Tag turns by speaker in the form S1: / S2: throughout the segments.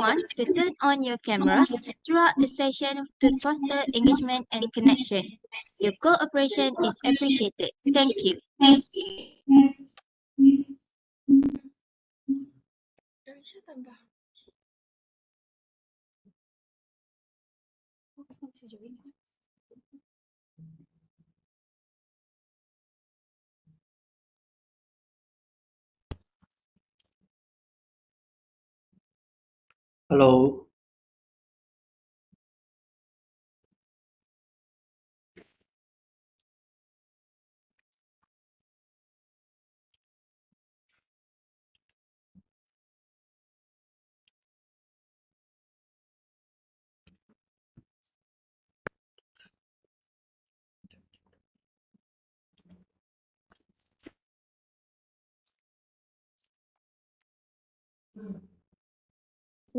S1: everyone to turn on your cameras throughout the session to foster engagement and connection. Your cooperation is appreciated. Thank you.
S2: Hello.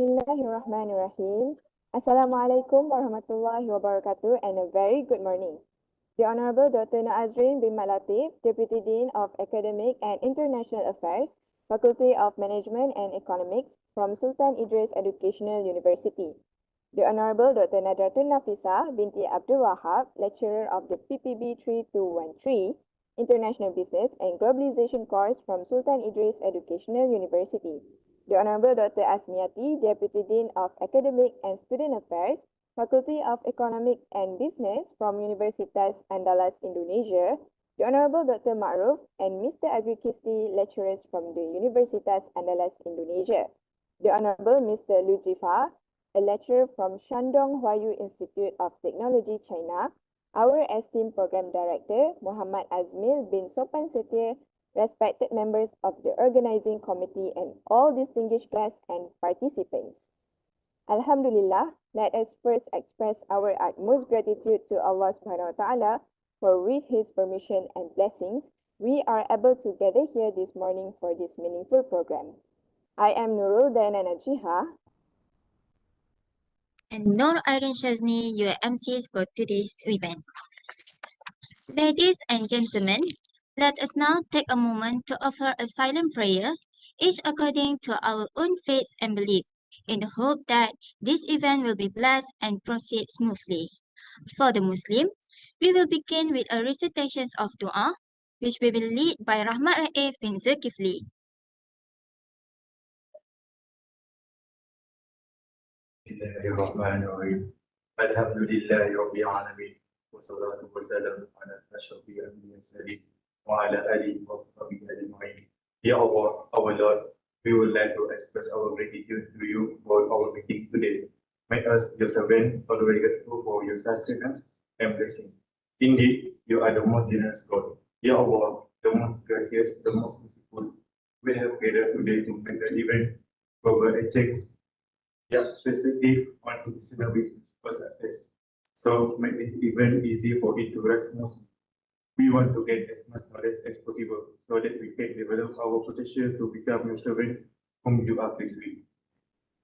S3: Bismillahirrahmanirrahim. Assalamualaikum warahmatullahi wabarakatuh and a very good morning. The Honorable Dr. Nazrin bin Latif, Deputy Dean of Academic and International Affairs, Faculty of Management and Economics from Sultan Idris Educational University. The Honorable Dr. Nadratun Nafisa binti Abdul Wahab, Lecturer of the PPB 3213, International Business and Globalization course from Sultan Idris Educational University. The Honorable Dr. Asmiati, Deputy Dean of Academic and Student Affairs, Faculty of Economics and Business from Universitas Andalas, Indonesia, the Honorable Dr. Ma'ruf and Mr. Agri Kisti, lecturers from the Universitas Andalas, Indonesia, the Honorable Mr. Lu Jifa, a lecturer from Shandong Huayu Institute of Technology, China, our esteemed Program Director, Muhammad Azmil bin Sopan Setia, respected members of the organizing committee and all distinguished guests and participants. Alhamdulillah, let us first express our utmost gratitude to Allah subhanahu wa ta'ala for with His permission and blessings, we are able to gather here this morning for this meaningful program. I am Nurul Dayana Najiha.
S1: And Noor Irene Shazni, your MCs for today's event. Ladies and gentlemen, let us now take a moment to offer a silent prayer, each according to our own faith and belief, in the hope that this event will be blessed and proceed smoothly. For the Muslim, we will begin with a recitation of dua, which will be led by Rahmat Raif bin Zulkifli.
S4: Bismillahirrahmanirrahim. Alhamdulillahi Rabbil Alamin. Wassalatu wassalamu ala ashrafil anbiya'i wa ala alihi wa sahbihi ajma'in. Ya Allah, our Lord, we would like to express our gratitude to you for our meeting today. Make us your servant, always grateful for your sustenance and blessing. Indeed, you are the most generous God. Ya Allah, the most gracious, the most merciful. We have gathered today to make the event global exchange specifically on institutional business for success. So make this event easy for it to rest smoothly. We want to get as much knowledge as possible so that we can develop our potential to become your servant whom you are pleased with.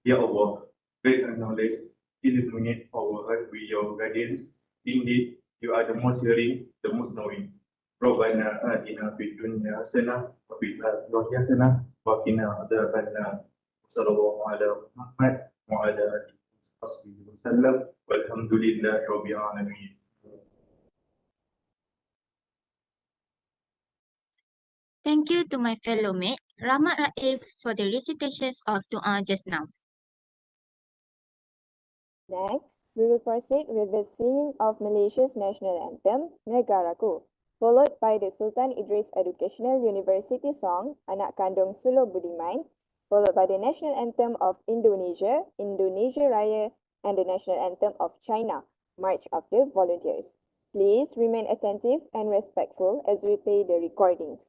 S4: Ya Allah, great knowledge, illuminate our heart with your guidance. Indeed, you are the most hearing, the most knowing. ربنا آتنا في الدنيا حسنة وفي الآخرة حسنة وقنا عذاب النار وصلى الله على محمد وعلى آله وصحبه وسلم والحمد لله رب العالمين.
S1: Thank you to my fellow mate, Rahmat Raif, for the recitations of dua just now.
S3: Next, we will proceed with the singing of Malaysia's national anthem, Negaraku, followed by the Sultan Idris Educational University song, Anak Kandung Suluh Budiman, followed by the national anthem of Indonesia, Indonesia Raya, and the national anthem of China, March of the Volunteers. Please remain attentive and respectful as we play the recordings.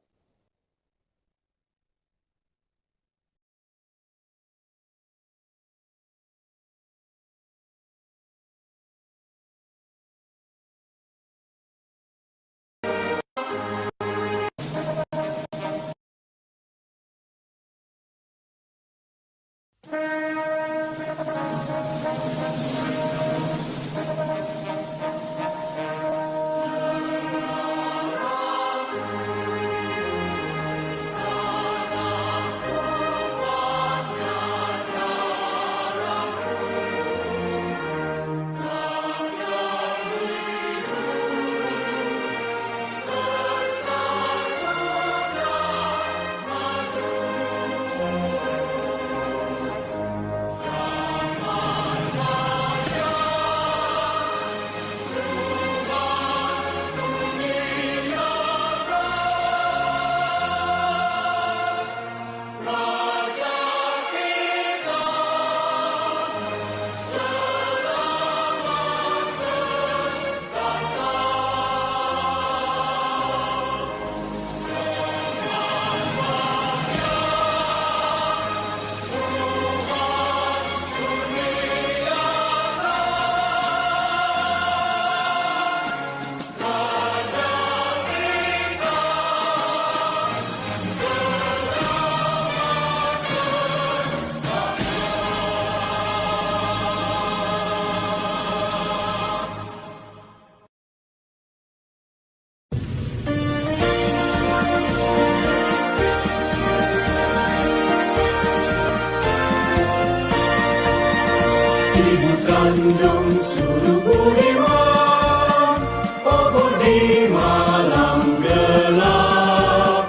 S2: Ibu kandung suruh budiman, obor di malam gelap,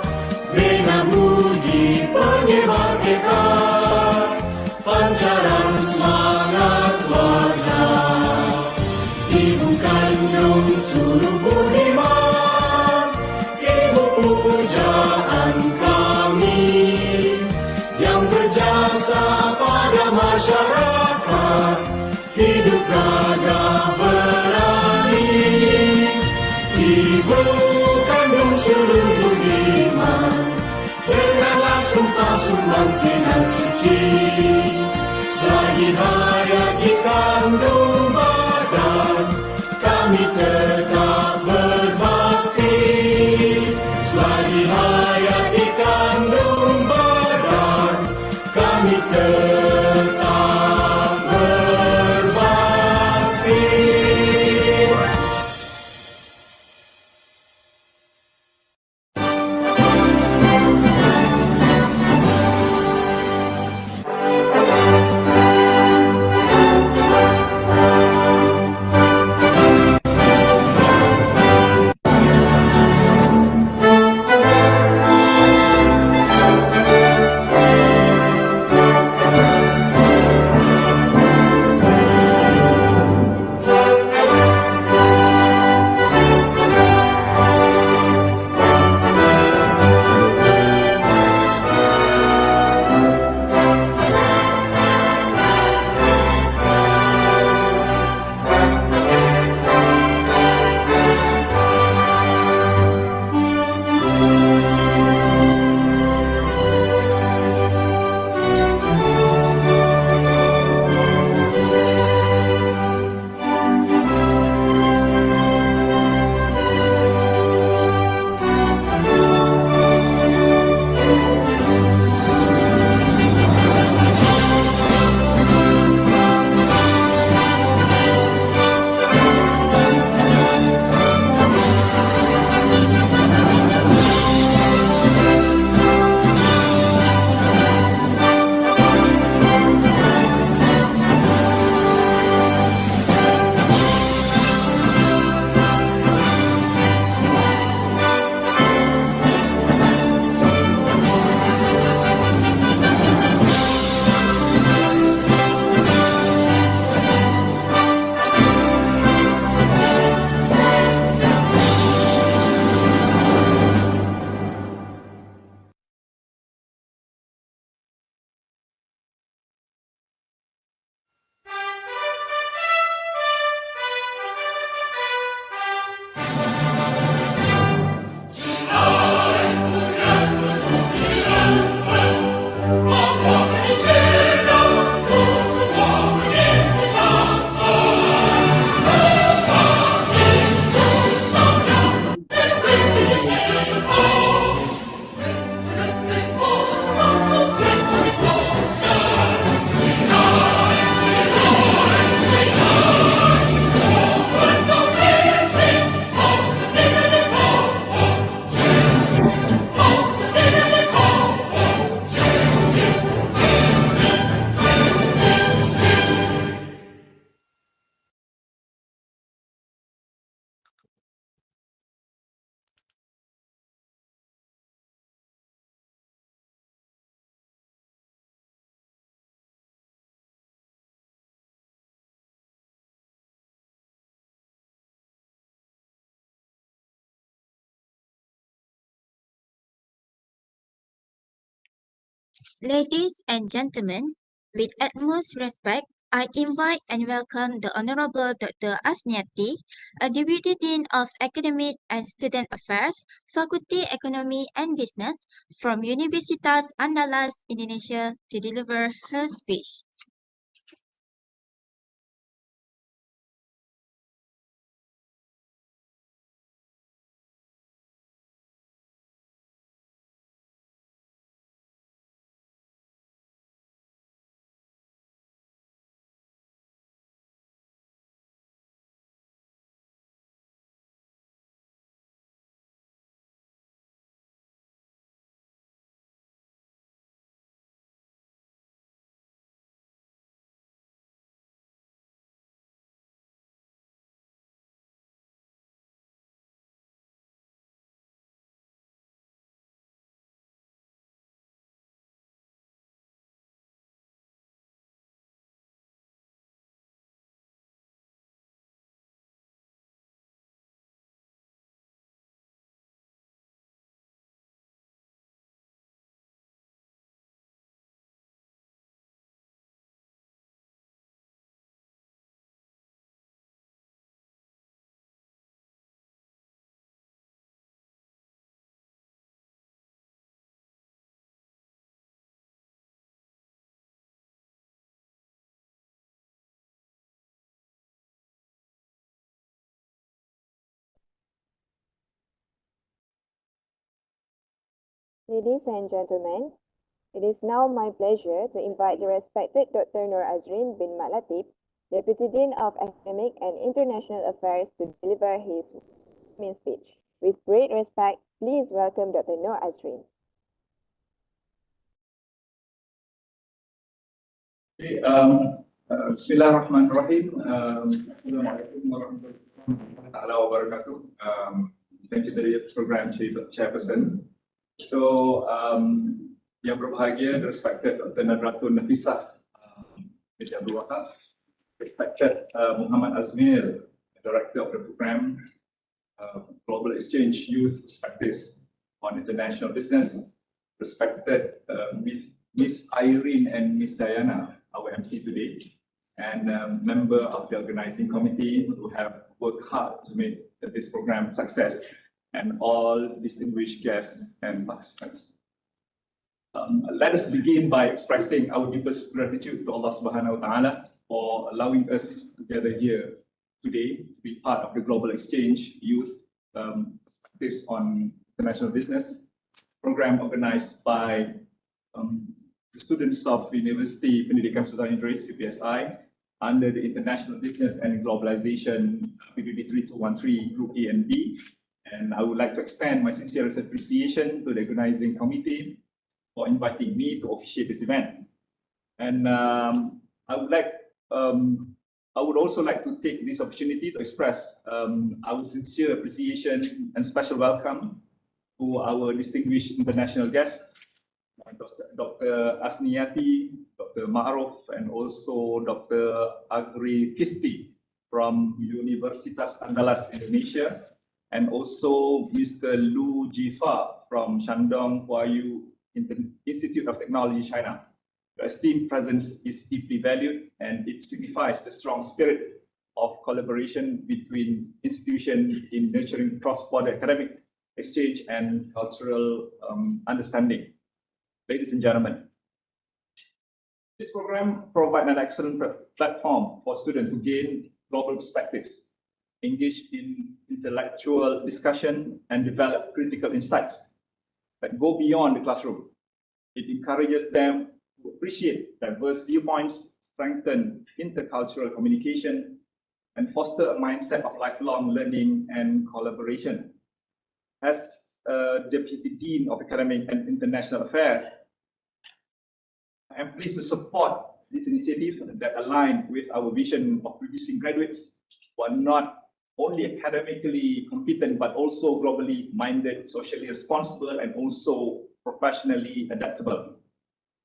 S2: bina budi penyebar tekad, pancaran semangat wajah. Ibu kandung suruh budiman, ibu pujaan kami, yang berjasa pada masyarakat, hidup gagah berani. Ibu kandung suruh budiman, dengarlah sumpah sumbang sinan suci, selagi hayat di kandung badan, kami tetap berbakti. Selagi hayat di kandung badan, kami tetap berbakti.
S1: Ladies and gentlemen, with utmost respect, I invite and welcome the Honorable Dr. Asniati, a Deputy Dean of Academic and Student Affairs, Faculty Economy and Business from Universitas Andalas, Indonesia, to deliver her speech.
S3: Ladies and gentlemen, it is now my pleasure to invite the respected Dr. Nur Azrin bin Mat Latif, Deputy Dean of Academic and International Affairs, to deliver his main speech. With great respect, please welcome Dr. Nur Azrin.
S5: Bismillahirrahmanirrahim. Assalamualaikum warahmatullahi wabarakatuh. Thank you to the program chairperson. So, yang berbahagia, the respected Dr. Nadratun Nafisah, Binti Abdul Wahab, respected Muhammad Azmir, Director of the program, Global Exchange Youth Perspectives on International Business, respected Miss Irene and Miss Diana, our MC today, and member of the organizing committee who have worked hard to make this program a success, and all distinguished guests and participants. Let us begin by expressing our deepest gratitude to Allah Subhanahu wa Ta'ala for allowing us to gather here today to be part of the Global Exchange Youth Perspectives on International Business program organized by the students of University Pendidikan Sultan Idris, UPSI, under the International Business and Globalization PBB 3213 Group A and B. And I would like to extend my sincerest appreciation to the organizing committee for inviting me to officiate this event. And I would also like to take this opportunity to express our sincere appreciation and special welcome to our distinguished international guests, Dr. Asniyati, Dr. Ma'ruf, and also Dr. Agri Kisti from Universitas Andalas, Indonesia, and also Mr. Lu Jifa from Shandong Huayu Institute of Technology, China. Your esteemed presence is deeply valued, and it signifies the strong spirit of collaboration between institutions in nurturing cross-border academic exchange and cultural understanding. Ladies and gentlemen, this program provides an excellent platform for students to gain global perspectives, engage in intellectual discussion, and develop critical insights that go beyond the classroom. It encourages them to appreciate diverse viewpoints, strengthen intercultural communication, and foster a mindset of lifelong learning and collaboration. As Deputy Dean of Academic and International Affairs, I am pleased to support this initiative that aligns with our vision of producing graduates who are not only academically competent, but also globally minded, socially responsible, and also professionally adaptable.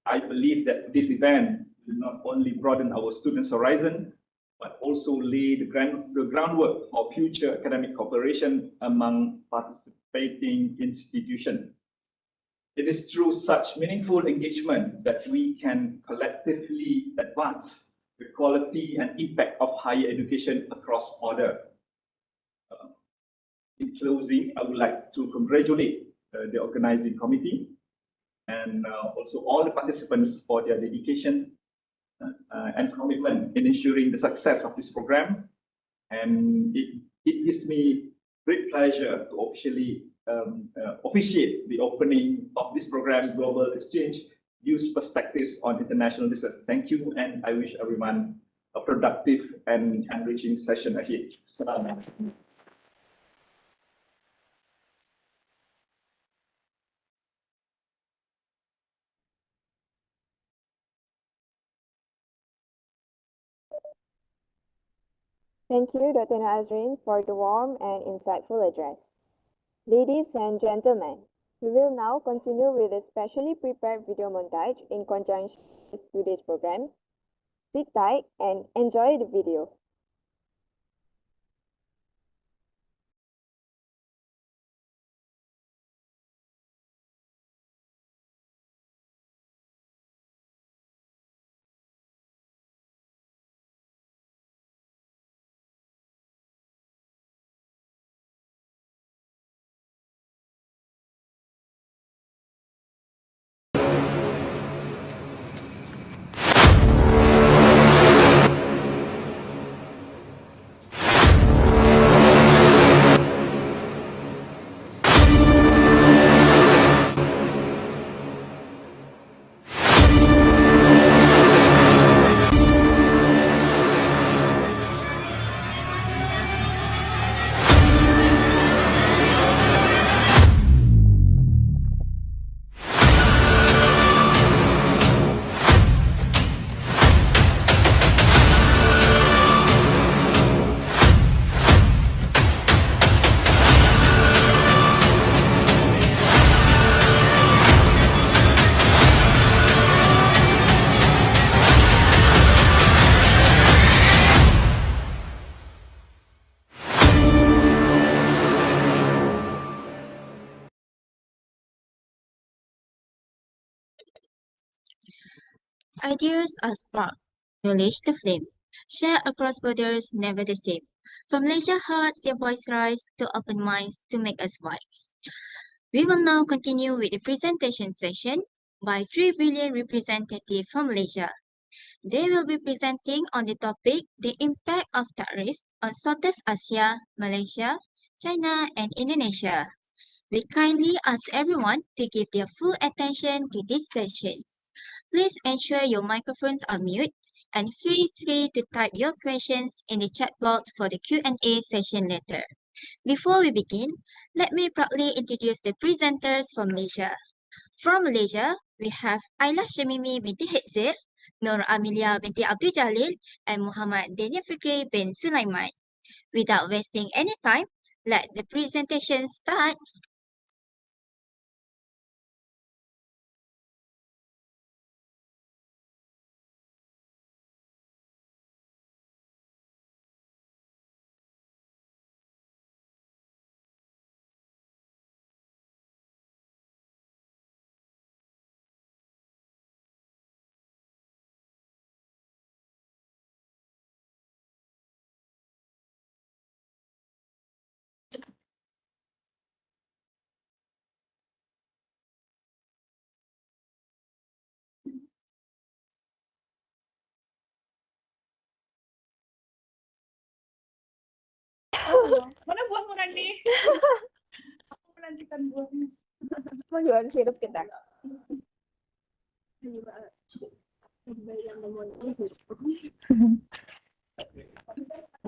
S5: I believe that this event will not only broaden our students' horizon, but also lay the groundwork for future academic cooperation among participating institutions. It is through such meaningful engagement that we can collectively advance the quality and impact of higher education across borders. In closing, I would like to congratulate the organizing committee and also all the participants for their dedication and commitment in ensuring the success of this program. And it gives me great pleasure to officially officiate the opening of this program, Global Exchange Youth Perspectives on International Business. Thank you, and I wish everyone a productive and enriching session ahead. Salam.
S3: Thank you, Dr. Azrin, for the warm and insightful address. Ladies and gentlemen, we will now continue with a specially prepared video montage in conjunction with today's program. Sit tight and enjoy the video.
S1: ideas are sparked, knowledge the flame. Share across borders, never the same. From leisure hearts, their voice rise to open minds to make us wise. We will now continue with the presentation session by three brilliant representatives from Malaysia. They will be presenting on the topic the impact of tariff on Southeast Asia, Malaysia, China, and Indonesia. We kindly ask everyone to give their full attention to this session. Please ensure your microphones are mute and feel free to type your questions in the chat box for the Q&A session later. Before we begin, let me proudly introduce the presenters from Malaysia. From Malaysia, we have Ayla Shamimi binti Hezir, Nur Amelia binti Abdul Jalil, and Muhammad Daniel Fikri bin Sulaiman. Without wasting any time, let the presentation start.
S6: Mana buah murah nih? Aku menantikan buahnya.
S3: Mau jualan sirup kita?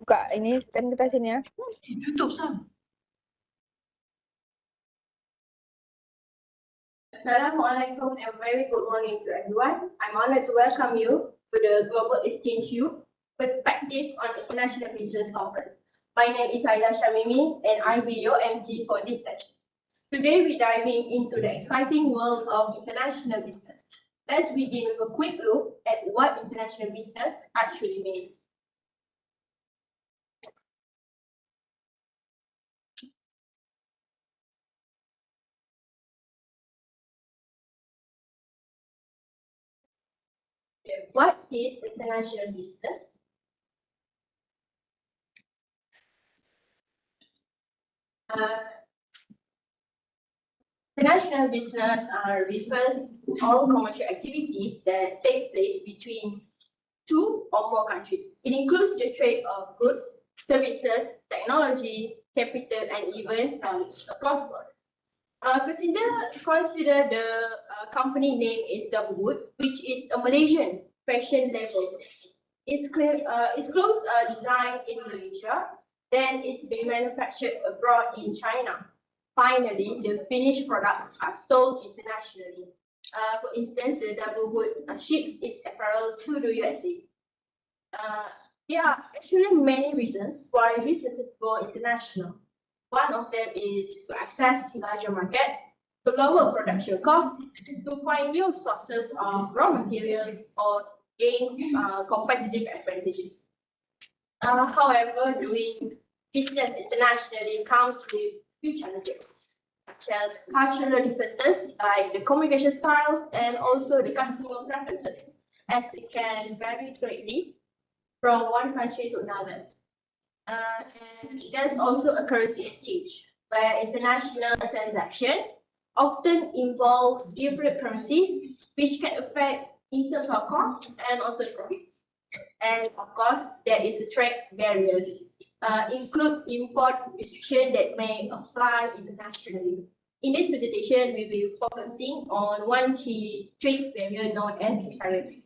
S3: Buka ini kan kita sini ya.
S6: Tutup Sam.
S7: Assalamualaikum and very good morning to everyone. I'm honored to welcome you to the Global Exchange U Perspective on International Business Conference. My name is Ayla Shamimi and I'll be your MC for this session. Today we're diving into the exciting world of international business. Let's begin with a quick look at what international business actually means. What is international business? International business refers to all commercial activities that take place between two or more countries. It includes the trade of goods, services, technology, capital, and even knowledge across borders. Consider the company name is Double which is a Malaysian fashion label. Its clothes are designed in Malaysia, then it's being manufactured abroad in China. Finally, the finished products are sold internationally. For instance, the Double ships its apparel to the USA. There are actually many reasons why businesses go international. One of them is to access larger markets, to lower production costs, to find new sources of raw materials, or gain competitive advantages. However, doing business internationally comes with few challenges, such as cultural differences like the communication styles and also the customer preferences, as it can vary greatly from one country to another. And there's also a currency exchange, where international transactions often involve different currencies, which can affect in terms of costs and also profits. And of course, there is a trade barriers, include import restriction that may apply internationally. In this presentation, we will be focusing on one key trade barrier known as tariffs.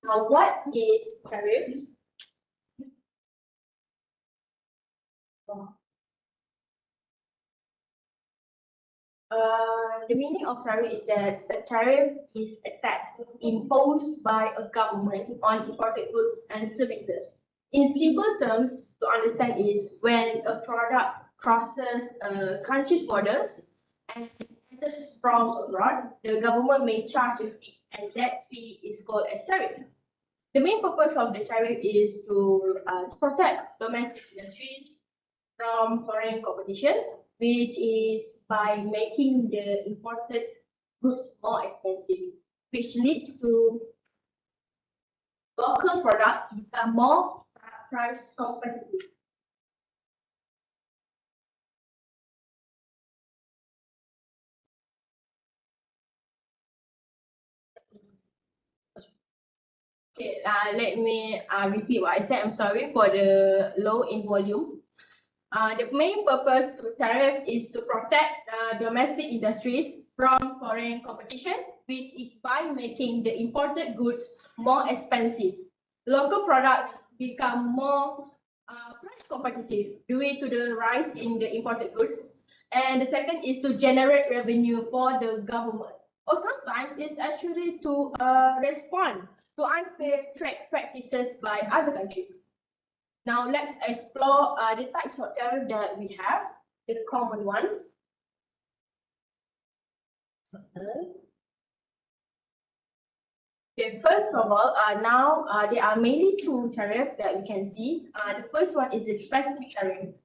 S7: Now, what is tariff? The meaning of tariff is that a tariff is a tax imposed by a government on imported goods and services. In simple terms, to understand is when a product crosses a country's borders and enters from abroad, the government may charge a fee, and that fee is called as tariff. The main purpose of the tariff is to protect domestic industries from foreign competition, which is by making the imported goods more expensive, which leads to local products become more price competitive. Okay, let me repeat what I said. I'm sorry for the low in volume. The main purpose to tariff is to protect domestic industries from foreign competition, which is by making the imported goods more expensive. Local products become more price competitive due to the rise in the imported goods. And the second is to generate revenue for the government. Or sometimes it's actually to respond to unfair trade practices by other countries. Now let's explore the types of tariff that we have, the common ones. Okay, first of all, now there are mainly two tariffs that we can see. The first one is the specific tariff.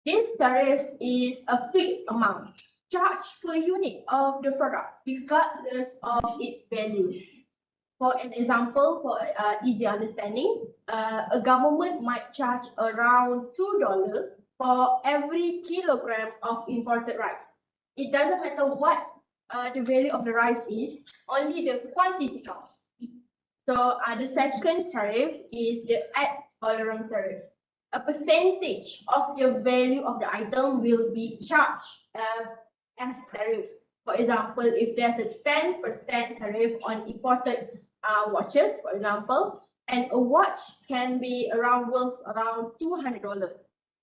S7: This tariff is a fixed amount charged per unit of the product, regardless of its value. For an example, for easy understanding, a government might charge around $2 for every kilogram of imported rice. It doesn't matter what the value of the rice is, only the quantity counts. So the second tariff is the ad valorem tariff. A percentage of the value of the item will be charged as tariffs. For example, if there's a 10% tariff on imported watches, for example, and a watch can be worth around $200,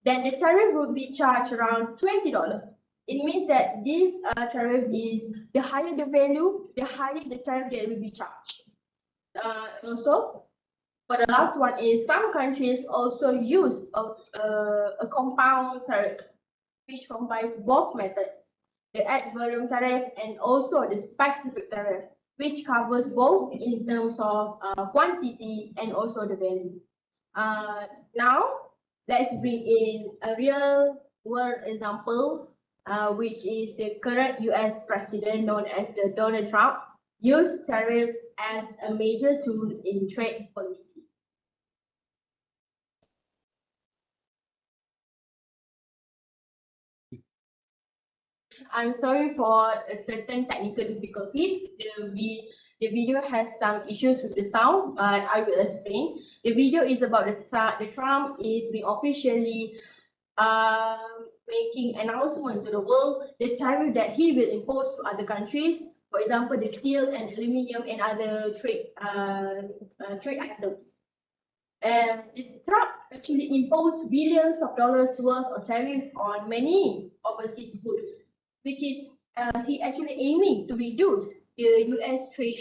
S7: then the tariff will be charged around $20. It means that this tariff is the higher the value, the higher the tariff that will be charged. Also, for the last one is some countries also use a compound tariff, which combines both methods, the ad valorem tariff and also the specific tariff, which covers both in terms of quantity and also the value. Now, let's bring in a real world example, which is the current US president known as the Donald Trump used tariffs as a major tool in trade policy. I'm sorry for certain technical difficulties. The video has some issues with the sound, but I will explain. The video is about the Trump is being officially making announcement to the world the tariff that he will impose to other countries. For example, the steel and aluminium and other trade items. And Trump actually imposed billions of dollars worth of tariffs on many overseas goods, which is he actually aiming to reduce the US trade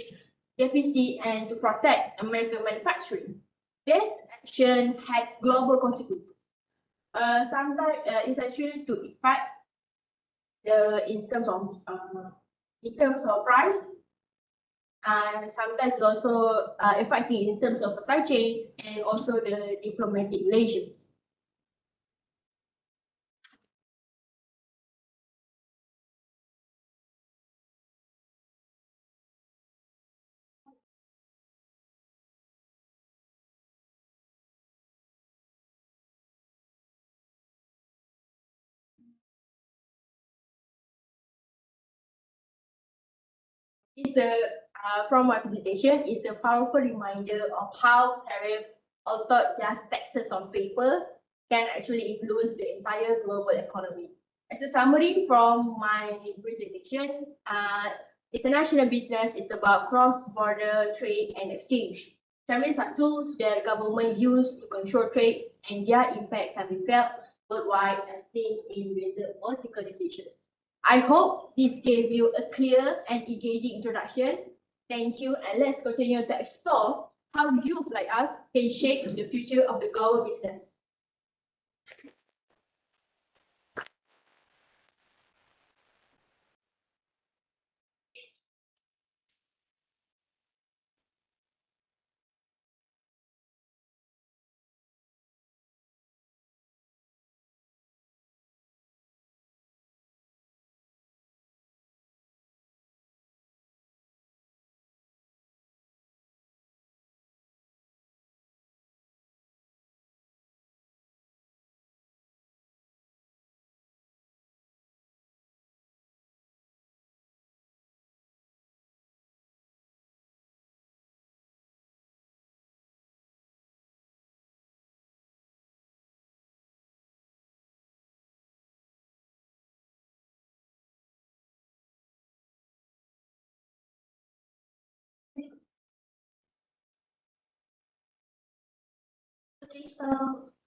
S7: deficit and to protect American manufacturing. This action had global consequences. Sometimes it's actually to impact in terms of price, and sometimes it's also affecting in terms of supply chains and also the diplomatic relations. It's from my presentation, it's a powerful reminder of how tariffs, although just taxes on paper, can actually influence the entire global economy. As a summary from my presentation, international business is about cross-border trade and exchange. Tariffs are tools that government use to control trades, and their impact can be felt worldwide and seen in recent political decisions. I hope this gave you a clear and engaging introduction. Thank you, and let's continue to explore how youth like us can shape the future of the global business.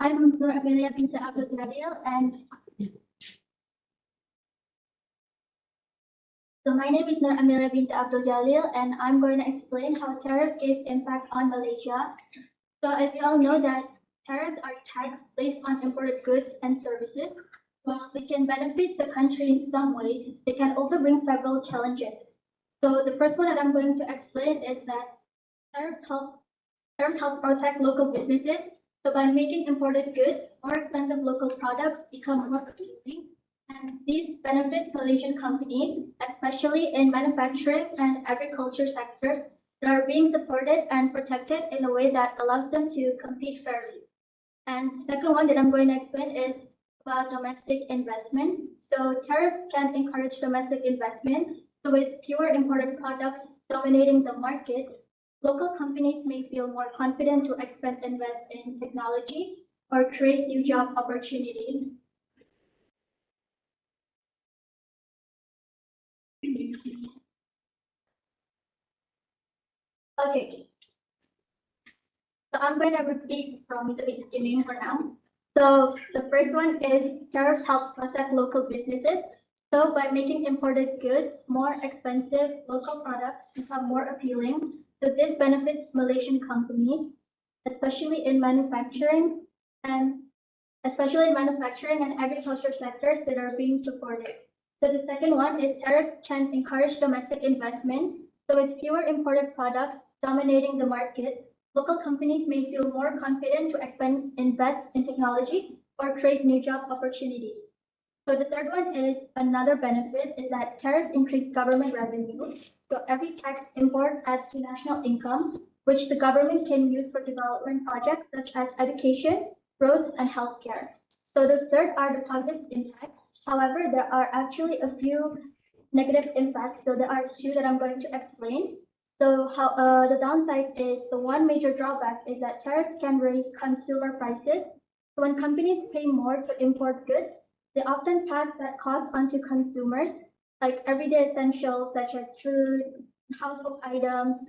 S8: I'm Nur Amelia Binta Abdul Jalil, and my name is Nur Amelia Binta Abdul Jalil, and I'm going to explain how tariff gave impact on Malaysia. So as we all know that tariffs are taxes placed on imported goods and services. While they can benefit the country in some ways, they can also bring several challenges. So the first one that I'm going to explain is that tariffs help protect local businesses. So by making imported goods, more expensive local products become more appealing. And this benefits Malaysian companies, especially in manufacturing and agriculture sectors that are being supported and protected in a way that allows them to compete fairly. And second one that I'm going to explain is about domestic investment. So tariffs can encourage domestic investment. So with fewer imported products dominating the market, local companies may feel more confident to expand, invest in technology or create new job opportunities. Okay, so I'm going to repeat from the beginning for now. So the first one is tariffs help protect local businesses. So by making imported goods more expensive, local products become more appealing. So this benefits Malaysian companies, especially in manufacturing and agriculture sectors that are being supported. So the second one is tariffs can encourage domestic investment. So with fewer imported products dominating the market, local companies may feel more confident to expand, invest in technology or create new job opportunities. So the third one is another benefit is that tariffs increase government revenue. So every taxed import adds to national income, which the government can use for development projects such as education, roads, and healthcare. So those third are the positive impacts. However, there are actually a few negative impacts. So there are two that I'm going to explain. So how the downside is the one major drawback is that tariffs can raise consumer prices. So when companies pay more to import goods, they often pass that cost onto consumers, like everyday essentials such as food, household items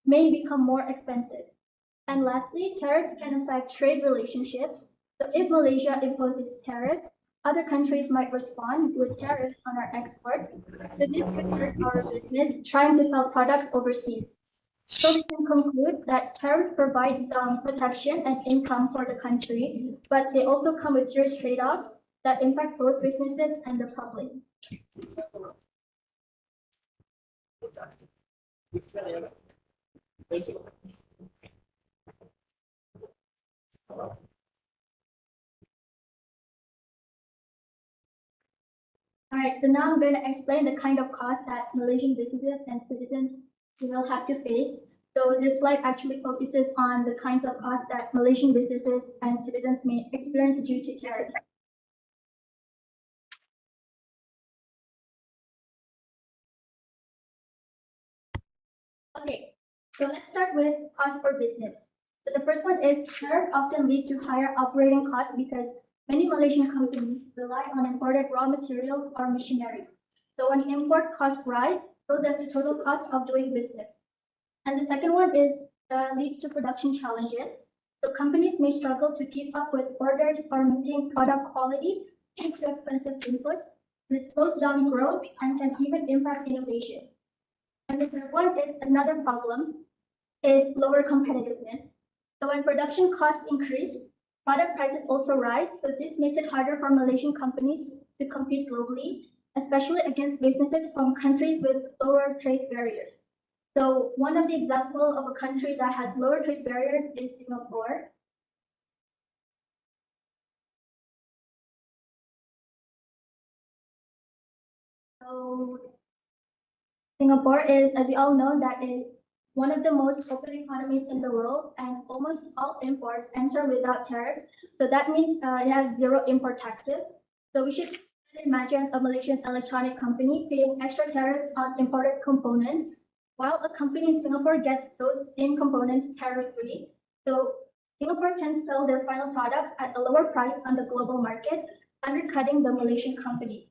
S8: may become more expensive. And lastly, tariffs can affect trade relationships. So if Malaysia imposes tariffs, other countries might respond with tariffs on our exports. So this could hurt our business trying to sell products overseas. So we can conclude that tariffs provide some protection and income for the country, but they also come with serious trade-offs that impact both businesses and the public. All right, so now I'm going to explain the kind of costs that Malaysian businesses and citizens will have to face. So this slide actually focuses on the kinds of costs that Malaysian businesses and citizens may experience due to tariffs. Okay, so let's start with cost for business. So the first one is tariffs often lead to higher operating costs because many Malaysian companies rely on imported raw materials or machinery. So when import costs rise, so does the total cost of doing business. And the second one is leads to production challenges. So companies may struggle to keep up with orders or maintain product quality due to expensive inputs. And it slows down growth and can even impact innovation. And the third one is another problem is lower competitiveness. So when production costs increase, product prices also rise. So this makes it harder for Malaysian companies to compete globally, especially against businesses from countries with lower trade barriers. So one of the examples of a country that has lower trade barriers is Singapore. So Singapore is, as we all know, that is one of the most open economies in the world, and almost all imports enter without tariffs. So that means it has zero import taxes. So we should imagine a Malaysian electronic company paying extra tariffs on imported components, while a company in Singapore gets those same components tariff-free. So Singapore can sell their final products at a lower price on the global market, undercutting the Malaysian company.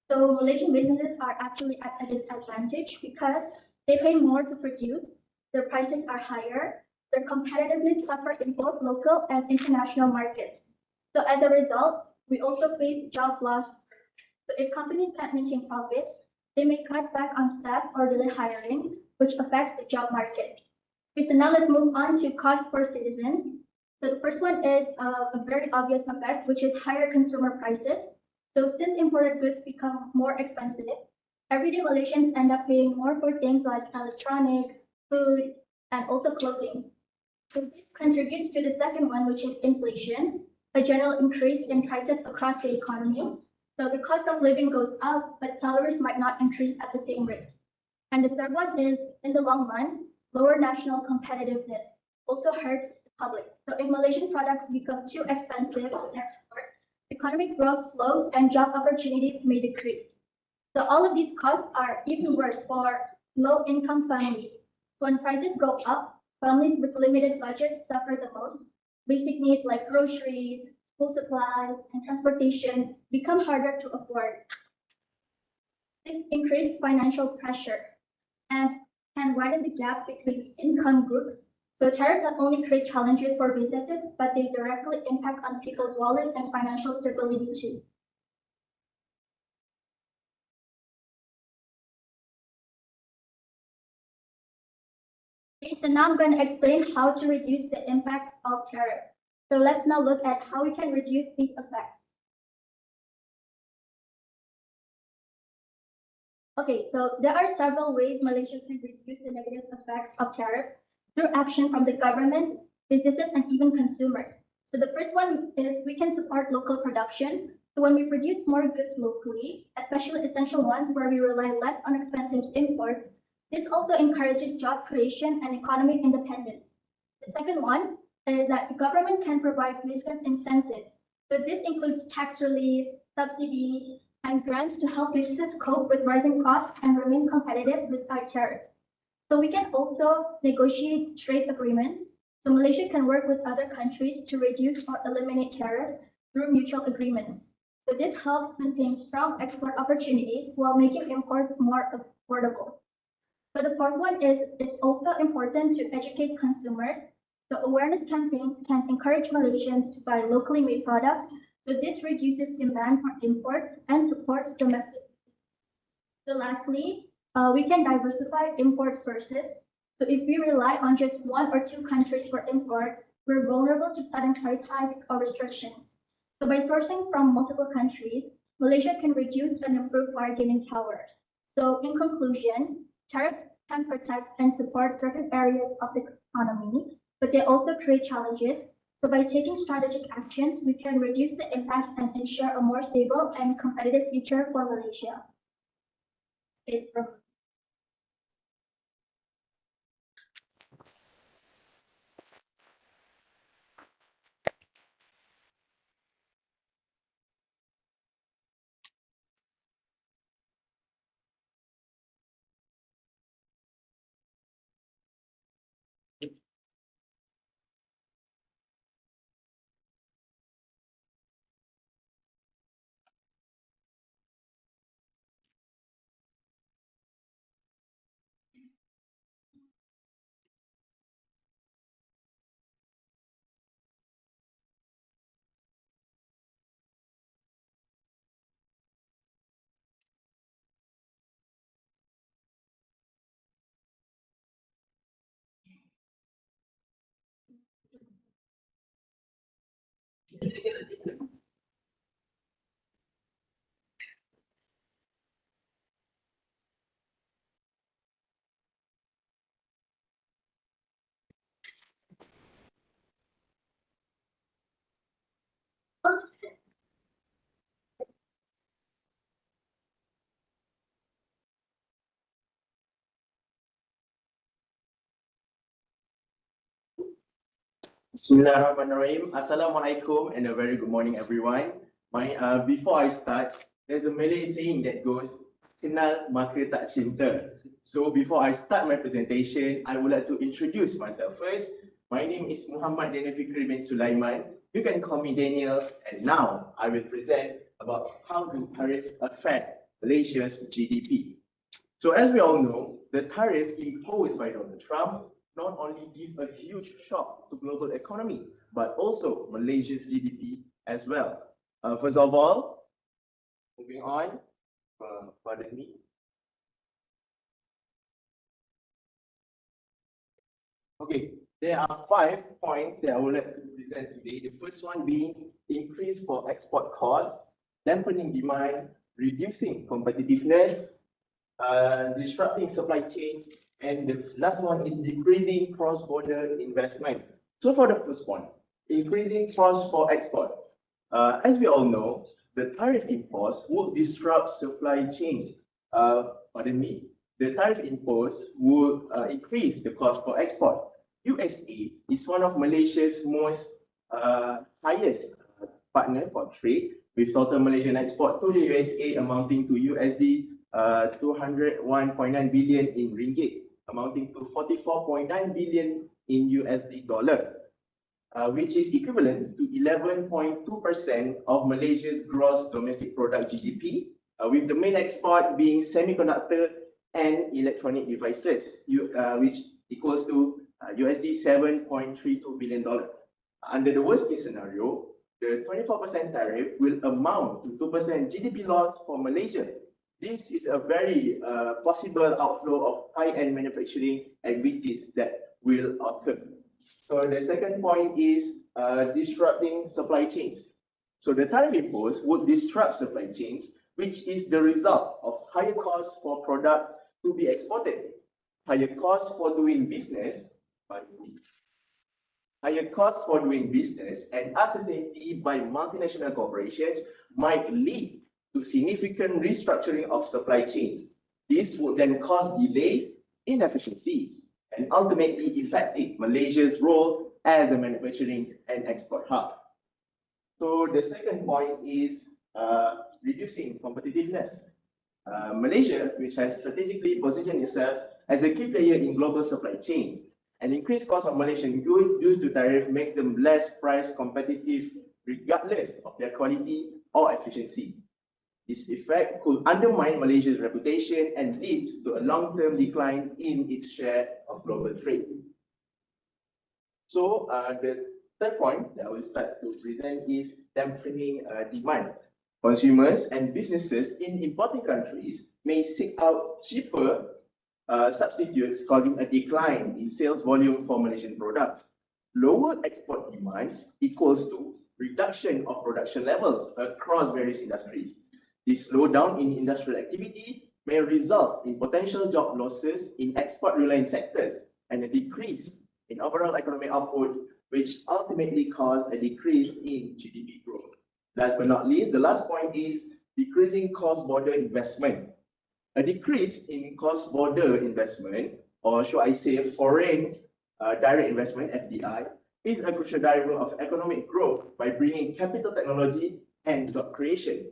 S8: So Malaysian businesses are actually at a disadvantage because they pay more to produce, their prices are higher, Their competitiveness suffers in both local and international markets. So as a result, we also face job loss. So if companies can't maintain profits, they may cut back on staff or delay hiring, which affects the job market. Okay, so now let's move on to cost for citizens. So the first one is a very obvious effect, which is higher consumer prices. So since imported goods become more expensive, everyday Malaysians end up paying more for things like electronics, food, and also clothing. So this contributes to the second one, which is inflation, a general increase in prices across the economy. So the cost of living goes up, but salaries might not increase at the same rate. And the third one is, in the long run, lower national competitiveness also hurts the public. So if Malaysian products become too expensive to export, economic growth slows and job opportunities may decrease. So all of these costs are even worse for low-income families. When prices go up, families with limited budgets suffer the most. Basic needs like groceries, school supplies, and transportation become harder to afford. This increased financial pressure and can widen the gap between income groups. So tariffs not only create challenges for businesses, but they directly impact on people's wallets and financial stability too. Okay, so now I'm going to explain how to reduce the impact of tariff. So let's now look at how we can reduce these effects. Okay, so there are several ways Malaysia can reduce the negative effects of tariffs through action from the government, businesses, and even consumers. So the first one is we can support local production. So when we produce more goods locally, especially essential ones where we rely less on expensive imports, this also encourages job creation and economic independence. The second one is that the government can provide business incentives. So this includes tax relief, subsidies, and grants to help businesses cope with rising costs and remain competitive despite tariffs. So we can also negotiate trade agreements. So Malaysia can work with other countries to reduce or eliminate tariffs through mutual agreements. So this helps maintain strong export opportunities while making imports more affordable. So the fourth one is it's also important to educate consumers. So awareness campaigns can encourage Malaysians to buy locally made products. So this reduces demand for imports and supports domestic. So lastly, we can diversify import sources. So if we rely on just one or two countries for imports, we're vulnerable to sudden price hikes or restrictions. So by sourcing from multiple countries, Malaysia can reduce and improve bargaining power. So in conclusion, tariffs can protect and support certain areas of the economy, but they also create challenges. So by taking strategic actions, we can reduce the impact and ensure a more stable and competitive future for Malaysia. State from
S9: Bismillahirrahmanirrahim. Assalamualaikum and a very good morning, everyone. Before I start, there's a Malay saying that goes, "Kenal maka tak cinta." So before I start my presentation, I would like to introduce myself first. My name is Muhammad Daniel Fikri bin Sulaiman. You can call me Daniel. And now I will present about how do tariff affect Malaysia's GDP. So as we all know, the tariff imposed by Donald Trump not only give a huge shock to global economy, but also Malaysia's GDP as well. First of all, moving on, pardon me. Okay, there are 5 points that I would like to present today. The first one being increase for export costs, dampening demand, reducing competitiveness, disrupting supply chains, and the last one is decreasing cross-border investment. So for the first one, increasing costs for export. As we all know, the tariff imposed would disrupt supply chains. Pardon me, the tariff imposed would increase the cost for export. USA is one of Malaysia's most highest partner for trade, with total Malaysian export to the USA amounting to USD 201.9 billion in ringgit, amounting to 44.9 billion in USD dollar, which is equivalent to 11.2% of Malaysia's gross domestic product GDP, with the main export being semiconductor and electronic devices, which equals to USD 7.32 billion. Under the worst case scenario, the 24% tariff will amount to 2% GDP loss for Malaysia. This is a very possible outflow of high-end manufacturing activities that will occur. So the second point is disrupting supply chains. So the tariff imposed would disrupt supply chains, which is the result of higher costs for products to be exported, higher costs for doing business, and uncertainty by multinational corporations might lead to significant restructuring of supply chains. This would then cause delays, inefficiencies, and ultimately impacting Malaysia's role as a manufacturing and export hub. So the second point is reducing competitiveness. Malaysia, which has strategically positioned itself as a key player in global supply chains, and increased cost of Malaysian goods due to tariff make them less price competitive regardless of their quality or efficiency. This effect could undermine Malaysia's reputation and leads to a long-term decline in its share of global trade. So the third point that I will start to present is dampening demand. Consumers and businesses in importing countries may seek out cheaper substitutes, causing a decline in sales volume for Malaysian products. Lower export demands equals to reduction of production levels across various industries. This slowdown in industrial activity may result in potential job losses in export-reliant sectors and a decrease in overall economic output, which ultimately cause a decrease in GDP growth. Last but not least, the last point is decreasing cross-border investment. A decrease in cross-border investment, or should I say foreign direct investment, FDI, is a crucial driver of economic growth by bringing capital, technology, and job creation.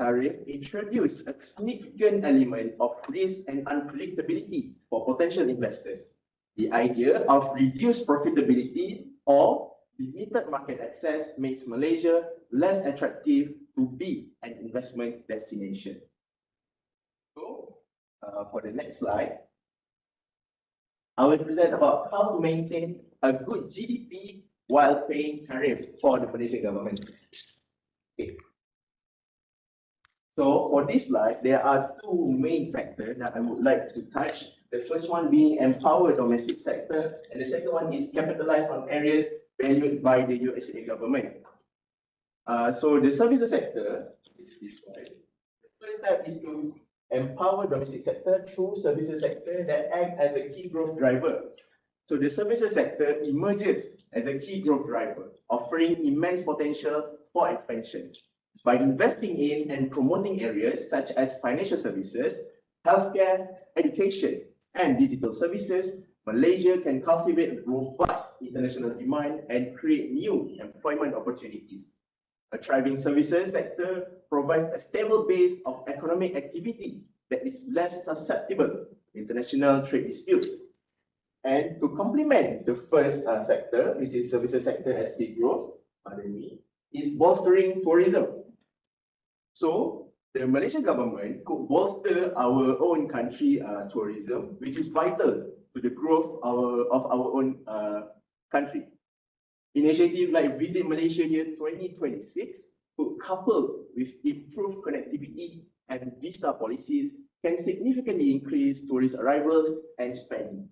S9: Tariff introduce a significant element of risk and unpredictability for potential investors. The idea of reduced profitability or limited market access makes Malaysia less attractive to be an investment destination. So, for the next slide, I will present about how to maintain a good GDP while paying tariff for the Malaysian government. Okay. So for this slide, there are two main factors that I would like to touch. The first one being empower domestic sector, and the second one is capitalize on areas valued by the USA government. So the services sector is this one. The first step is to empower domestic sector through services sector that act as a key growth driver. So the services sector emerges as a key growth driver, offering immense potential for expansion. By investing in and promoting areas such as financial services, healthcare, education, and digital services, Malaysia can cultivate robust international demand and create new employment opportunities. A thriving services sector provides a stable base of economic activity that is less susceptible to international trade disputes. And to complement the first factor, which is services sector as key growth, is bolstering tourism. So the Malaysian government could bolster our own country tourism, which is vital to the growth of our own country. Initiatives like Visit Malaysia Year 2026, coupled with improved connectivity and visa policies, can significantly increase tourist arrivals and spending.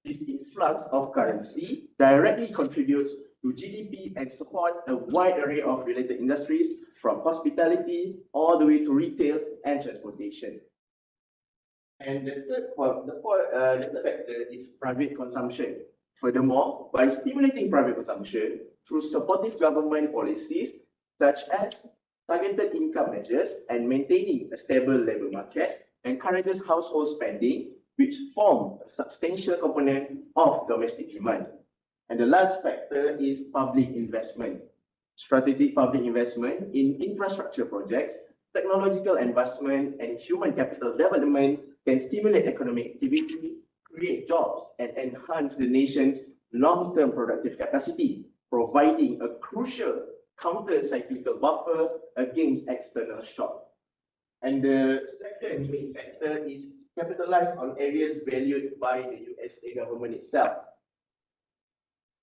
S9: This influx of currency directly contributes to GDP and supports a wide array of related industries, from hospitality all the way to retail and transportation. And the third factor is private consumption. Furthermore, by stimulating private consumption through supportive government policies such as targeted income measures and maintaining a stable labor market, encourages household spending, which form a substantial component of domestic demand. And the last factor is public investment. Strategic public investment in infrastructure projects, technological investment, and human capital development can stimulate economic activity, create jobs, and enhance the nation's long-term productive capacity, providing a crucial counter-cyclical buffer against external shock. And the second main factor is capitalize on areas valued by the USA government itself.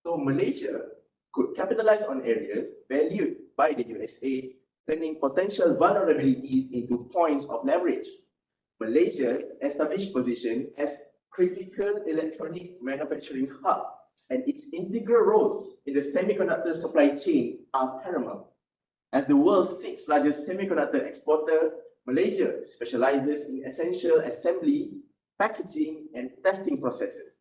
S9: So Malaysia could capitalize on areas valued by the USA, turning potential vulnerabilities into points of leverage. Malaysia's established position as critical electronic manufacturing hub and its integral role in the semiconductor supply chain are paramount. As the world's sixth largest semiconductor exporter, Malaysia specializes in essential assembly, packaging, and testing processes.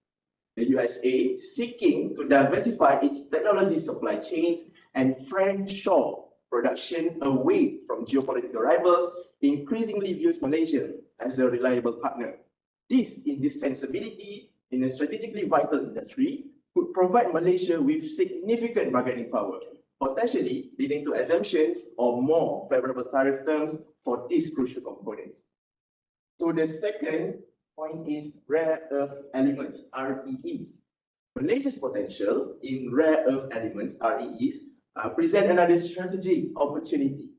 S9: The USA, seeking to diversify its technology supply chains and friend-shore production away from geopolitical rivals, increasingly views Malaysia as a reliable partner. This indispensability in a strategically vital industry could provide Malaysia with significant bargaining power, potentially leading to exemptions or more favorable tariff terms for these crucial components. So the second point is rare earth elements, REEs. Malaysia's potential in rare earth elements, REEs, present another strategic opportunity.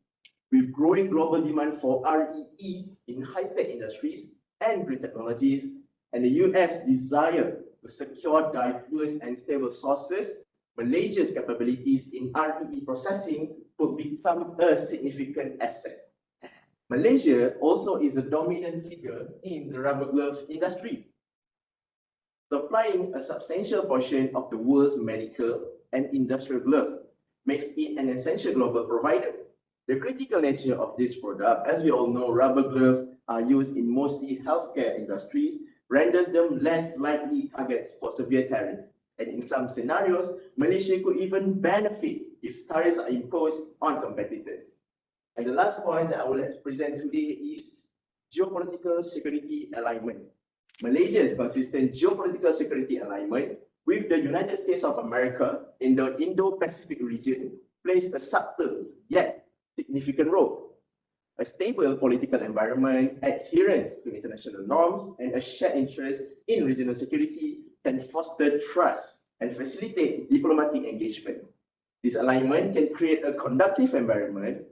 S9: With growing global demand for REEs in high-tech industries and green technologies, and the US desire to secure diverse and stable sources, Malaysia's capabilities in REE processing could become a significant asset. Malaysia also is a dominant figure in the rubber glove industry, supplying a substantial portion of the world's medical and industrial gloves, makes it an essential global provider. The critical nature of this product, as we all know, rubber gloves are used in mostly healthcare industries, renders them less likely targets for severe tariffs. And in some scenarios, Malaysia could even benefit if tariffs are imposed on competitors. And the last point that I would like to present today is geopolitical security alignment. Malaysia's consistent geopolitical security alignment with the United States of America in the Indo-Pacific region plays a subtle yet significant role. A stable political environment, adherence to international norms, and a shared interest in regional security can foster trust and facilitate diplomatic engagement. This alignment can create a conducive environment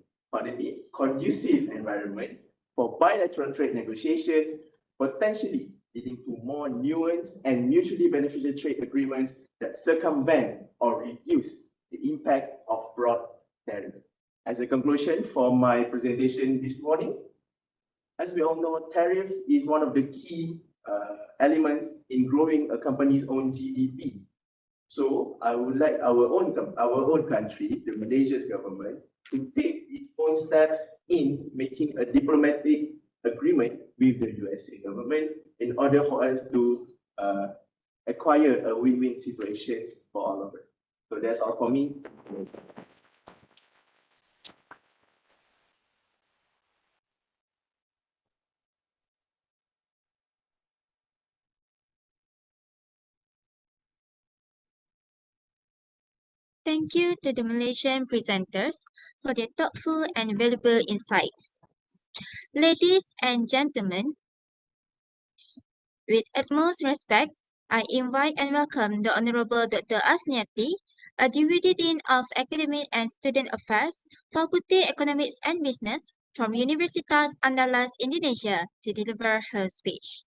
S9: for bilateral trade negotiations, potentially leading to more nuanced and mutually beneficial trade agreements that circumvent or reduce the impact of broad tariffs. As a conclusion for my presentation this morning, as we all know, tariff is one of the key elements in growing a company's own GDP. So I would like our own country, the Malaysia's government, to take its own steps in making a diplomatic agreement with the USA government in order for us to acquire a win-win situation for all of us. So that's all for me.
S1: Thank you to the Malaysian presenters for their thoughtful and valuable insights. Ladies and gentlemen, with utmost respect, I invite and welcome the Honorable Dr. Asniati, a Deputy Dean of Academic and Student Affairs, Faculty Economics and Business from Universitas Andalas, Indonesia, to deliver her speech.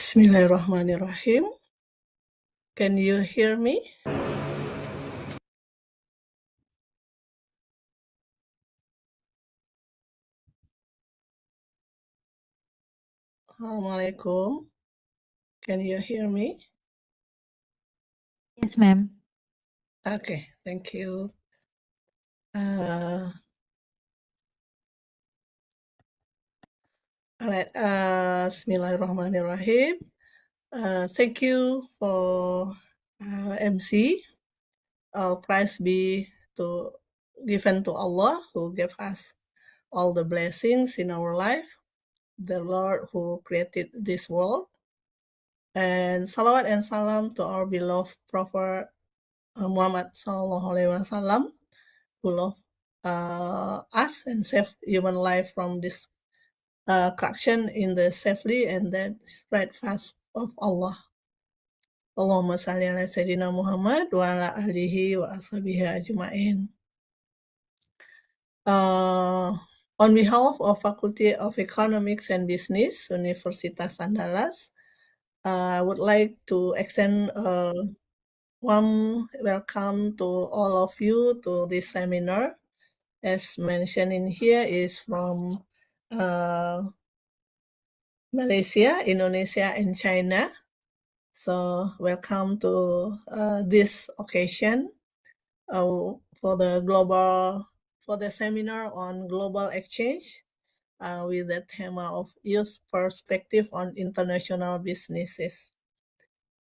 S10: Bismillahirrahmanirrahim. Can you hear me? Assalamualaikum. Can you hear me?
S1: Yes, ma'am.
S10: Okay, thank you. All right. Bismillahirrahmanirrahim. Thank you for MC. All praise be given to Allah who gave us all the blessings in our life, the Lord who created this world. And salawat and salam to our beloved Prophet Muhammad Sallallahu Alaihi Wasallam, who loved us and saved human life from this correction in the safely and that right fast of Allah. Allahumma salli ala Sayyidina Muhammad wa ala alihi wa ashabihi ajma'in. On behalf of Faculty of Economics and Business, Universitas Andalas, I would like to extend a warm welcome to all of you to this seminar. As mentioned in here is from Malaysia, Indonesia, and China. So welcome to this occasion for the seminar on global exchange with the theme of youth perspective on international businesses.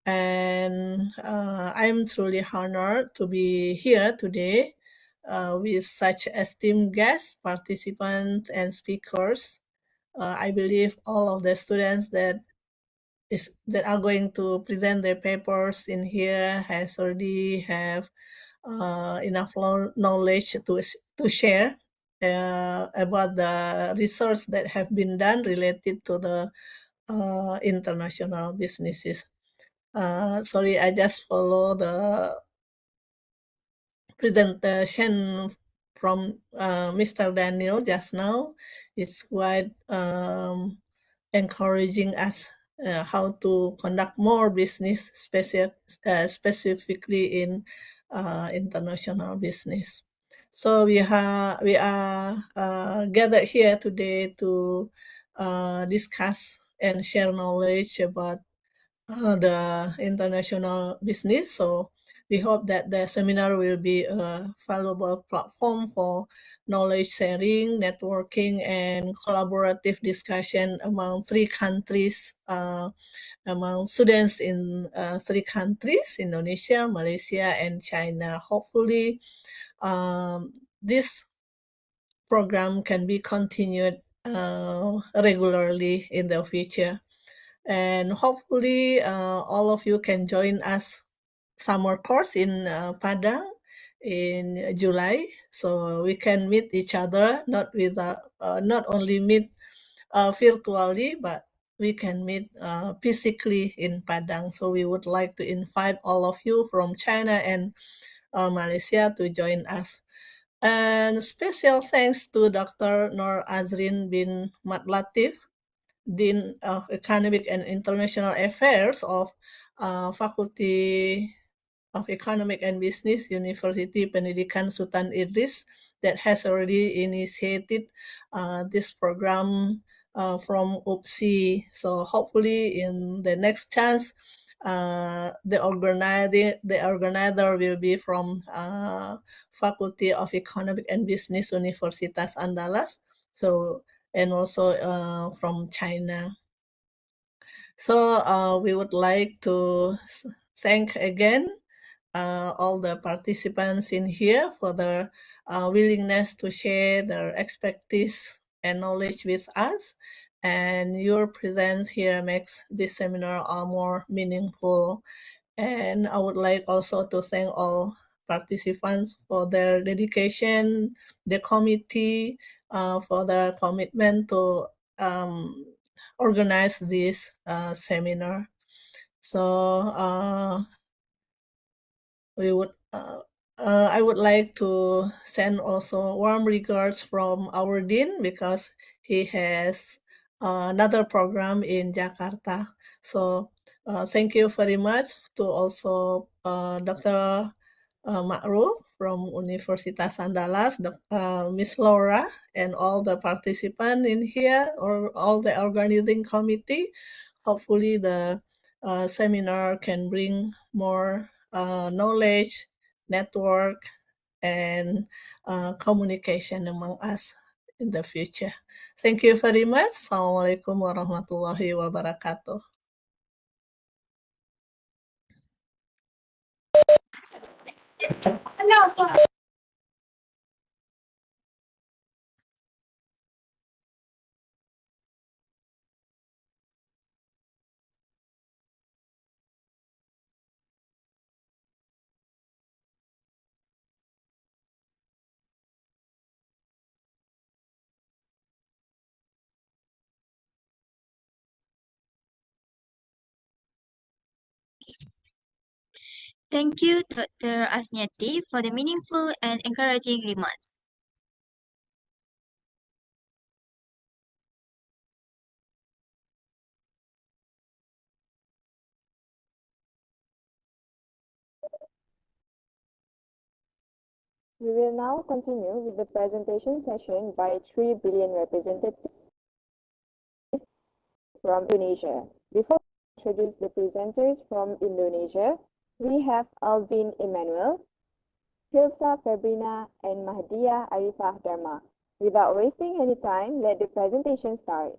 S10: And I'm truly honored to be here today with such esteemed guests, participants, and speakers. I believe all of the students that are going to present their papers in here has already have enough knowledge to share about the research that have been done related to the international businesses. Sorry, I just follow the presentation from Mr. Daniel just now. It's quite encouraging us how to conduct more business, specifically in international business. So we are gathered here today to discuss and share knowledge about the international business. So we hope that the seminar will be a valuable platform for knowledge sharing, networking, and collaborative discussion among three countries, among students in three countries, Indonesia, Malaysia, and China. Hopefully, this program can be continued regularly in the future. And hopefully all of you can join us summer course in Padang in July, so we can meet each other, not only meet virtually, but we can meet physically in Padang. So we would like to invite all of you from China and Malaysia to join us. And special thanks to Dr. Nur Azrin bin Mat Latif, Dean of Economic and International Affairs of Faculty of Economic and Business, University Pendidikan Sultan Idris, that has already initiated this program from UPSI. So hopefully in the next chance, the organizer will be from Faculty of Economic and Business, Universitas Andalas. So and also from China. So we would like to thank again all the participants in here for their willingness to share their expertise and knowledge with us. And your presence here makes this seminar more meaningful. And I would like also to thank all participants for their dedication, the committee for their commitment to organize this seminar. So I would like to send also warm regards from our dean, because he has another program in Jakarta. So thank you very much to also Dr. Ma'ruf from Universitas Andalas, Miss Laura, and all the participants in here, or all the organizing committee. Hopefully the seminar can bring more knowledge, network, and communication among us in the future. Thank you very much. Assalamualaikum warahmatullahi wabarakatuh.
S1: Thank you, Dr. Asnyati, for the meaningful and encouraging remarks.
S3: We will now continue with the presentation session by 3 billion representatives from Indonesia. Before we introduce the presenters from Indonesia, we have Alvin Emmanuel, Hilsa Febrina, and Mahdia Arifah Dharma. Without wasting any time, let the presentation start.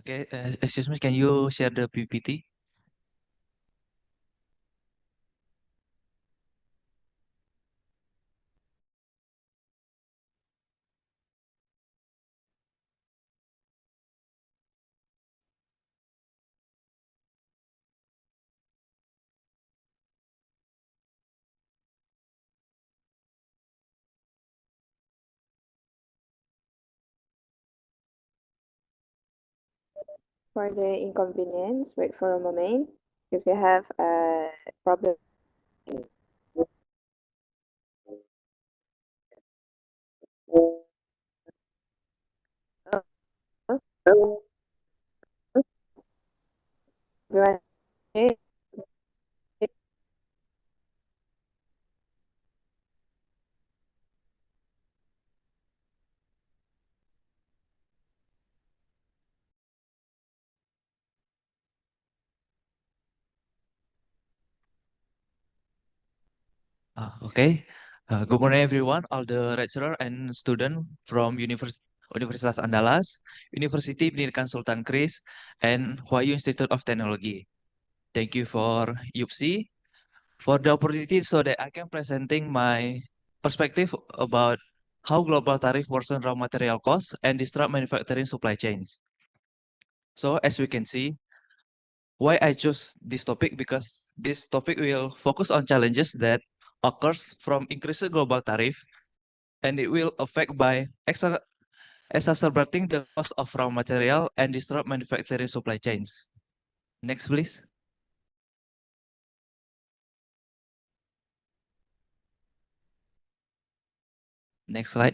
S11: Okay, excuse me, can you share the PPT?
S3: For the inconvenience, wait for a moment, because we have a problem.
S11: Okay. Good morning, everyone, all the lecturer and student from Universitas Andalas, University Pendidikan Sultan Kris, and Hwayu Institute of Technology. Thank you for UPSI for the opportunity so that I can presenting my perspective about how global tariff worsen raw material costs and disrupt manufacturing supply chains. So as we can see, why I chose this topic, because this topic will focus on challenges that occurs from increased global tariff, and it will affect by exacerbating the cost of raw material and disrupt manufacturing supply chains. Next, please. Next slide.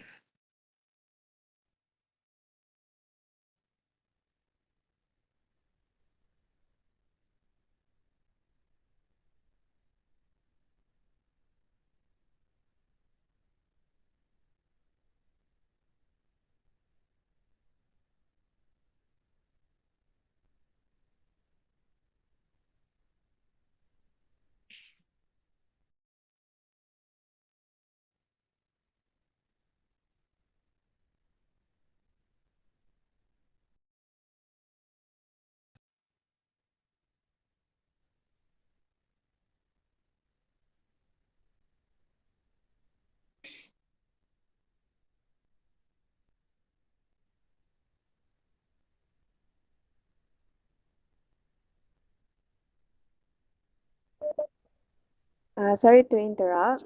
S3: Sorry to interrupt.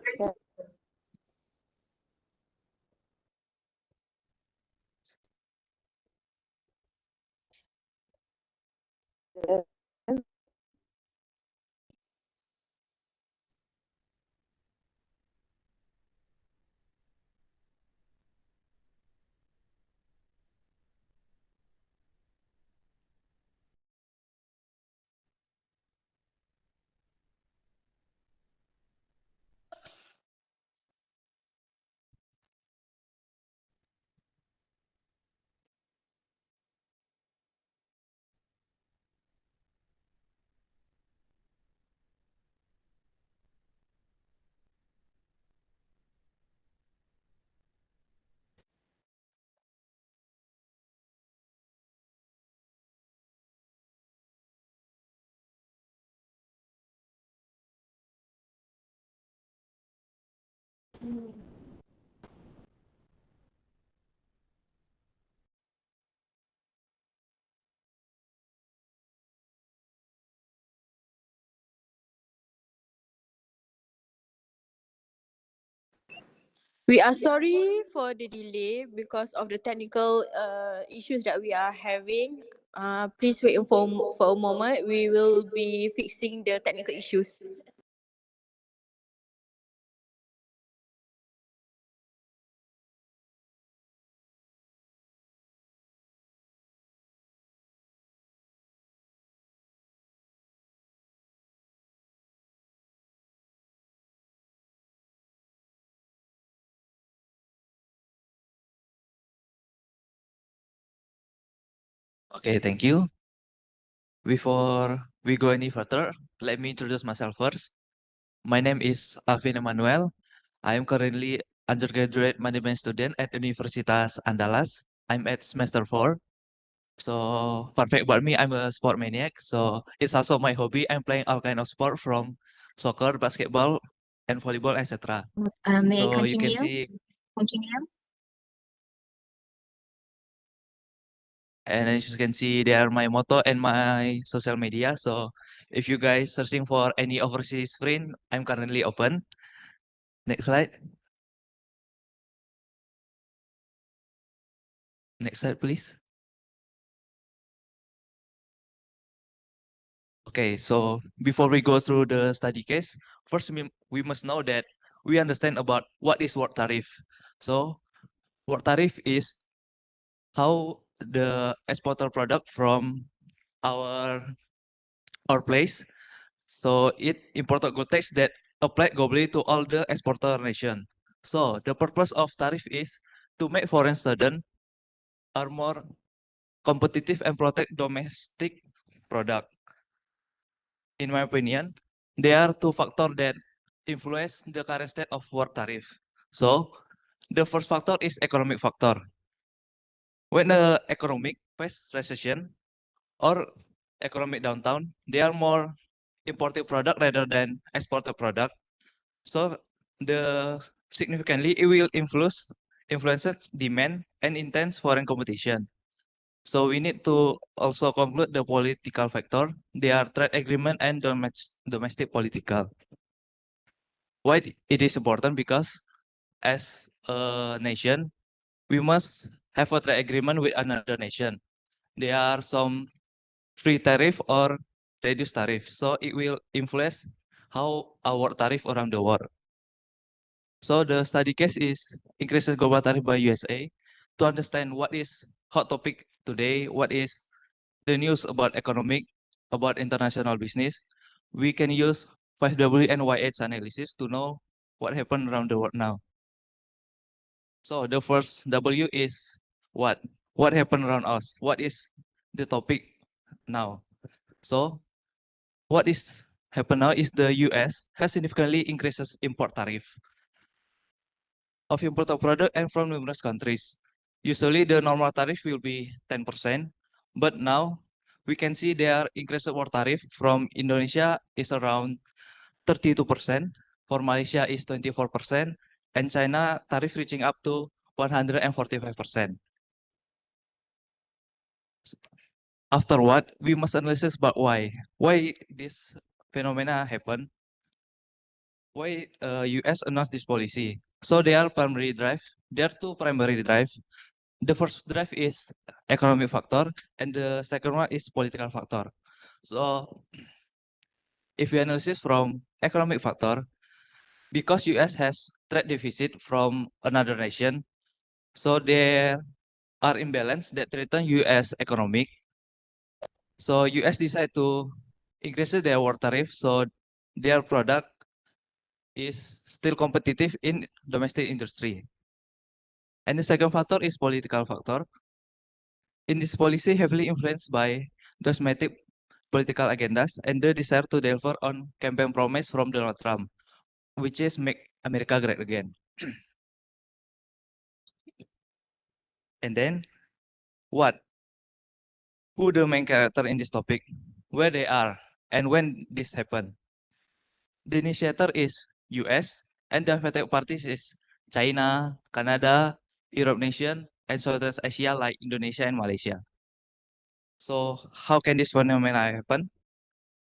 S12: We are sorry for the delay because of the technical issues that we are having. Please wait for a moment. We will be fixing the technical issues.
S11: Okay, thank you. Before we go any further, let me introduce myself first. My name is Alvin Emmanuel. I am currently undergraduate management student at Universitas Andalas. I'm at semester 4. So fun fact about me, I'm a sport maniac. So it's also my hobby. I'm playing all kind of sport from soccer, basketball, and volleyball, etc.
S1: May I
S11: So you can
S1: continue?
S11: see,
S1: Continue.
S11: and as you can see, they are my motto and my social media. So if you guys searching for any overseas friend, I'm currently open. Next slide. Next slide, please. Okay, so before we go through the study case, first we must know that we understand about what is work tariff. So work tariff is how the exporter product from our our place. So it imported good tax that applied globally to all the exporter nation. So the purpose of tariff is to make foreign student are more competitive and protect domestic product. In my opinion, there are two factors that influence the current state of work tariff. So the first factor is economic factor. When the economic face recession or economic downtown, they are more imported product rather than exported product. So the significantly it will influences demand and intense foreign competition. So we need to also conclude the political factor. They are trade agreement and domestic political. Why it is important? Because as a nation, we must have a trade agreement with another nation. There are some free tariff or reduced tariff. So it will influence how our tariff around the world. So the study case is increases global tariff by USA. To understand what is hot topic today, what is the news about economic, about international business, we can use 5W and YH analysis to know what happened around the world now. So the first W is what? What happened around us? What is the topic now? So what is happen now is the US has significantly increases import tariff of imported product and from numerous countries. Usually the normal tariff will be 10%, but now we can see their increased more tariff from Indonesia is around 32%, for Malaysia is 24%, and China tariff reaching up to 145%. Afterward, we must analyze about why this phenomena happen. why US announced this policy. So there are two primary drive. The first drive is economic factor, and the second one is political factor. So if we analyze from economic factor, because US has trade deficit from another nation, so there are imbalance that threaten US economic. So US decide to increase their war tariff, so their product is still competitive in domestic industry. And the second factor is political factor. In this policy heavily influenced by domestic political agendas and the desire to deliver on campaign promise from Donald Trump, which is make America great again. And then what? Who the main character in this topic? Where they are and when this happened? The initiator is US and the affected parties is China, Canada, Europe nation, and Southeast Asia like Indonesia and Malaysia. So how can this phenomenon happen?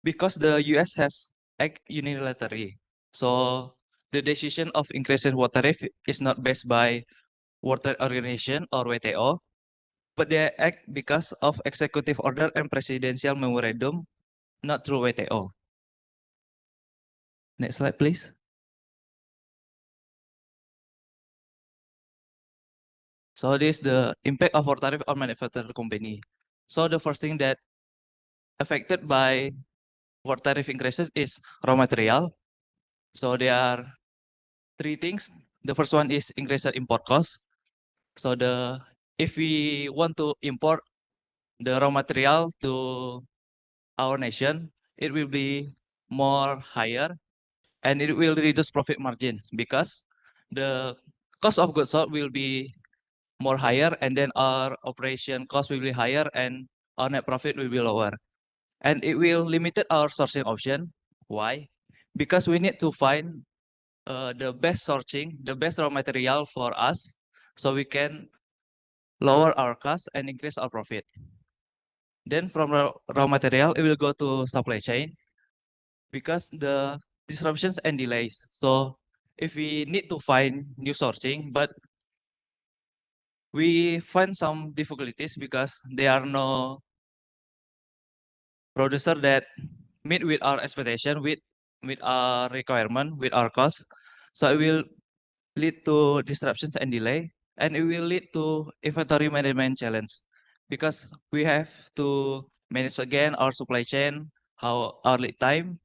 S11: Because the US has act unilaterally. So the decision of increasing water tariff is not based by World Trade Organization or WTO, but they act because of executive order and presidential memorandum, not through WTO. Next slide, please. So this is the impact of water tariff on manufacturer company. So the first thing that affected by water tariff increases is raw material. So there are three things. The first one is increase in import cost. So if we want to import the raw material to our nation, it will be more higher and it will reduce profit margin because the cost of goods sold will be more higher and then our operation cost will be higher and our net profit will be lower. And it will limit our sourcing option. Why? Because we need to find the best sourcing, the best raw material for us so we can lower our cost and increase our profit. Then from raw material, it will go to supply chain because the disruptions and delays. So if we need to find new sourcing, but we find some difficulties because there are no producer that meet with our expectation, with our requirement, with our cost. So it will lead to disruptions and delay, and it will lead to inventory management challenge because we have to manage again our supply chain, how our lead time,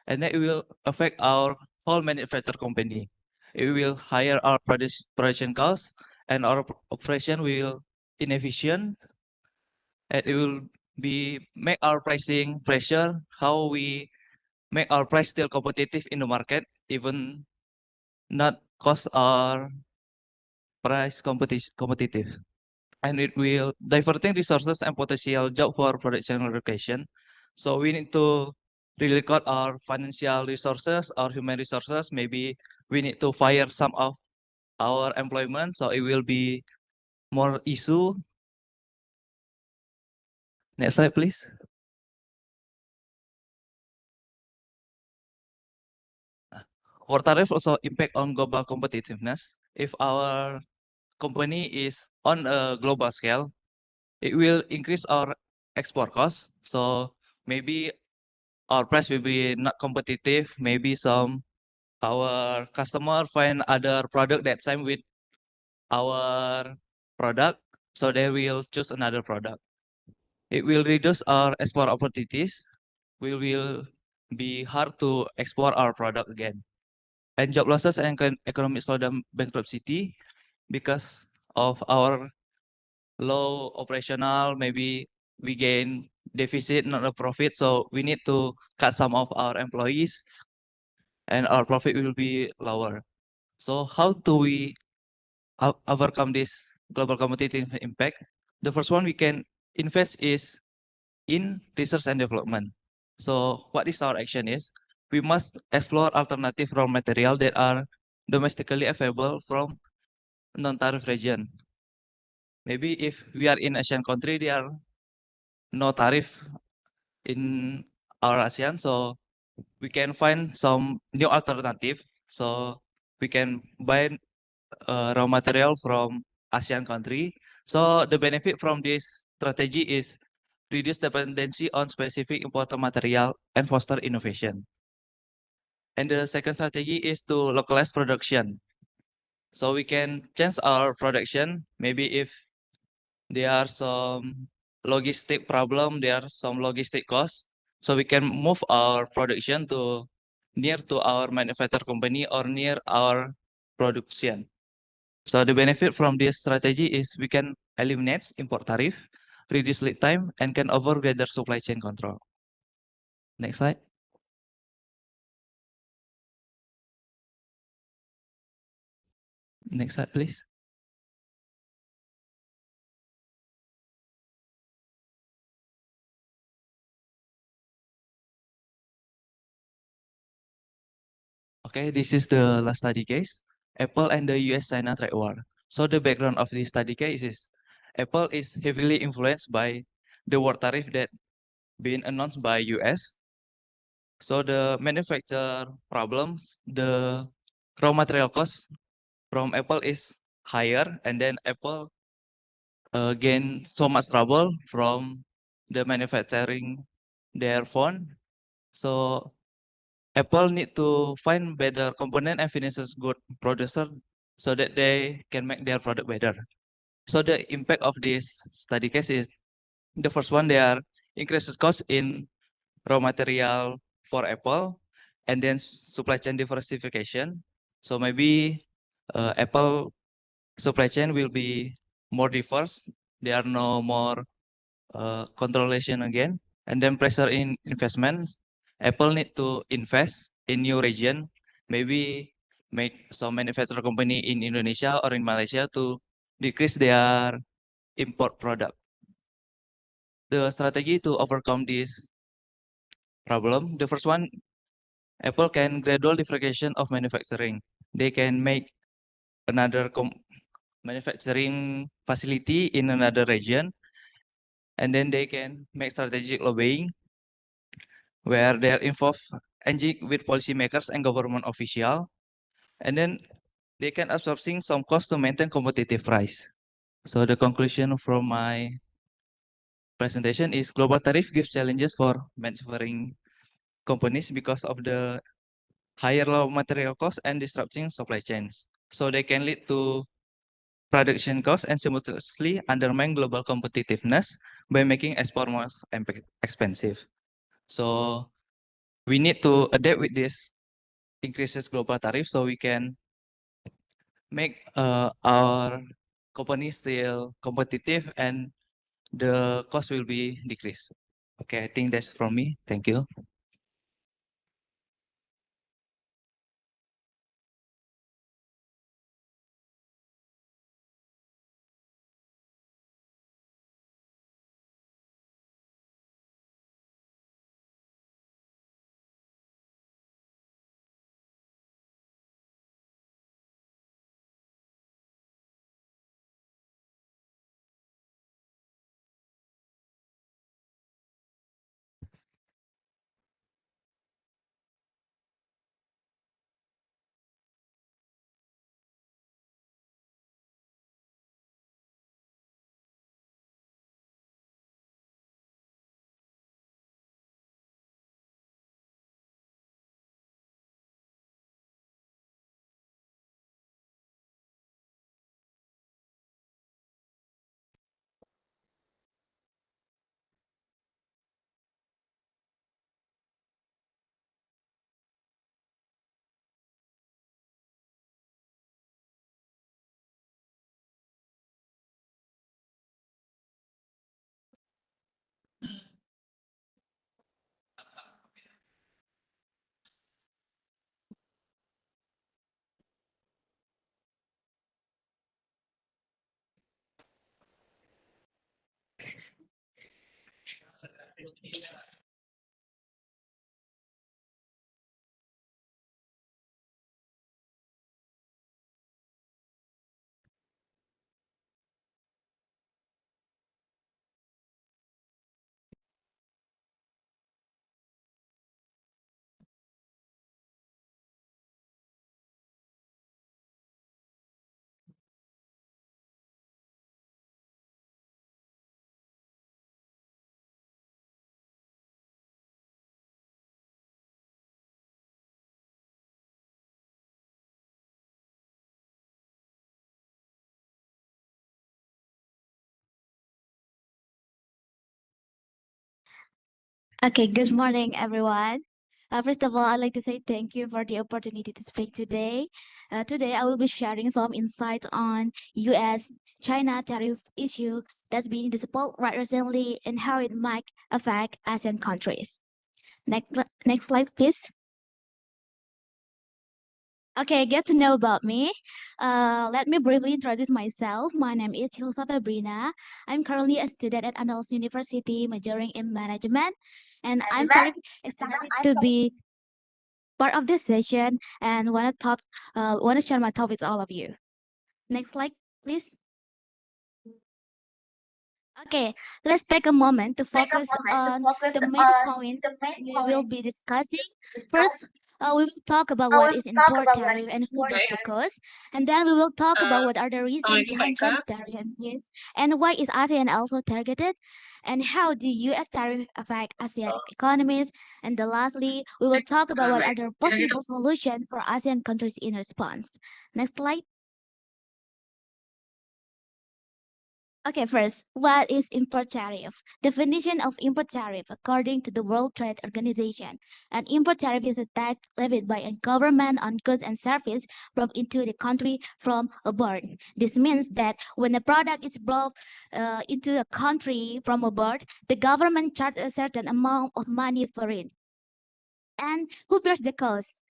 S11: and then it will affect our whole manufacturer company. It will higher our production costs and our operation will inefficient and it will be make our pricing pressure, how we make our price still competitive in the market, even not cost our price competitive. And it will diverting resources and potential job for production location. So we need to really cut our financial resources, our human resources. Maybe we need to fire some of our employment. So it will be more issue. Next slide, please. War tariff also impact on global competitiveness. If our company is on a global scale, it will increase our export costs. So maybe our price will be not competitive. Maybe our customer find other product that same with our product, so they will choose another product. It will reduce our export opportunities. We will be hard to export our product again. And job losses and economic slowdown bankruptcy because of our low operational, maybe we gain deficit, not a profit. So we need to cut some of our employees and our profit will be lower. So how do we overcome this global competitive impact? The first one we can invest is in research and development. So what is our action is, we must explore alternative raw material that are domestically available from non-tariff region. Maybe if we are in Asian country, there are no tariff in our ASEAN, so we can find some new alternative. So we can buy raw material from ASEAN country. So the benefit from this strategy is reduce dependency on specific imported material and foster innovation. And the second strategy is to localize production. So we can change our production. Maybe if there are some logistic problem, there are some logistic costs. So we can move our production to near to our manufacturer company or near our production. So the benefit from this strategy is we can eliminate import tariff, reduce lead time, and can offer greater supply chain control. Next slide. Next slide, please. Okay, this is the last study case, Apple and the US-China trade war. So the background of this study case is Apple is heavily influenced by the war tariff that being announced by US. So the manufacturer problems, the raw material cost from Apple is higher, and then Apple gain so much trouble from the manufacturing their phone. So Apple need to find better component and finishes good producer so that they can make their product better. So the impact of this study case is the first one, they are increases cost in raw material for Apple, and then supply chain diversification. So maybe Apple supply chain will be more diverse. There are no more controlation again, and then pressure in investments. Apple need to invest in new region, maybe make some manufacturer company in Indonesia or in Malaysia to decrease their import product. The strategy to overcome this problem, the first one, Apple can gradual diversification of manufacturing. They can make another manufacturing facility in another region, and then they can make strategic lobbying where they are involved engaging with policymakers and government official, and then they can absorbing some cost to maintain competitive price. So the conclusion from my presentation is global tariff gives challenges for manufacturing companies because of the higher raw material costs and disrupting supply chains. So they can lead to production costs and simultaneously undermine global competitiveness by making export more expensive. So we need to adapt with this increases global tariff so we can make our company still competitive and the cost will be decreased. Okay, I think that's from me. Thank you.
S13: Okay, good morning, everyone. First of all, I'd like to say thank you for the opportunity to speak today. Today, I will be sharing some insight on U.S.-China tariff issue that's been discussed right recently and how it might affect ASEAN countries. Next slide, please. Okay, get to know about me. Let me briefly introduce myself. My name is Hilsa Fabrina. I'm currently a student at Andalus University, majoring in management, and I'm very excited to be part of this session and want to share my thought with all of you. Next slide, please. Okay, let's take a moment to focus on the main points we will be discussing. First, we will talk about what is import tariff and who bears the cost, and then we will talk about what are the reasons behind Trump's tariff and why is ASEAN also targeted, and how do U.S. tariff affect ASEAN economies, and then lastly, we will talk about what are the possible solutions for ASEAN countries in response. Next slide. Okay, first, what is import tariff? Definition of import tariff according to the World Trade Organization. An import tariff is a tax levied by a government on goods and services brought into the country from abroad. This means that when a product is brought into a country from abroad, the government charges a certain amount of money for it. And who bears the cost?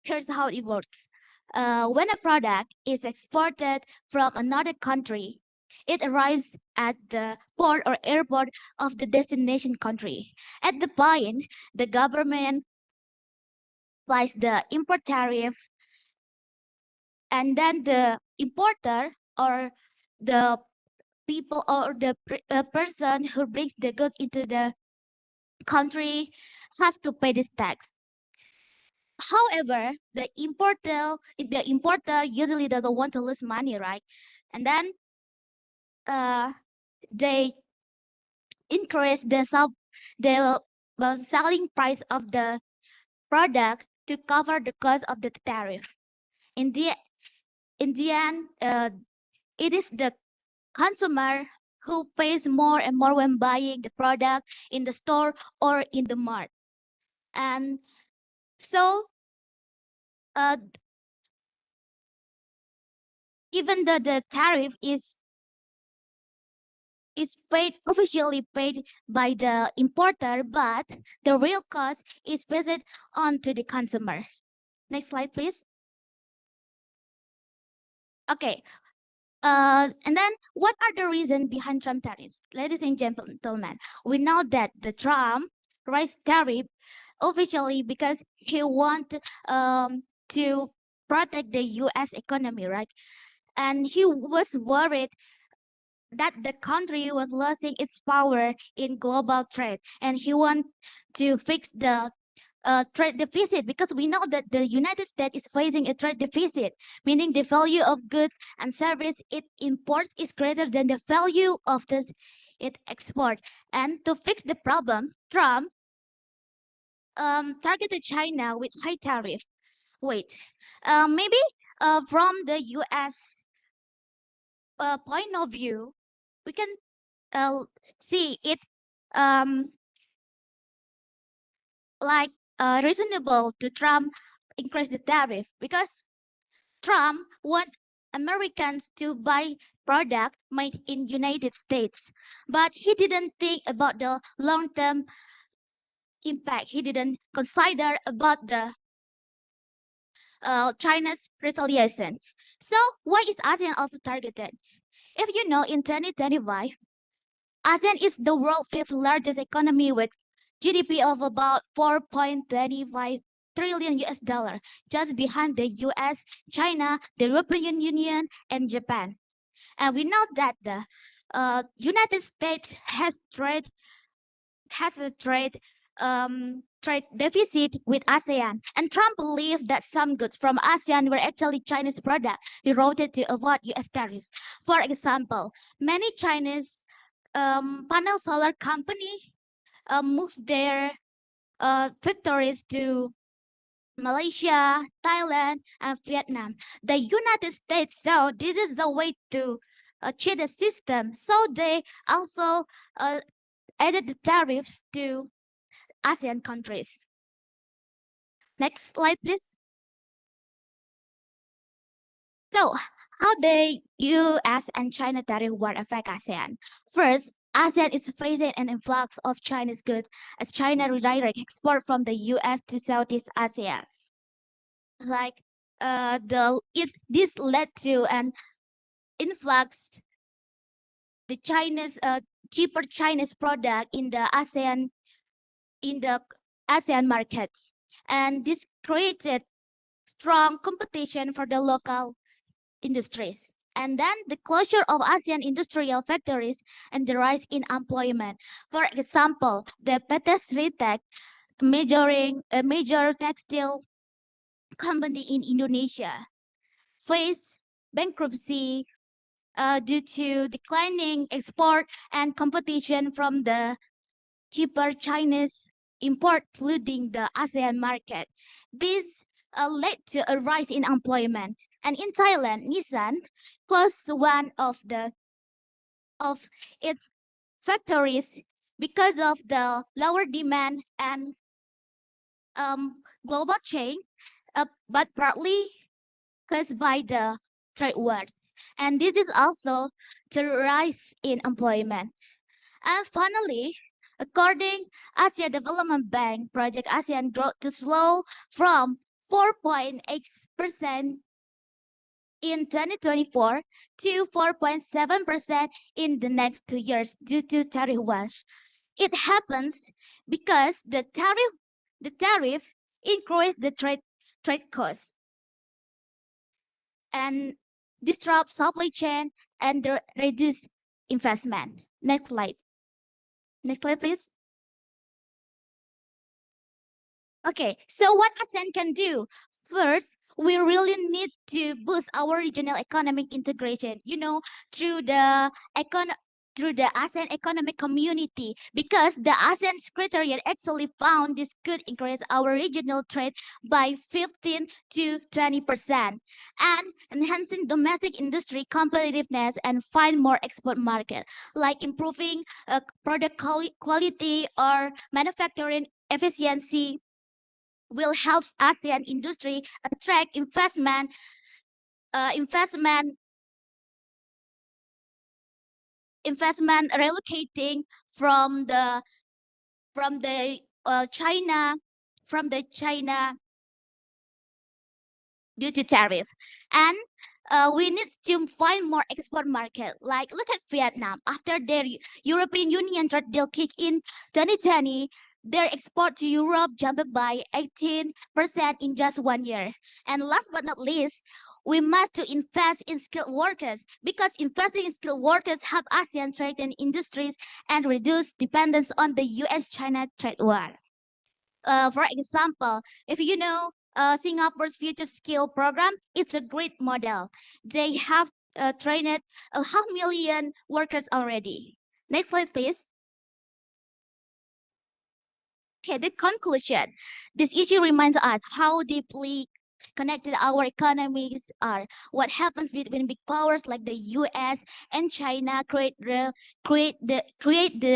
S13: Here's how it works. When a product is exported from another country, it arrives at the port or airport of the destination country. At the point, the government applies the import tariff, and then the importer or the people or the person who brings the goods into the country has to pay this tax. However, the importer usually doesn't want to lose money, right? And then they increase the selling price of the product to cover the cost of the tariff. In the end, it is the consumer who pays more and more when buying the product in the store or in the mart. And so even though the tariff is officially paid by the importer, but the real cost is passed on to the consumer. Next slide, please. Okay. And then what are the reasons behind Trump tariffs? Ladies and gentlemen, we know that the Trump raised tariff officially because he wanted to protect the U.S. economy, right? And he was worried that the country was losing its power in global trade, and he wanted to fix the trade deficit, because we know that the United States is facing a trade deficit, meaning the value of goods and service it imports is greater than the value of this it export. And to fix the problem, Trump targeted China with high tariff. Wait, maybe from the U.S. Point of view, we can see it like reasonable to Trump increase the tariff, because Trump want Americans to buy product made in United States, but he didn't think about the long-term impact. He didn't consider about the China's retaliation. So why is ASEAN also targeted? If you know, in 2025, ASEAN is the world's fifth largest economy with GDP of about 4.25 trillion US dollar, just behind the US, China, the European Union, and Japan. And we know that the United States has a trade deficit with ASEAN, and Trump believed that some goods from ASEAN were actually Chinese products rerouted to avoid US tariffs. For example, many Chinese panel solar company moved their factories to Malaysia, Thailand, and Vietnam. The United States saw this is a way to cheat the system, so they also added the tariffs to ASEAN countries. Next slide, please. So, how the US and China tariff war affect ASEAN? First, ASEAN is facing an influx of Chinese goods as China redirect export from the US to Southeast Asia. Like this led to an influx the Chinese cheaper Chinese product in the ASEAN markets, and this created strong competition for the local industries. And then the closure of ASEAN industrial factories and the rise in employment. For example, the PT Sritek, a major textile company in Indonesia, faced bankruptcy due to declining export and competition from the cheaper Chinese import flooding the ASEAN market. This led to a rise in employment. And in Thailand, Nissan closed one of its factories because of the lower demand and global chain, but partly caused by the trade war. And this is also the rise in employment. And finally, according Asia Development Bank, Project ASEAN growth to slow from 4.8% in 2024 to 4.7% in the next 2 years due to tariff wars. It happens because the tariff increased the trade costs and disrupt supply chain and reduce investment. Next slide. Next slide, please. Okay, so what ASEAN can do? First, we really need to boost our regional economic integration, through the through the ASEAN Economic Community, because the ASEAN Secretariat actually found this could increase our regional trade by 15 to 20%, and enhancing domestic industry competitiveness and find more export market, like improving product quality or manufacturing efficiency will help ASEAN industry attract investment relocating from the China due to tariff. And we need to find more export market. Like look at Vietnam. After their European Union trade deal kicked in 2020, their export to Europe jumped by 18% in just 1 year. And last but not least, we must to invest in skilled workers, because investing in skilled workers help ASEAN strengthen industries and reduce dependence on the US-China trade war. For example, if you know Singapore's Future Skill Program, it's a great model. They have trained 500,000 workers already. Next slide, please. Okay, the conclusion. This issue reminds us how deeply connected our economies are. What happens between big powers like the US and China create the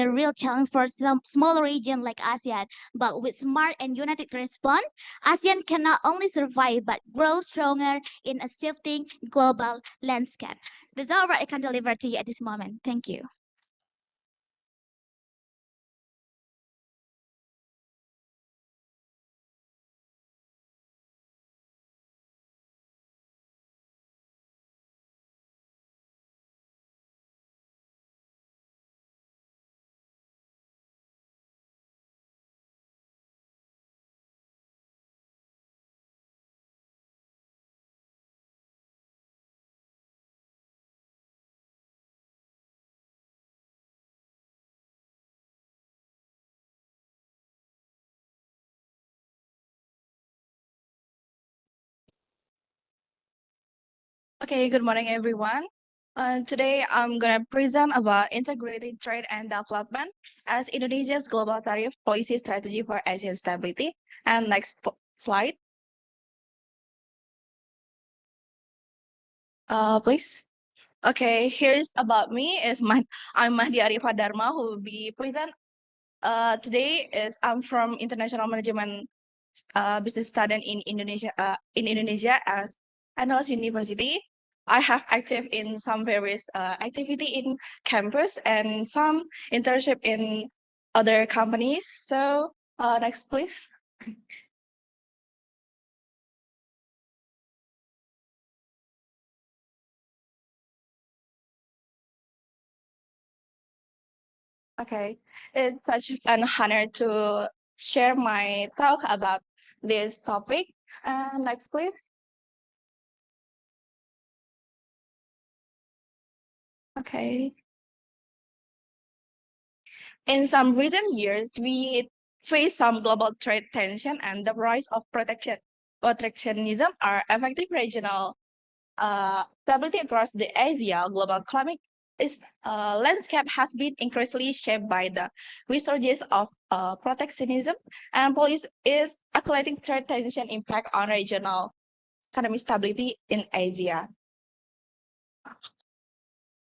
S13: real challenge for some smaller region like ASEAN. But with smart and united response, ASEAN can not only survive but grow stronger in a shifting global landscape. That's all I can deliver to you at this moment. Thank you.
S6: Okay, good morning, everyone. Today, I'm going to present about integrated trade and development as Indonesia's global tariff policy strategy for ASEAN stability. And next slide. Please. Okay, here's about me. I'm Mahdi Arifah Dharma, who will be present Today I'm from International Management Business Study in Indonesia as Andalas University. I have active in some various activity in campus and some internship in other companies. So next, please. Okay, it's such an honor to share my talk about this topic. Next, please. Okay. In some recent years, we face some global trade tension and the rise of protectionism are affecting regional stability across the Asia. Global climate landscape has been increasingly shaped by the resurgence of protectionism, and policy is accumulating trade tension impact on regional economic stability in Asia.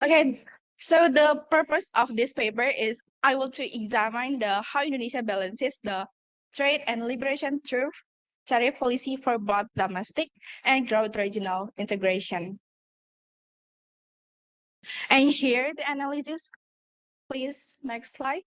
S6: Okay, so the purpose of this paper is I want to examine how Indonesia balances the trade and liberation through tariff policy for both domestic and growth regional integration. And here the analysis, please, next slide.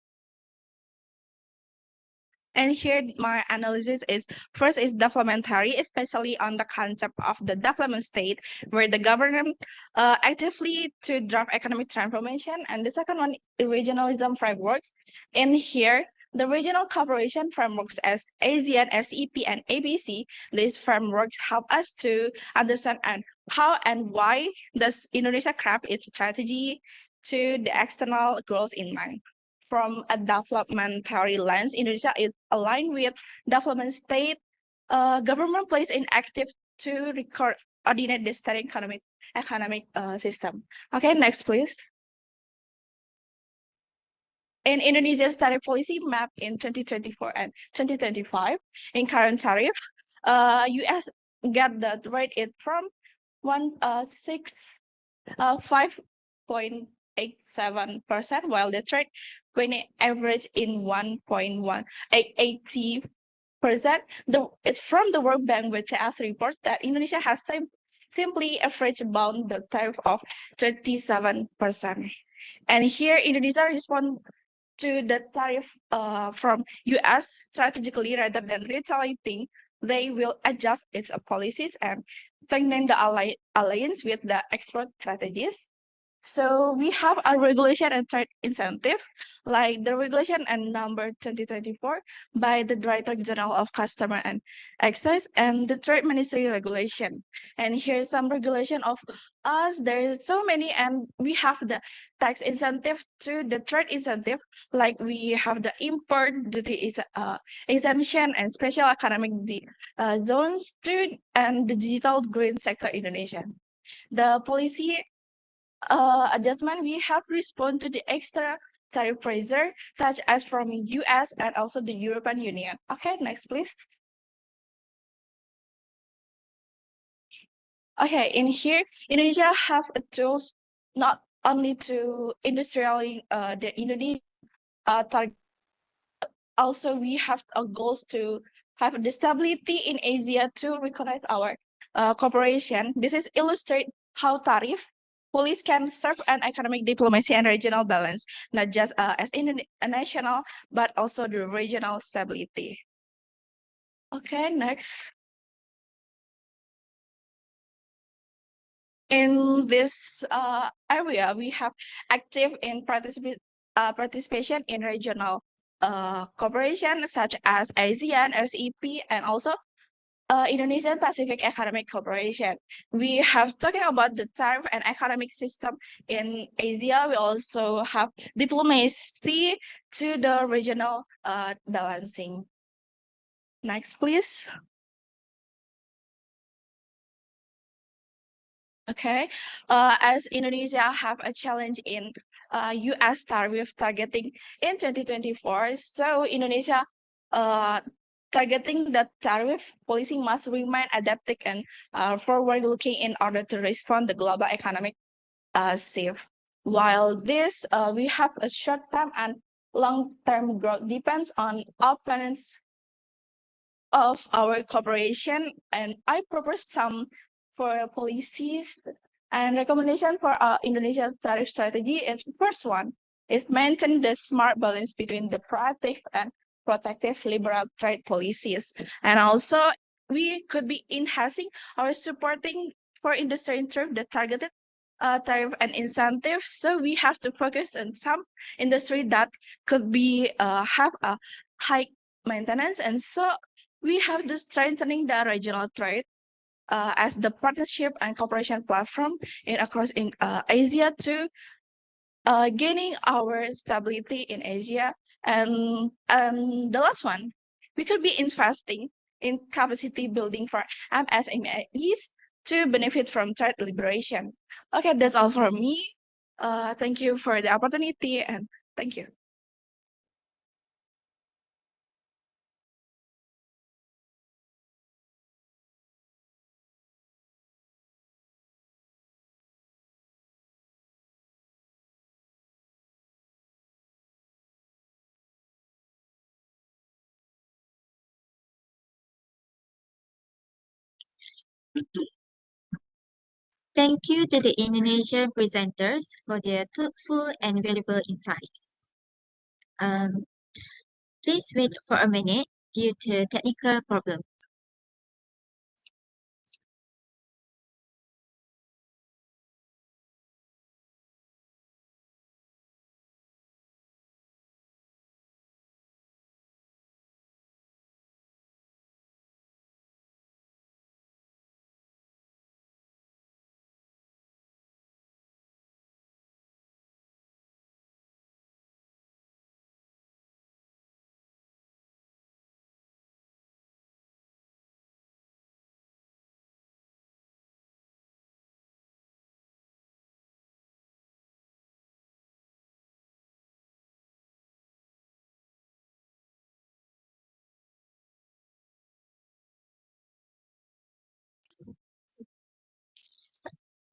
S6: And here my analysis is first is developmentary, especially on the concept of the development state, where the government actively to drive economic transformation. And the second one, regionalism frameworks. And here, the regional cooperation frameworks as ASEAN, RCEP, and ABC, these frameworks help us to understand and how and why does Indonesia craft its strategy to the external growth in mind. From a developmentary lens, Indonesia is aligned with development state. Government plays in active to coordinate the state economic system. Okay, next, please. In Indonesia's tariff policy map in 2024 and 2025, in current tariff, US get the rate it from 5.87%, while the trade when it average in 1.180%. It's from the World Bank WTS report that Indonesia has simply average bound the tariff of 37%. And here Indonesia respond to the tariff from US strategically rather than retaliating. They will adjust its policies and strengthen the alliance with the export strategies. So we have a regulation and trade incentive, like the regulation and number 2024 by the Director General of Customer and Excise and the Trade Ministry regulation. And here's some regulation of us. There's so many, and we have the tax incentive to the trade incentive, like we have the import duty exemption and special economic zones to and the digital green sector Indonesia. The policy adjustment, we have respond to the extra tariff pressure, such as from US and also the European Union. Okay, next, please. Okay, in here, Indonesia have tools not only to industrialize the Indonesia target, also we have goals to have the stability in Asia to recognize our cooperation. This is illustrate how tariff police can serve an economic diplomacy and regional balance, not just as international, but also the regional stability. Okay, next. In this area, we have active in participation in regional cooperation, such as ASEAN, RCEP, and also Indonesian Pacific Economic Cooperation. We have talking about the tariff and economic system in Asia. We also have diplomacy to the regional balancing. Next, please. Okay, as Indonesia have a challenge in US tariff targeting in 2024, so Indonesia targeting the tariff policy must remain adaptive and forward-looking in order to respond to the global economic shift. While this, we have a short-term and long-term growth depends on all planets of our cooperation, and I propose some for policies and recommendation for our Indonesia tariff strategy. And first one is maintain the smart balance between the proactive and protective liberal trade policies. And also we could be enhancing our supporting for industry in terms the targeted tariff and incentive. So we have to focus on some industry that could be have a high maintenance, and so we have to strengthening the regional trade as the partnership and cooperation platform across Asia to gaining our stability in Asia. And the last one, we could be investing in capacity building for MSMEs to benefit from trade liberation. Okay, that's all for me. Thank you for the opportunity, and thank you.
S1: Thank you to the Indonesian presenters for their thoughtful and valuable insights. Please wait for a minute due to technical problems.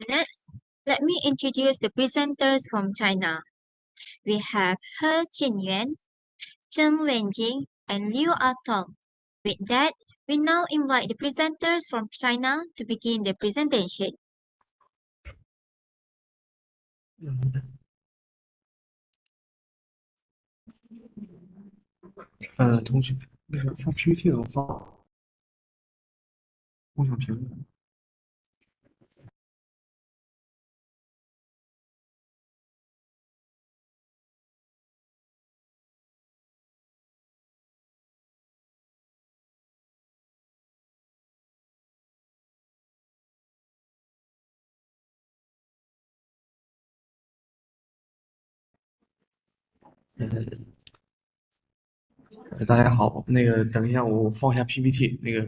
S1: Next, let me introduce the presenters from China. We have He Qinyuan, Chen Wenjing, and Liu Atong. With that, we now invite the presenters from China to begin the presentation.
S14: 同学，那个发 PPT 怎么发？共享屏幕。大家好，那个等一下，我放一下 PPT，那个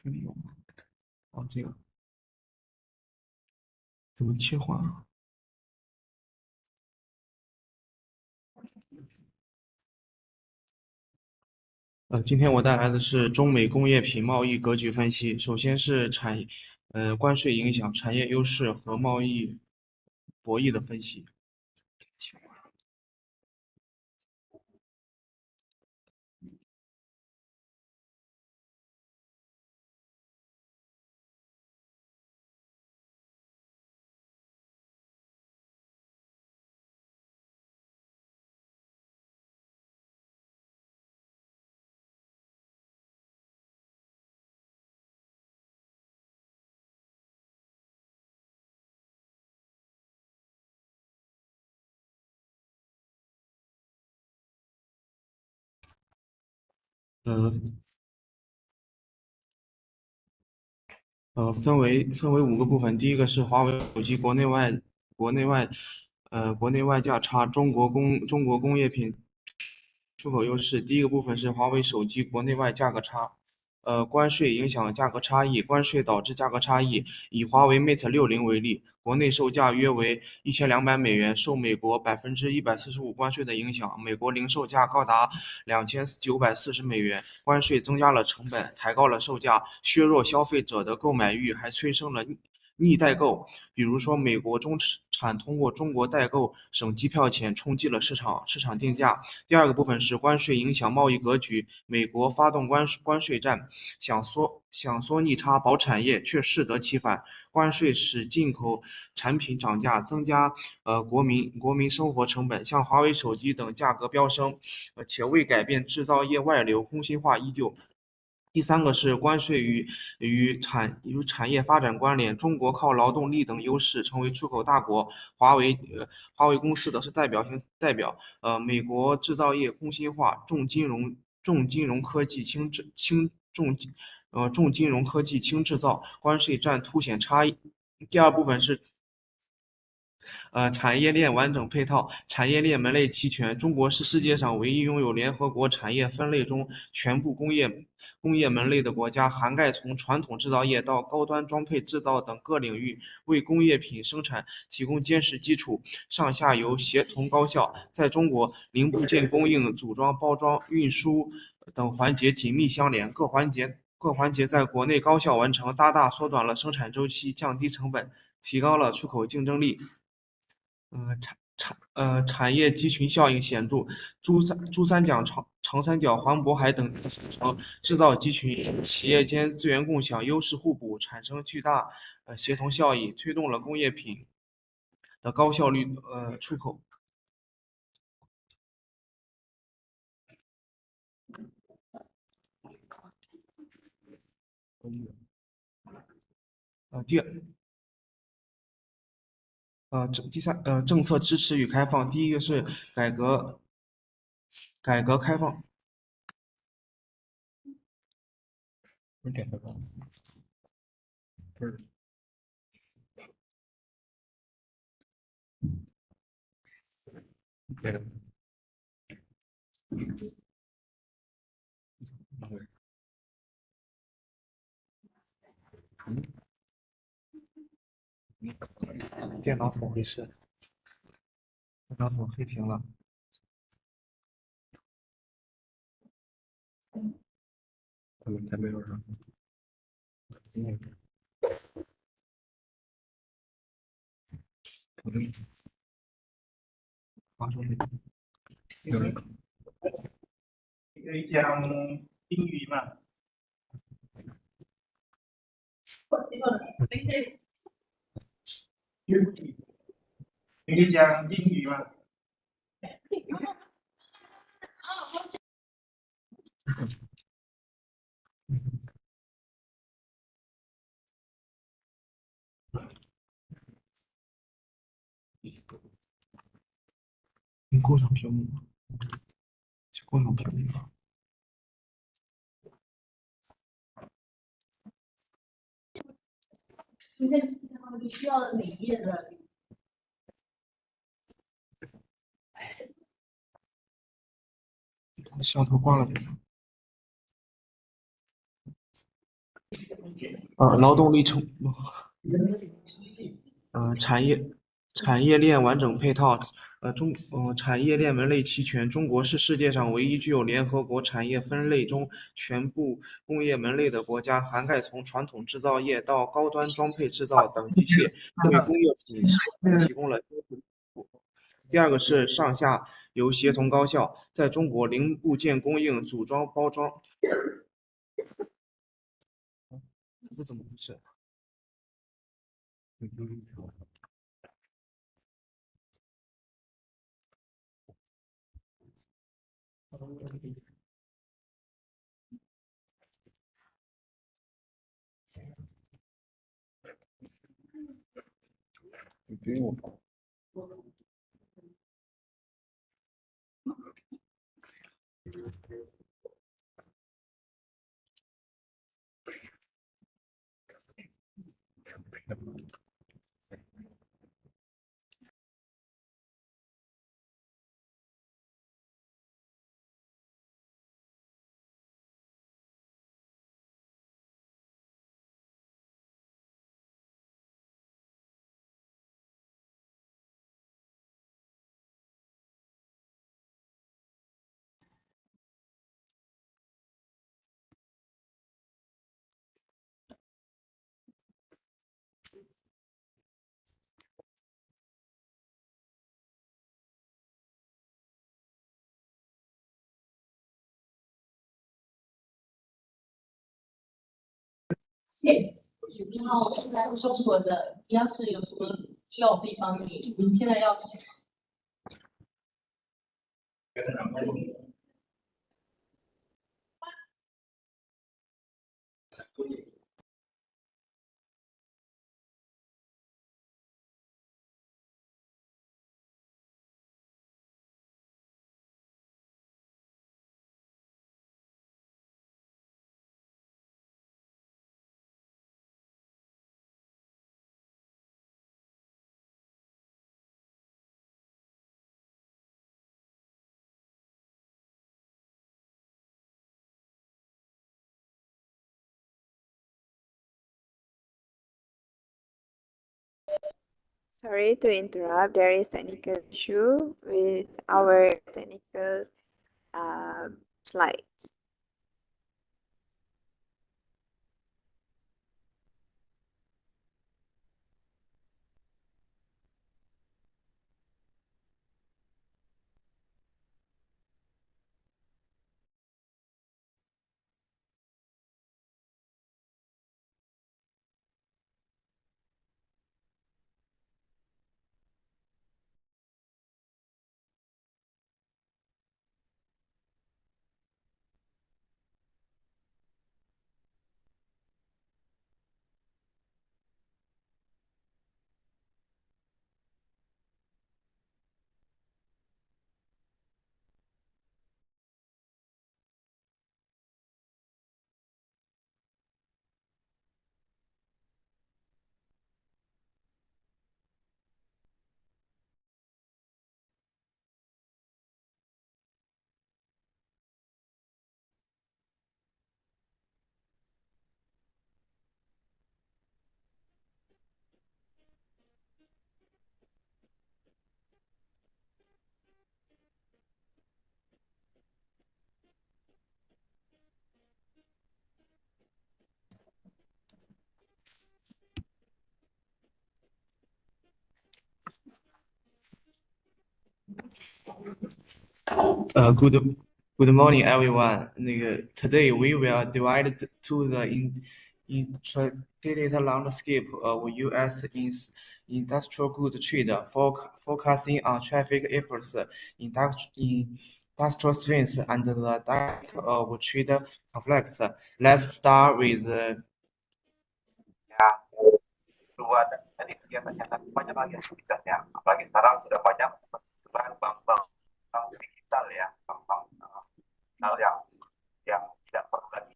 S14: 这里有吗？哦，这个怎么切换啊？今天我带来的是中美工业品贸易格局分析。首先是关税影响、产业优势和贸易博弈的分析。分为5个部分。第一个是华为手机国内外价差，中国工业品出口优势。第一个部分是华为手机国内外价格差。关税影响价格差异，关税导致价格差异。以华为 Mate 60为例，国内售价约为1200美元，受美国145%关税的影响，美国零售价高达2940美元。关税增加了成本，抬高了售价，削弱消费者的购买欲，还催生了逆代购，比如说美国中产通过中国代购省机票钱，冲击了市场定价。第二个部分是关税影响贸易格局，美国发动关税战，想缩逆差保产业，却适得其反。关税使进口产品涨价，增加国民生活成本，像华为手机等价格飙升，且未改变制造业外流空心化依旧。第三个是关税与产业发展关联，中国靠劳动力等优势成为出口大国，华为公司的是代表，美国制造业空心化，重金融科技轻制造，关税战凸显差异。第二部分是产业链完整配套，产业链门类齐全。中国是世界上唯一拥有联合国产业分类中全部工业门类的国家，涵盖从传统制造业到高端装配制造等各领域，为工业品生产提供坚实基础，上下游协同高效。在中国，零部件供应、组装、包装、运输等环节紧密相连，各环节在国内高效完成，大大缩短了生产周期，降低成本，提高了出口竞争力。产业集群效应显著，珠三角、长三角、环渤海等地形成制造集群，企业间资源共享、优势互补，产生巨大协同效益，推动了工业品的高效率出口。政策支持与开放，第一个是改革开放。电脑怎么回事？电脑怎么黑屏了？还没有人。有人。
S15: 你可以讲英语吗？你可以讲英语吗？
S14: 你共享屏幕吗？共享屏幕吗？
S7: 你需要哪一页的？
S14: 摄像头关了。劳动力产业链完整配套，产业链门类齐全。中国是世界上唯一具有联合国产业分类中全部工业门类的国家，涵盖从传统制造业到高端装配制造等机械，为工业品提供了。第二个是上下游协同高效，在中国零部件供应、组装、包装，这是怎么回事？你给我。
S16: 线。然后现在收索的，你要是有什么需要我可以帮你，你现在要。
S3: Sorry to interrupt. There is technical issue with our technical slides.
S14: Good morning, everyone. Today we will divide to the integrated landscape of U.S. industrial goods trade, focusing on traffic efforts, industrial strengths, and the dynamic of trade conflicts. Let's start with
S17: keluar dari kegiatan yang banyak lagi aktivitasnya. Apalagi sekarang sudah banyak persetujuan bank-bank digital ya, bank-bank yang tidak perlu lagi.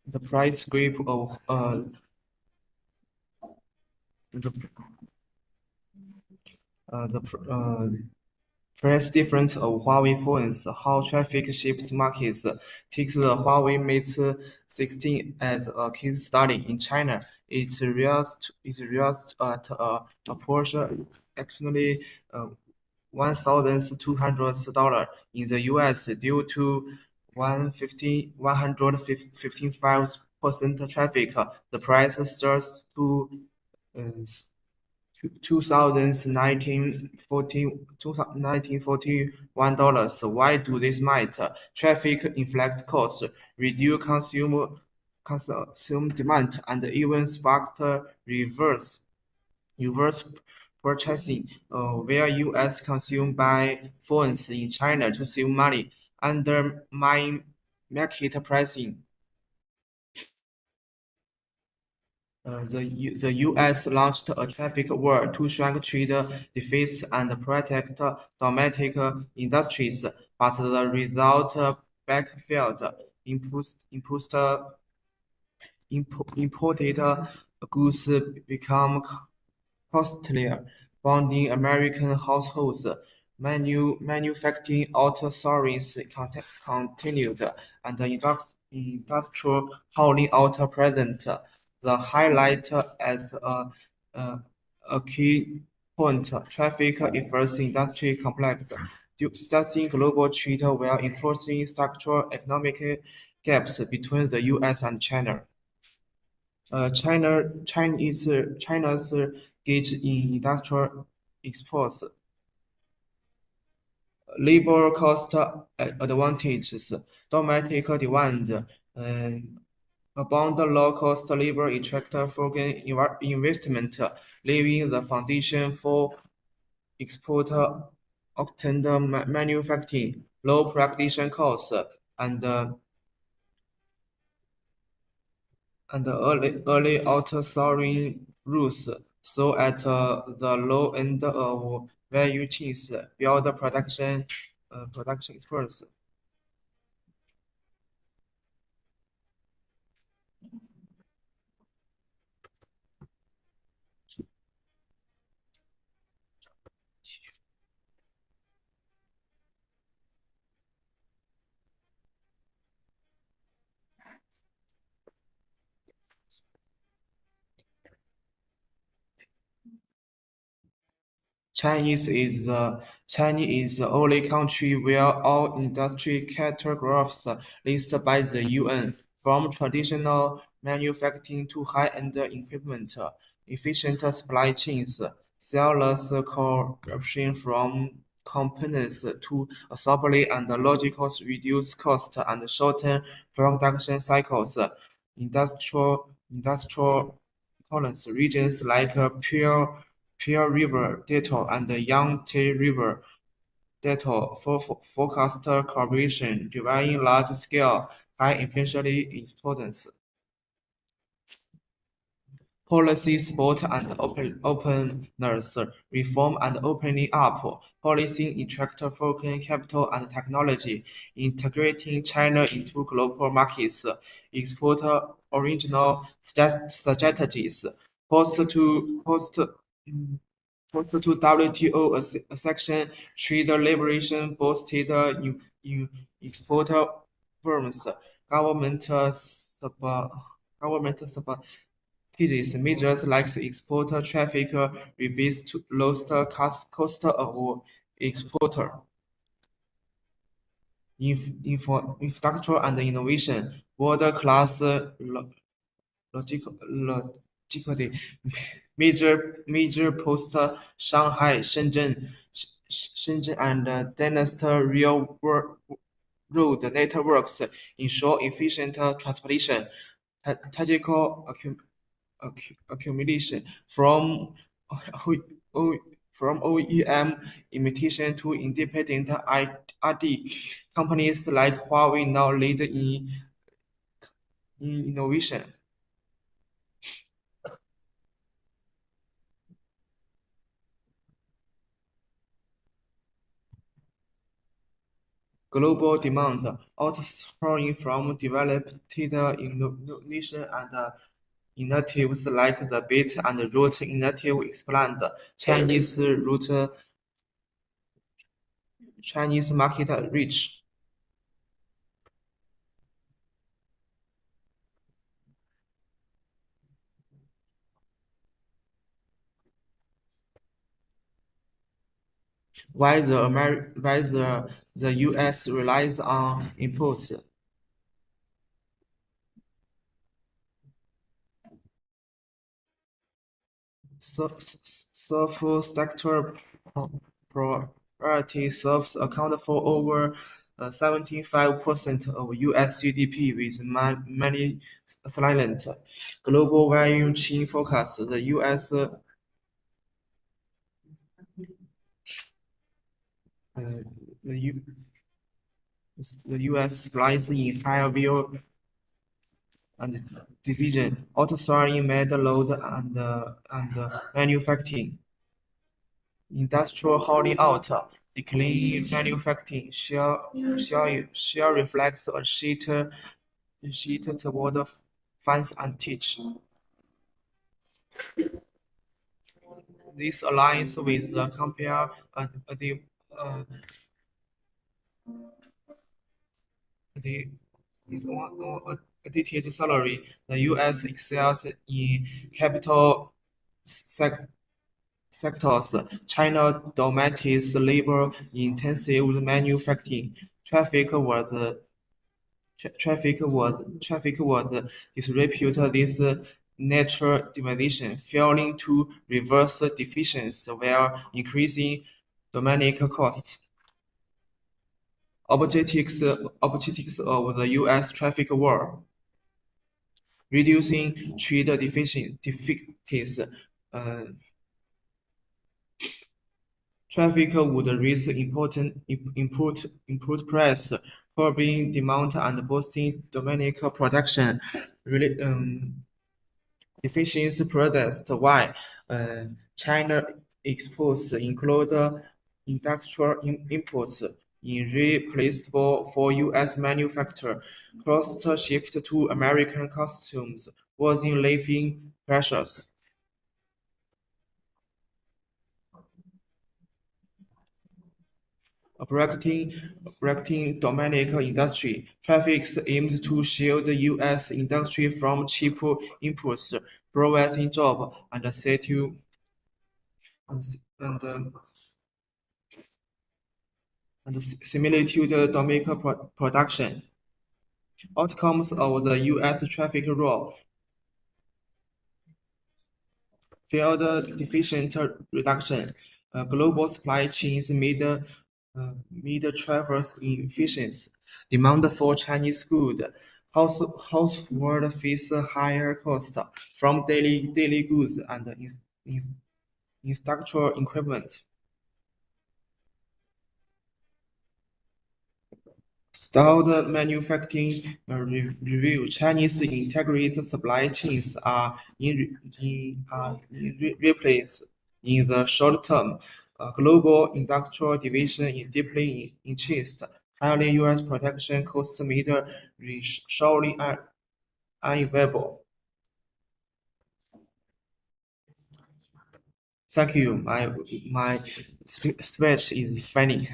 S14: the price grip of the price difference of Huawei phones, how traffic shapes markets. Takes the Huawei Mate 16 as a case study in China. It's realized at a portion actually $1,200 in the US due to 115% traffic. The price starts to 1941 dollars. Why do this matter? Traffic inflects costs, reduce consumer demand, and even sparked reverse purchasing, where U.S. consume buy phones in China to save money, undermine market pricing. The U.S. launched a traffic war to shrink trade deficits and protect domestic industries, but the result backfired. Imported goods become costlier, bonding American households. Manufacturing outsourcing continued, and industrial hauling out present. The highlight as a key point, traffic efforts industry complex, discussing global trade while enforcing structural economic gaps between the U.S. and China. China's gauge in industrial exports, labor cost advantages, domestic demand, abound low-cost labor attract foreign investment, laying the foundation for export-oriented manufacturing, low production costs, and early outsourcing rules. So at the low end of value chains, build production experts. China is the only country where all industry categories listed by the UN, from traditional manufacturing to high-end equipment, efficient supply chains, seamless corruption from components to assembly and logistics reduce cost and shorten production cycles. Industrial economies regions like Pearl River Delta and Yangtze River Delta forecast cooperation, driving large-scale, high-efficiency exports. Policy support and openness, reform and opening up, policy attract foreign capital and technology, integrating China into global markets, export original strategies, post to WTO section trade liberation boosted export firms, government subsidies measures like export traffic rebates to lowest cost of exporter. Infrastructure and innovation, world-class logically major post Shanghai, Shenzhen and Dynasty rail road networks ensure efficient transportation, technical accumulation from OEM imitation to independent R&D. Companies like Huawei now lead in innovation. Global demand, outsourcing from developed Indonesian and initiatives like the Belt and Road Initiative expand Chinese market reach. Why the U.S. relies on imports. Self-sector priority serves account for over 75% of U.S. GDP, with many silent. Global value chain forecast: the U.S. The U.S. supplies in higher value and division, outsourcing made load and manufacturing. Industrial holding out, declining manufacturing share reflects a shift toward funds and teach. This aligns with the advantage salary. The U.S. excels in capital sectors. China dominates labor-intensive manufacturing. Traffic was disrupted this natural division, failing to reverse deficiencies while increasing domestic costs. Objectives of the U.S. traffic war: reducing trade deficits. Traffic would raise input price, curbing demand and boosting domestic production. Deficiency products. Why? China exports include industrial imports irreplaceable for U.S. manufacture. Cost shift to American customs, causing living pressures. Protecting domestic industry. Traffic aimed to shield the U.S. industry from cheap imports, providing jobs and similitude domestic production. Outcomes of the U.S. traffic law: field deficient reduction. Global supply chains made travelers inefficient. Demand for Chinese goods. Household face higher costs from daily goods and industrial equipment. Stalled manufacturing review. Chinese integrated supply chains are replaced in the short term. Global industrial division is deeply entrenched. Highly U.S. production costs made reshoring unavailable. Thank you. My speech is funny.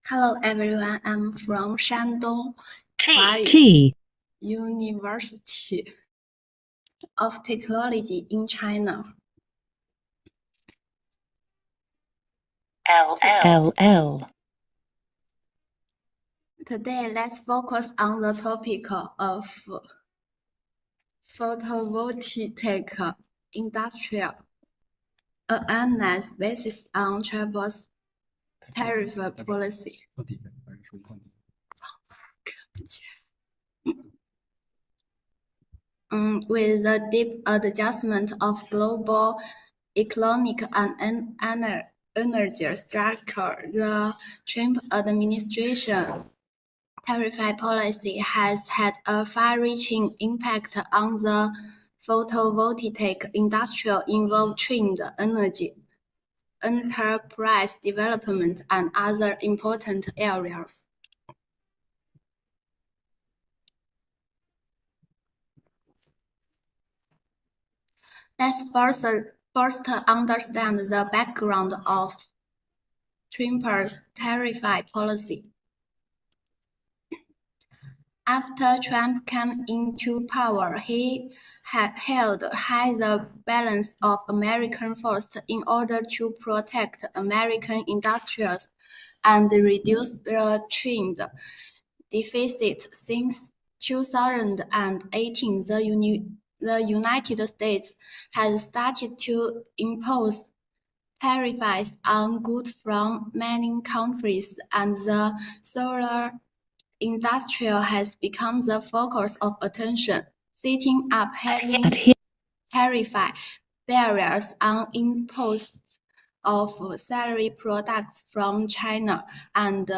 S18: Hello everyone, I'm from Shandong University of Technology in China.
S19: LL.
S18: Today, let's focus on the topic of photovoltaic industrial analysis based on Trump's tariff policy. With the deep adjustment of global economic and energy structure, the Trump administration tariff policy has had a far-reaching impact on the photovoltaic industry, involving the energy, enterprise development, and other important areas. Let's first understand the background of Trump's tariff policy. After Trump came into power, he held high the balance of American force in order to protect American industries and reduce the trade deficit. Since 2018, the United States has started to impose tariffs on goods from many countries, and the solar industrial has become the focus of attention, setting up heavy tariff barriers on imports of salary products from China and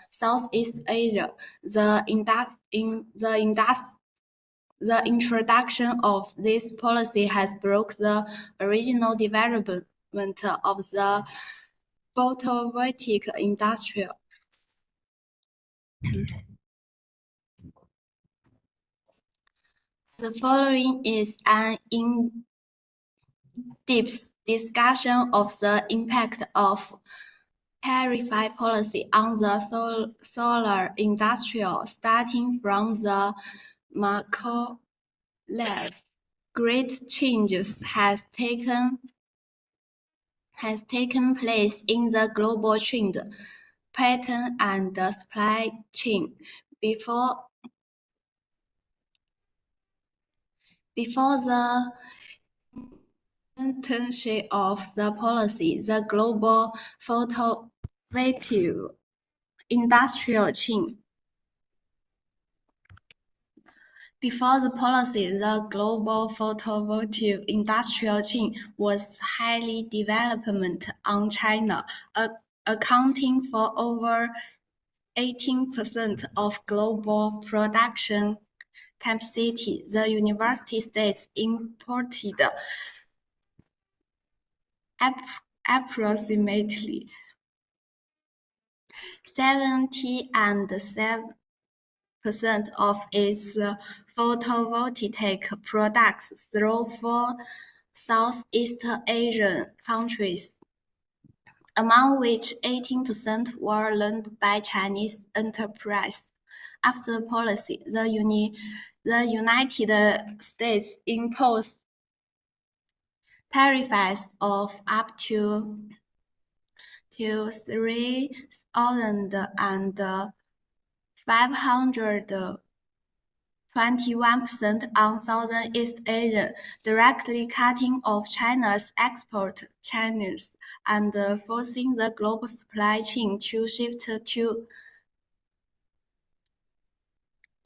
S18: Southeast Asia. The introduction of this policy has broke the original development of the photovoltaic industry. The following is an in-depth discussion of the impact of tariff policy on the solar industry, starting from the macro level. Great changes has taken place in the global trade pattern and the supply chain. Before the implementation of the policy, the global photovoltaic industrial chain. Before the policy, the global photovoltaic industrial chain was highly dependent on China, accounting for over 18% of global production capacity. The United States imported approximately 77% of its photovoltaic products through 4 Southeast Asian countries, among which 18% were run by Chinese enterprises. After the policy, the United States imposed tariffs of up to 3,521% on Southeast Asia, directly cutting off China's export channels and forcing the global supply chain to shift to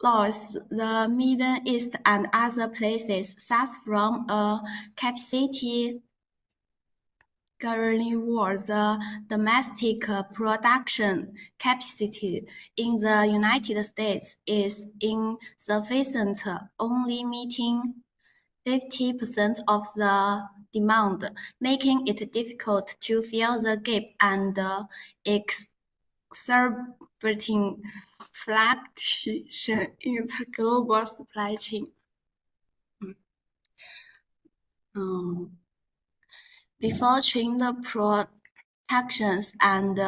S18: Laos, the Middle East, and other places. Thus, from a capacity war, the domestic production capacity in the United States is insufficient, only meeting 50% of the demand, making it difficult to fill the gap and exacerbating fluctuation in the global supply chain. Before trade protections and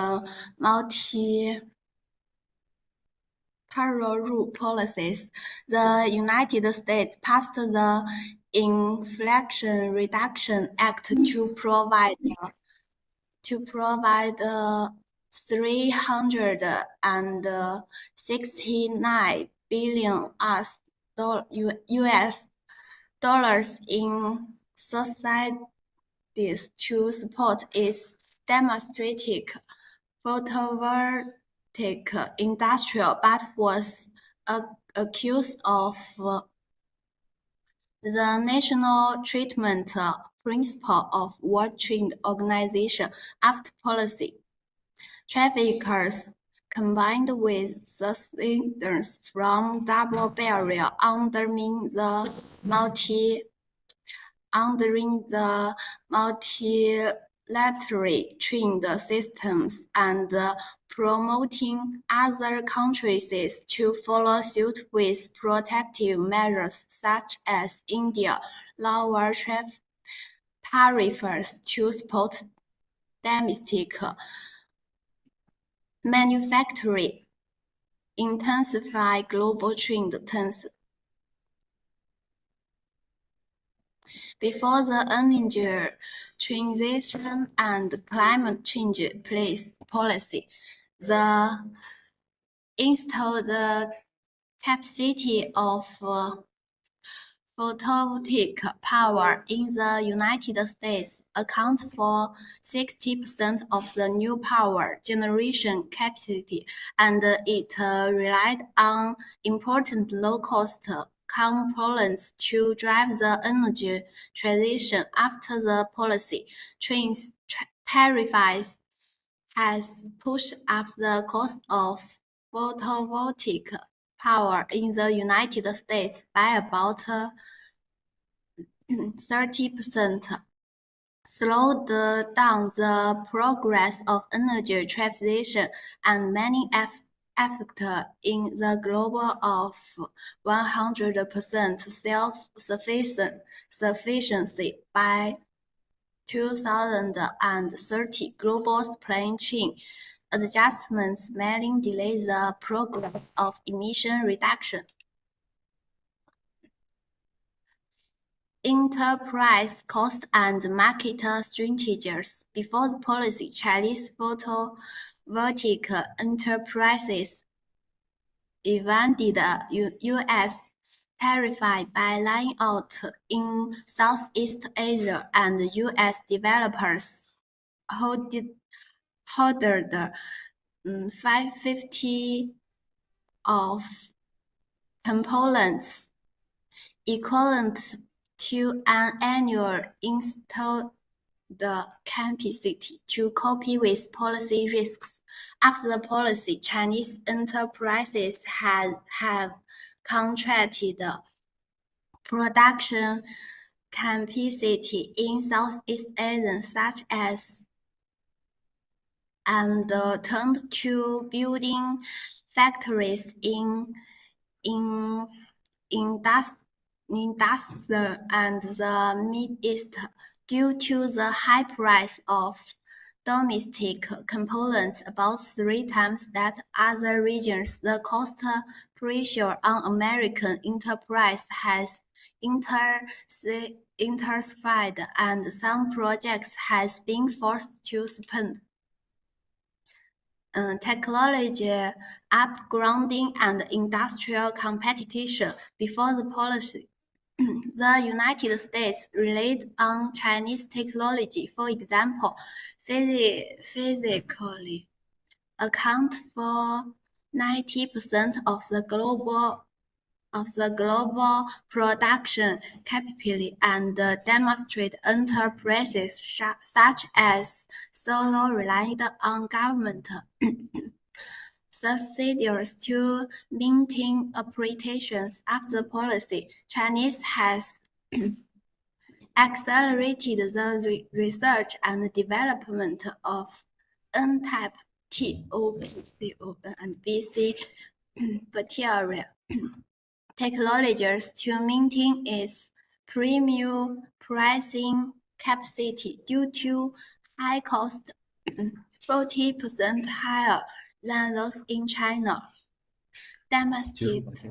S18: multilateral policies, the United States passed the Inflation Reduction Act to provide $369 billion US dollars in subsidies to support its domestic photovoltaic industry, but was accused of the national treatment principle of World Trade Organization. After policy, traffickers combined with sustainers from double barrel undermining the multilateral trade systems and promoting other countries to follow suit with protective measures such as India lower tariffs to support domestic manufacturing, intensify global trade tensions. Before the energy transition and climate change policy, the installed capacity of photovoltaic power in the United States account for 60% of the new power generation capacity, and it relied on important low-cost components to drive the energy transition. After the policy tariffs has pushed up the cost of photovoltaic power in the United States by about 30%, slowed down the progress of energy transition, and many effort in the goal of 100% self-sufficiency by 2030. Global supply chain adjustments may delay the progress of emission reduction. Enterprise cost and market strategies. Before the policy, Chinese photovoltaic enterprises evaded U.S. tariff by lying out in Southeast Asia, and U.S. developers hoarded 550 of components equivalent to an annual installed capacity to cope with policy risks. After the policy, Chinese enterprises have contracted production capacity in Southeast Asia, such as, and turned to building factories in industry and the Middle East. Due to the high price of domestic components, about 3 times that other regions, the cost pressure on American enterprise has intensified, and some projects has been forced to suspend. Technology upgrading and industrial competition. Before the policy, the United States relied on Chinese technology. For example, physically account for 90% of the global production capability, and demonstrate enterprises such as Solo relied on government subsidies to maintain operations. After the policy, Chinese has accelerated the research and development of N-type TOPCON and BC material technologies to maintain its premium pricing capacity due to high cost, 40% higher than those in China. Demonstrate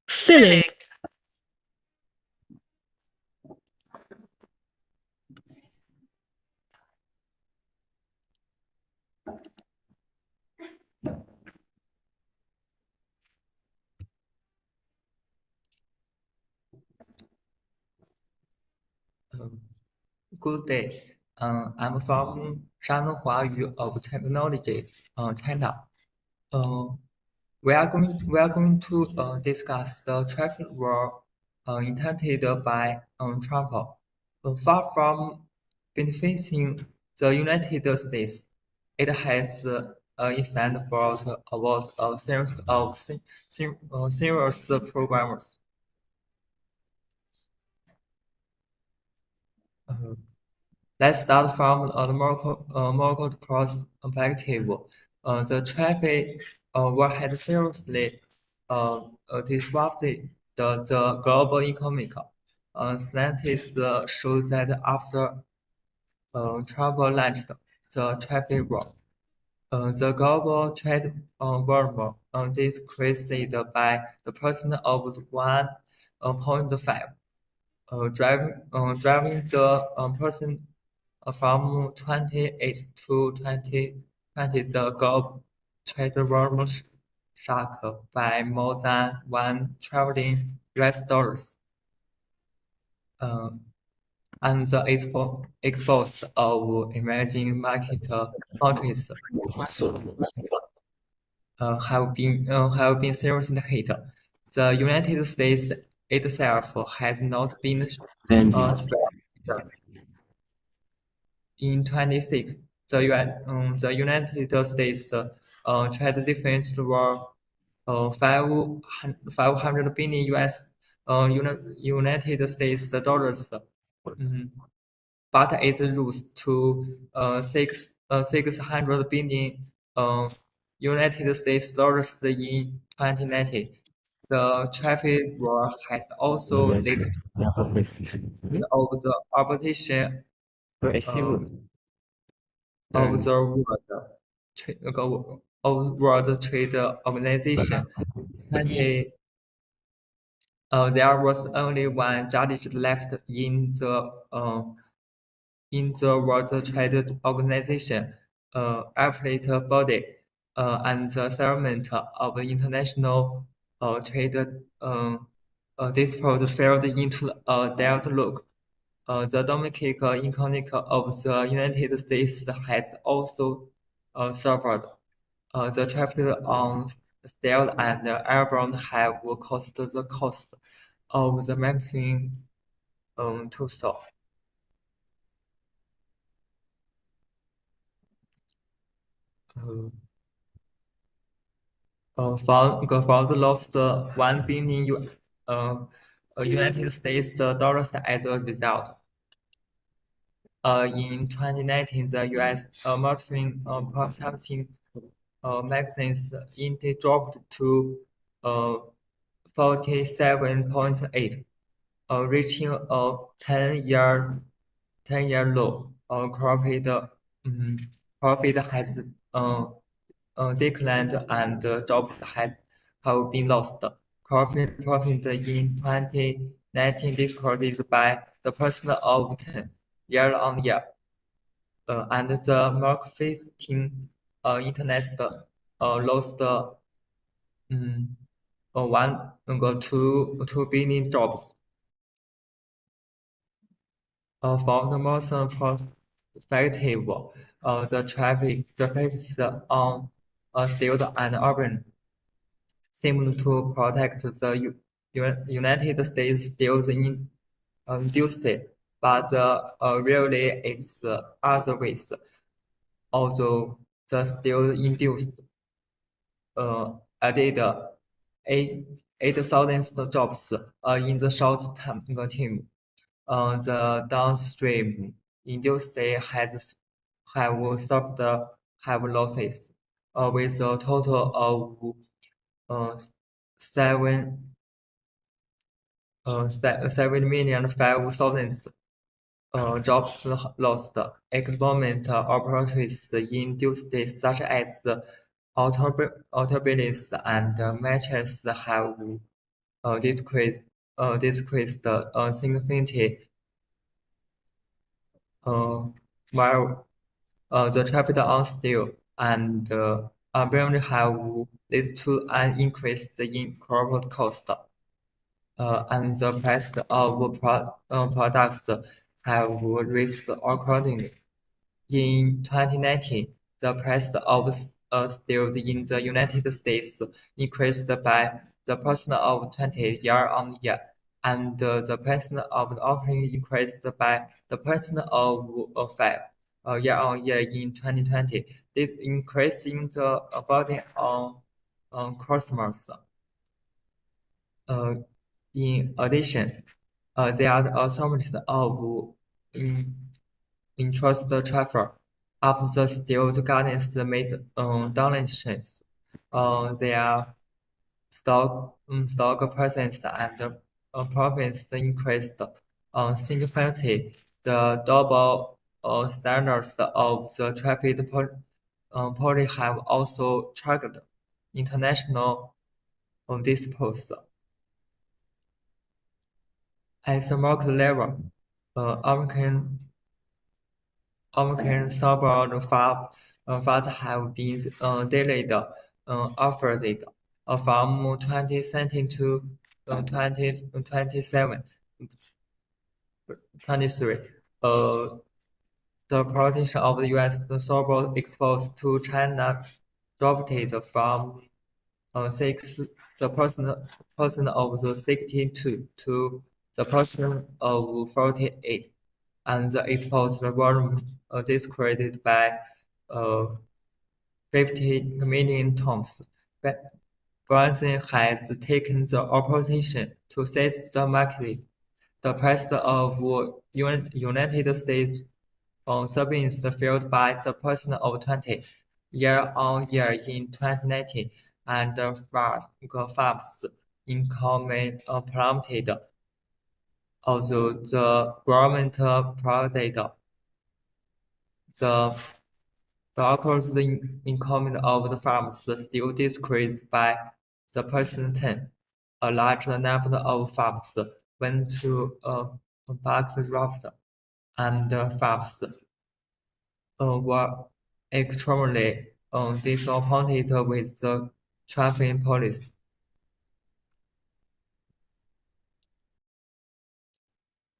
S10: Select.
S19: Good day. I'm from Shannon Huayu of Technology, China. We are going to discuss the traffic war intended by Trump. Far from benefiting the United States, it has instead brought about a series of serious problems. Let's start from the more perspective. The traffic war had seriously disrupted the global economy. Scientists show that after Trump launched the traffic war, the global trade volume decreased by the percent of 1.5. Driving the person from 28 to 2020, the trade volume shrunk by more than $1 trillion. And the exports of emerging market countries have been seriously hit. The United States itself has not been spared. In 26, the United States trade deficit were 500 billion United States dollars. But it rose to 600 billion United States dollars in 2019. The traffic war has also led to of the arbitration of the World Trade Organization. There was only one judge left in the World Trade Organization, appellate body, and the settlement of international trade disputes fell into a deadlock. The domestic economy of the United States has also suffered. The traffic on steel and airborne have caused the cost of the manufacturing to soar. Ford lost 1 billion United States dollars as a result. In 2019, the U.S. Marketing Purchasing Magazine's index dropped to 47.8, reaching a 10-year low. Profit has declined and jobs have been lost. Profit in 2019 decreased by the percent of 10 year-on-year, and the marketing internet lost 2 billion jobs. From the more perspective, the traffic on steel and urban seem to protect the United States steel's industry, but really it's other ways. Although the steel induced added 8,000 jobs in the short term, the downstream industry have suffered losses, with a total of 7,500,000 jobs lost. Employment opportunities in industries such as automobiles and matches have decreased significantly. While the traffic on steel and urban have led to an increase in crop cost, and the price of products have risen accordingly. In 2019, the price of steel in the United States increased by the percent of 20 year-on-year, and the percent of offering increased by the percent of 5 year-on-year in 2020. This increase in the burden on customers. In addition, there are assumptions of interest transfer. After the steel gardens made donations, their stock presence and profits increased significantly. The double standards of the traffic policy have also triggered international disputes. At the market level, American support funds have been delayed offered from 2017 to 2027. 23. The proportion of the U.S. sovereign exposed to China dropped from 6% of the 62 to the percent of 48, and the exposed volume decreased by 50 million tons. Branson has taken the opportunity to seize the market. The price of United States soybeans fell by the percent of 20 year-on-year in 2019, and farms' income plummeted. Although the government provided the bulk the income of the farms still decreased by the percent 10. A large number of farms went to bankrupt, and farms were extremely disappointed with the traffic police.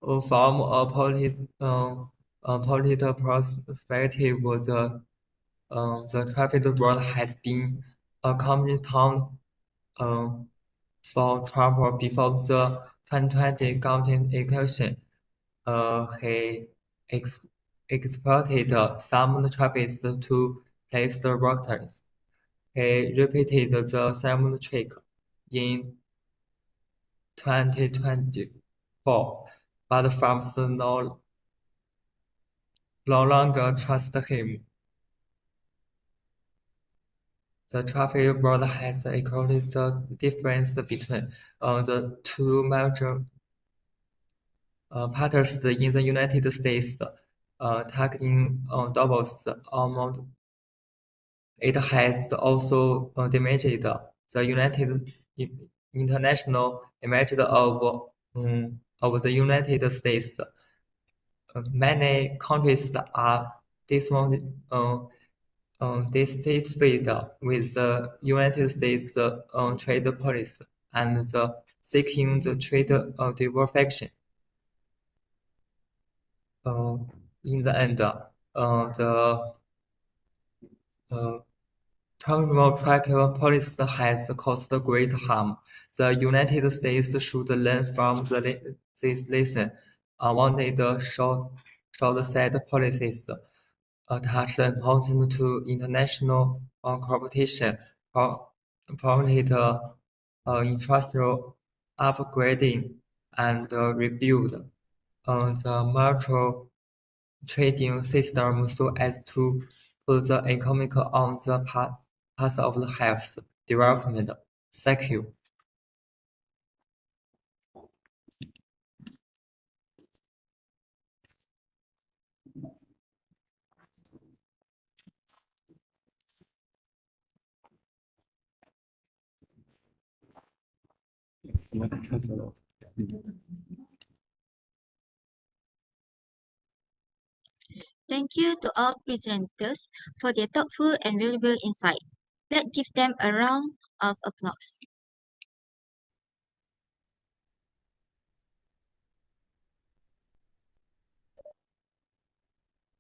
S19: From a political perspective, the traffic world has been a common term for Trump before the 2020 government election. He exploited some traffic to place the voters. He repeated the same trick in 2024, but farmers no longer trust him. The traffic world has acknowledged the difference between the two major parties in the United States, targeting doubles the amount. It has also damaged the international image of the United States. Many countries are dissatisfied with the United States trade policy and seeking the trade devolution. In the end, the Trump's trade policy has caused great harm. The United States should learn from this lesson. Unwanted short-sighted policies attach importance to international competition, promoted industrial upgrading, and rebuild the mutual trading system so as to put the economy on the path of the health development. Thank you.
S1: Thank you to all presenters for their thoughtful and valuable insight. Let's give them a round of applause.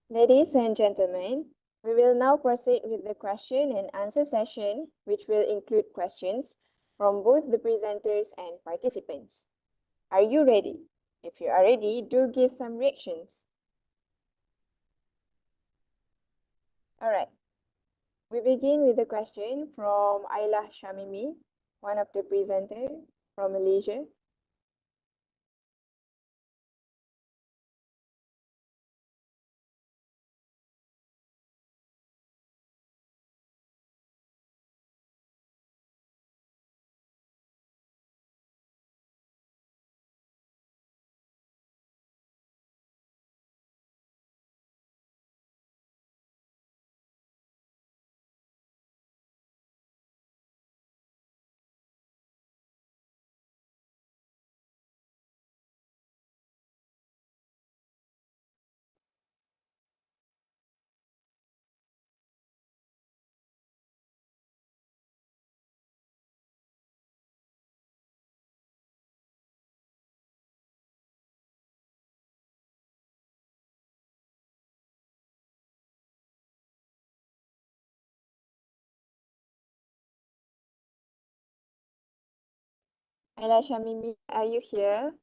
S3: Ladies and gentlemen, we will now proceed with the question and answer session, which will include questions from both the presenters and participants. Are you ready? If you are ready, do give some reactions. All right. We begin with a question from Ayla Shamimi, one of the presenters from Malaysia. Ayla Shamimi, are you here?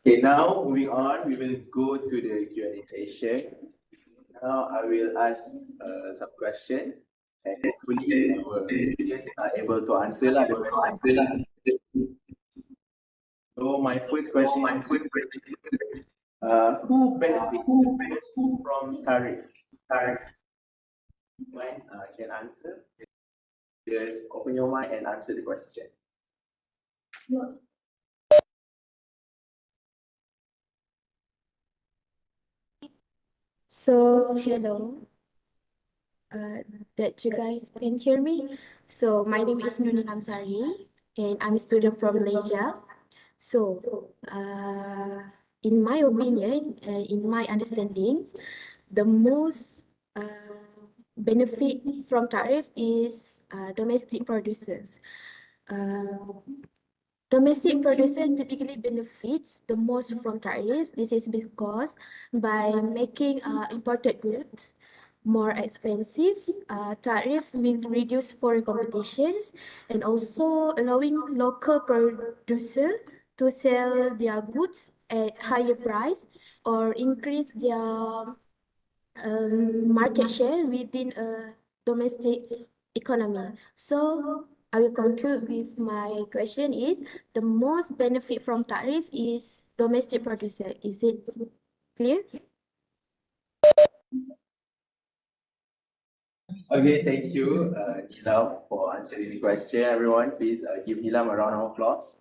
S9: Okay, now moving on, we will go to the Q&A session. Now I will ask some questions and hopefully our students are able to answer lah the question. So my first question is, who benefits the most from tariff? When can answer? Just open your mind and answer the question.
S20: So, hello, that you guys can hear me. So, my name is Nunin Amsari, and I'm a student from Malaysia. So, in my opinion, in my understandings, the most benefit from tariff is domestic producers. Domestic producers typically benefits the most from tariff. This is because by making imported goods more expensive, tariff will reduce foreign competitions and also allowing local producer to sell their goods at higher price or increase their market share within a domestic economy. So I will conclude with my question is the most benefit from tariff is domestic producer. Is it clear?
S9: Okay, thank you, Nilam, for answering the question. Everyone, please give Nilam a round of applause.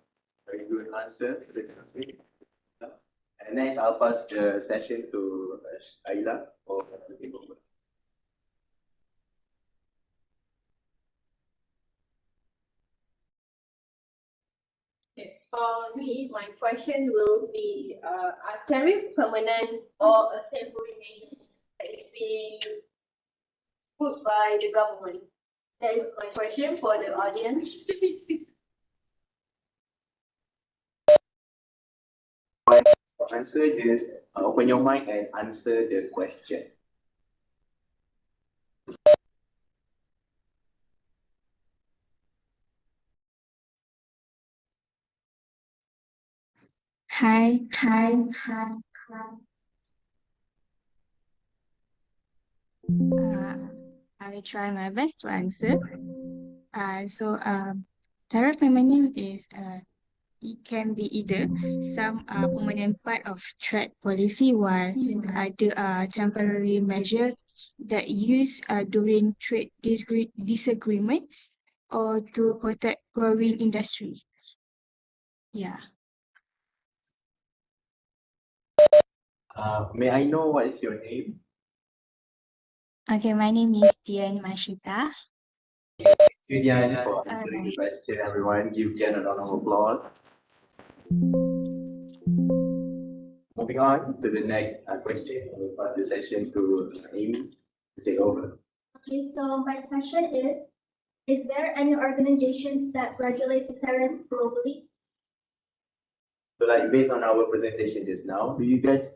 S9: Very good answer to the question. And next, I'll pass the session to Aila for the takeover.
S7: Okay, for me, my question will be, are tariff permanent or a temporary measure that is being put by the government? That is my question for the audience.
S9: Answer, just open your mic and answer the question.
S1: Hi. I will try my best to answer. Tariff permanent is it can be either some permanent part of trade policy while other temporary measure that used during trade disagreement or to protect growing industry. Yeah.
S9: May I know what is your name?
S1: Okay, my name is Dian Mashita.
S9: Thank you, Dian, for answering the question. Everyone, give Dian a round of applause. Moving on to the next question, I will pass the session to Amy to take over.
S8: Okay, so my question is there any organizations that regulates tariff globally?
S9: So, like based on our presentation just now, do you guys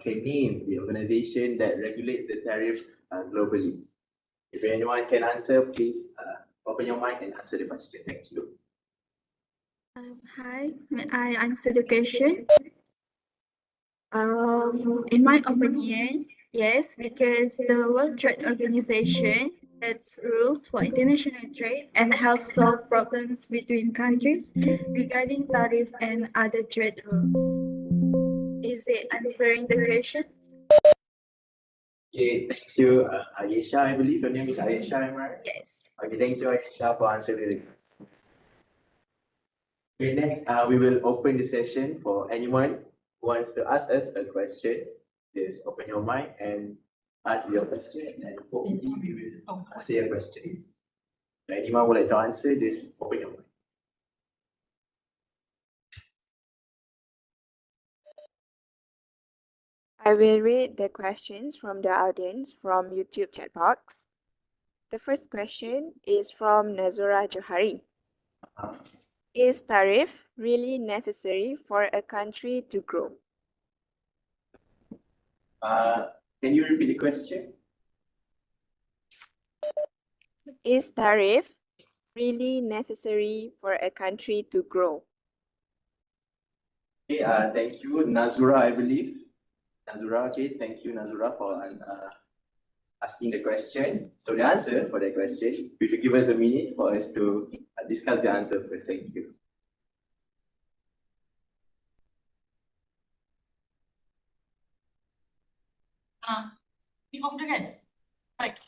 S9: can name the organization that regulates the tariff globally? If anyone can answer, please open your mic and answer the question. Thank you.
S21: Hi, may I answer the question? In my opinion, yes, because the World Trade Organization sets rules for international trade and helps solve problems between countries regarding tariff and other trade rules. Is it answering the question?
S9: Okay, thank you, Ayesha. I believe your name is Ayesha, am I right?
S21: Yes.
S9: Okay, thank you, Ayesha, for answering. Okay, next, we will open the session for anyone who wants to ask us a question. Just open your mic and ask your question, and hopefully we will answer your question. If anyone would like to answer, just open your mic.
S3: I will read the questions from the audience from YouTube chat box. The first question is from Nazura Johari. Is tariff really necessary for a country to grow?
S9: Can you repeat the question?
S3: Is tariff really necessary for a country to grow?
S9: Okay, thank you, Nazura, I believe. Nazura, okay, thank you, Nazura, for asking the question. So the answer for that question, will you give us a minute for us to discuss the answer first? Thank you.
S16: Ni off dia kan? Baik.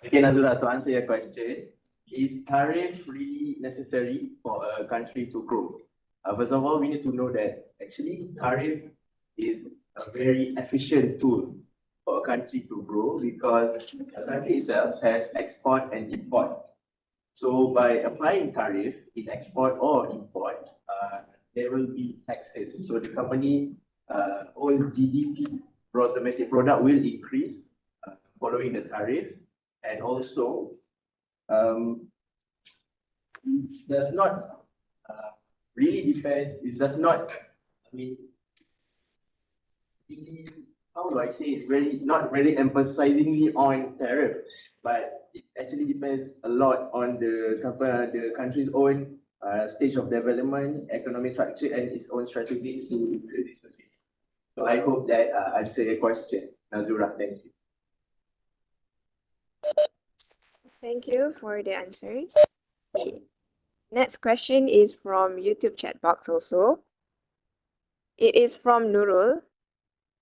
S9: Okay, Nazura, to answer your question, is tariff really necessary for a country to grow? First of all, we need to know that actually tariff is a very efficient tool for a country to grow because a country itself has export and import. So by applying tariff in export or import, there will be taxes. So the company owns GDP, gross domestic product, will increase following the tariff. And also, it does not really depend, it does not, I mean, how do I say, it's very, not very emphasizingly on tariff, but it actually depends a lot on the country's own stage of development, economic structure, and its own strategy to increase its country. So I hope that answers your question, Nazura. Thank you.
S3: Thank you for the answers. Okay. Next question is from YouTube chat box also. It is from Nurul.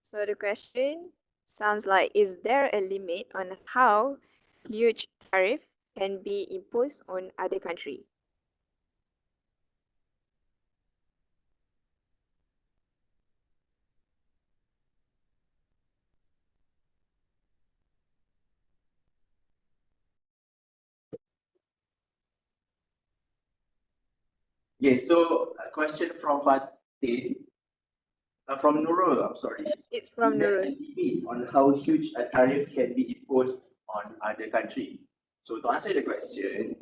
S3: So the question sounds like, is there a limit on how huge tariff can be imposed on other country?
S9: Okay, so a question from Fatih, from Nurul, I'm sorry.
S3: It's from Nurul.
S9: Is there a limit on how huge a tariff can be imposed on other country? So to answer the question,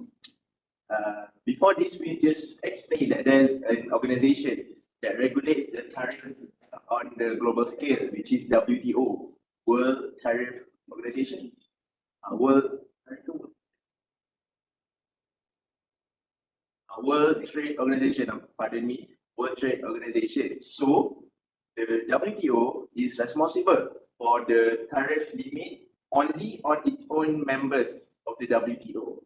S9: before this, we just explained that there's an organization that regulates the tariff on the global scale, which is WTO, World Tariff Organization. World Trade Organization, pardon me, World Trade Organization. So the WTO is responsible for the tariff limit only on its own members of the WTO.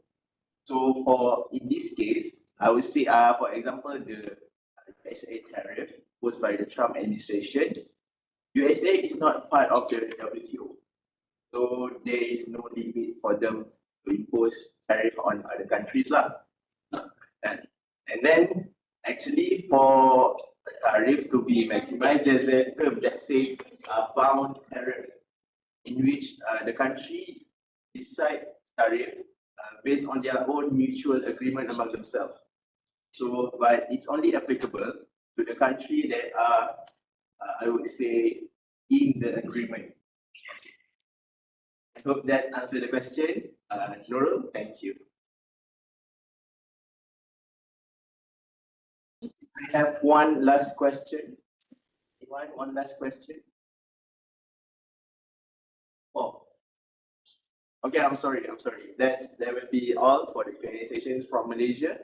S9: So in this case, I would say, for example, the USA tariff imposed by the Trump administration, USA is not part of the WTO. So there is no limit for them to impose tariff on other countries lah. And then actually for the tariff to be maximized, there's a term that says bound tariff, in which the country decide tariff based on their own mutual agreement among themselves. So, but it's only applicable to the country that are, I would say, in the agreement. I hope that answered the question. Nurul, thank you. I have one last question. One last question? Oh, okay, I'm sorry. That will be all for the Q&A sessions from Malaysia.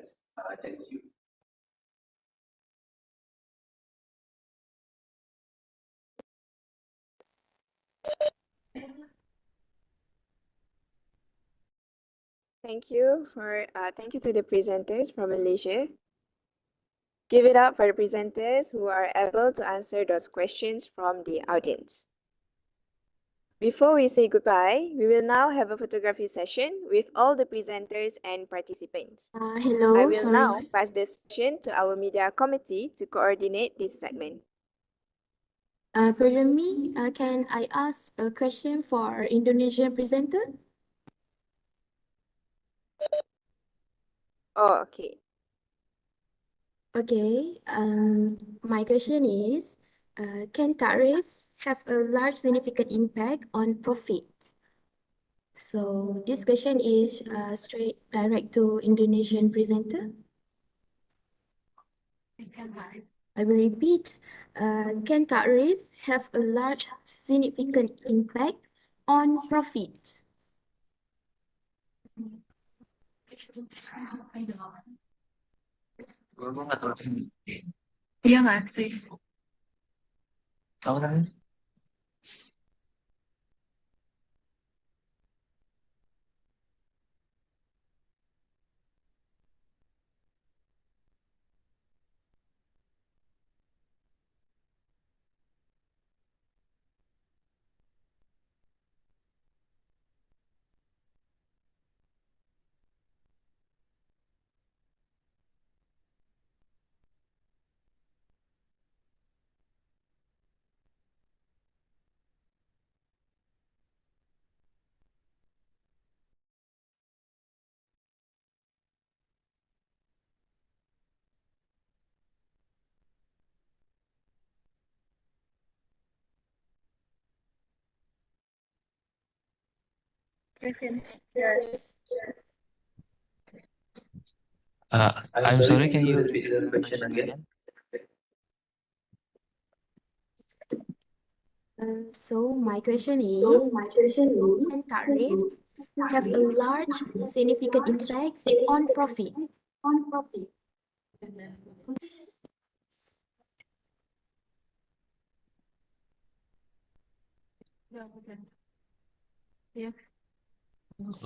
S9: Thank you.
S3: Thank you to the presenters from Malaysia. Give it up for the presenters who are able to answer those questions from the audience. Before we say goodbye, we will now have a photography session with all the presenters and participants.
S20: Hello,
S3: I will
S20: sorry.
S3: now pass the session to our media committee to coordinate this segment.
S20: Pardon me, can I ask a question for Indonesian presenter?
S3: Oh, okay.
S20: Okay, my question is, can tariff have a large significant impact on profit? So this question is straight direct to Indonesian presenter. I will repeat, can tariff have a large significant impact on profit?
S6: Iya nggak sih?
S11: Tahu kan?
S20: Yes.
S11: I'm sorry, can you repeat the question again?
S20: So my question is, can tariff have a large significant impact on profit?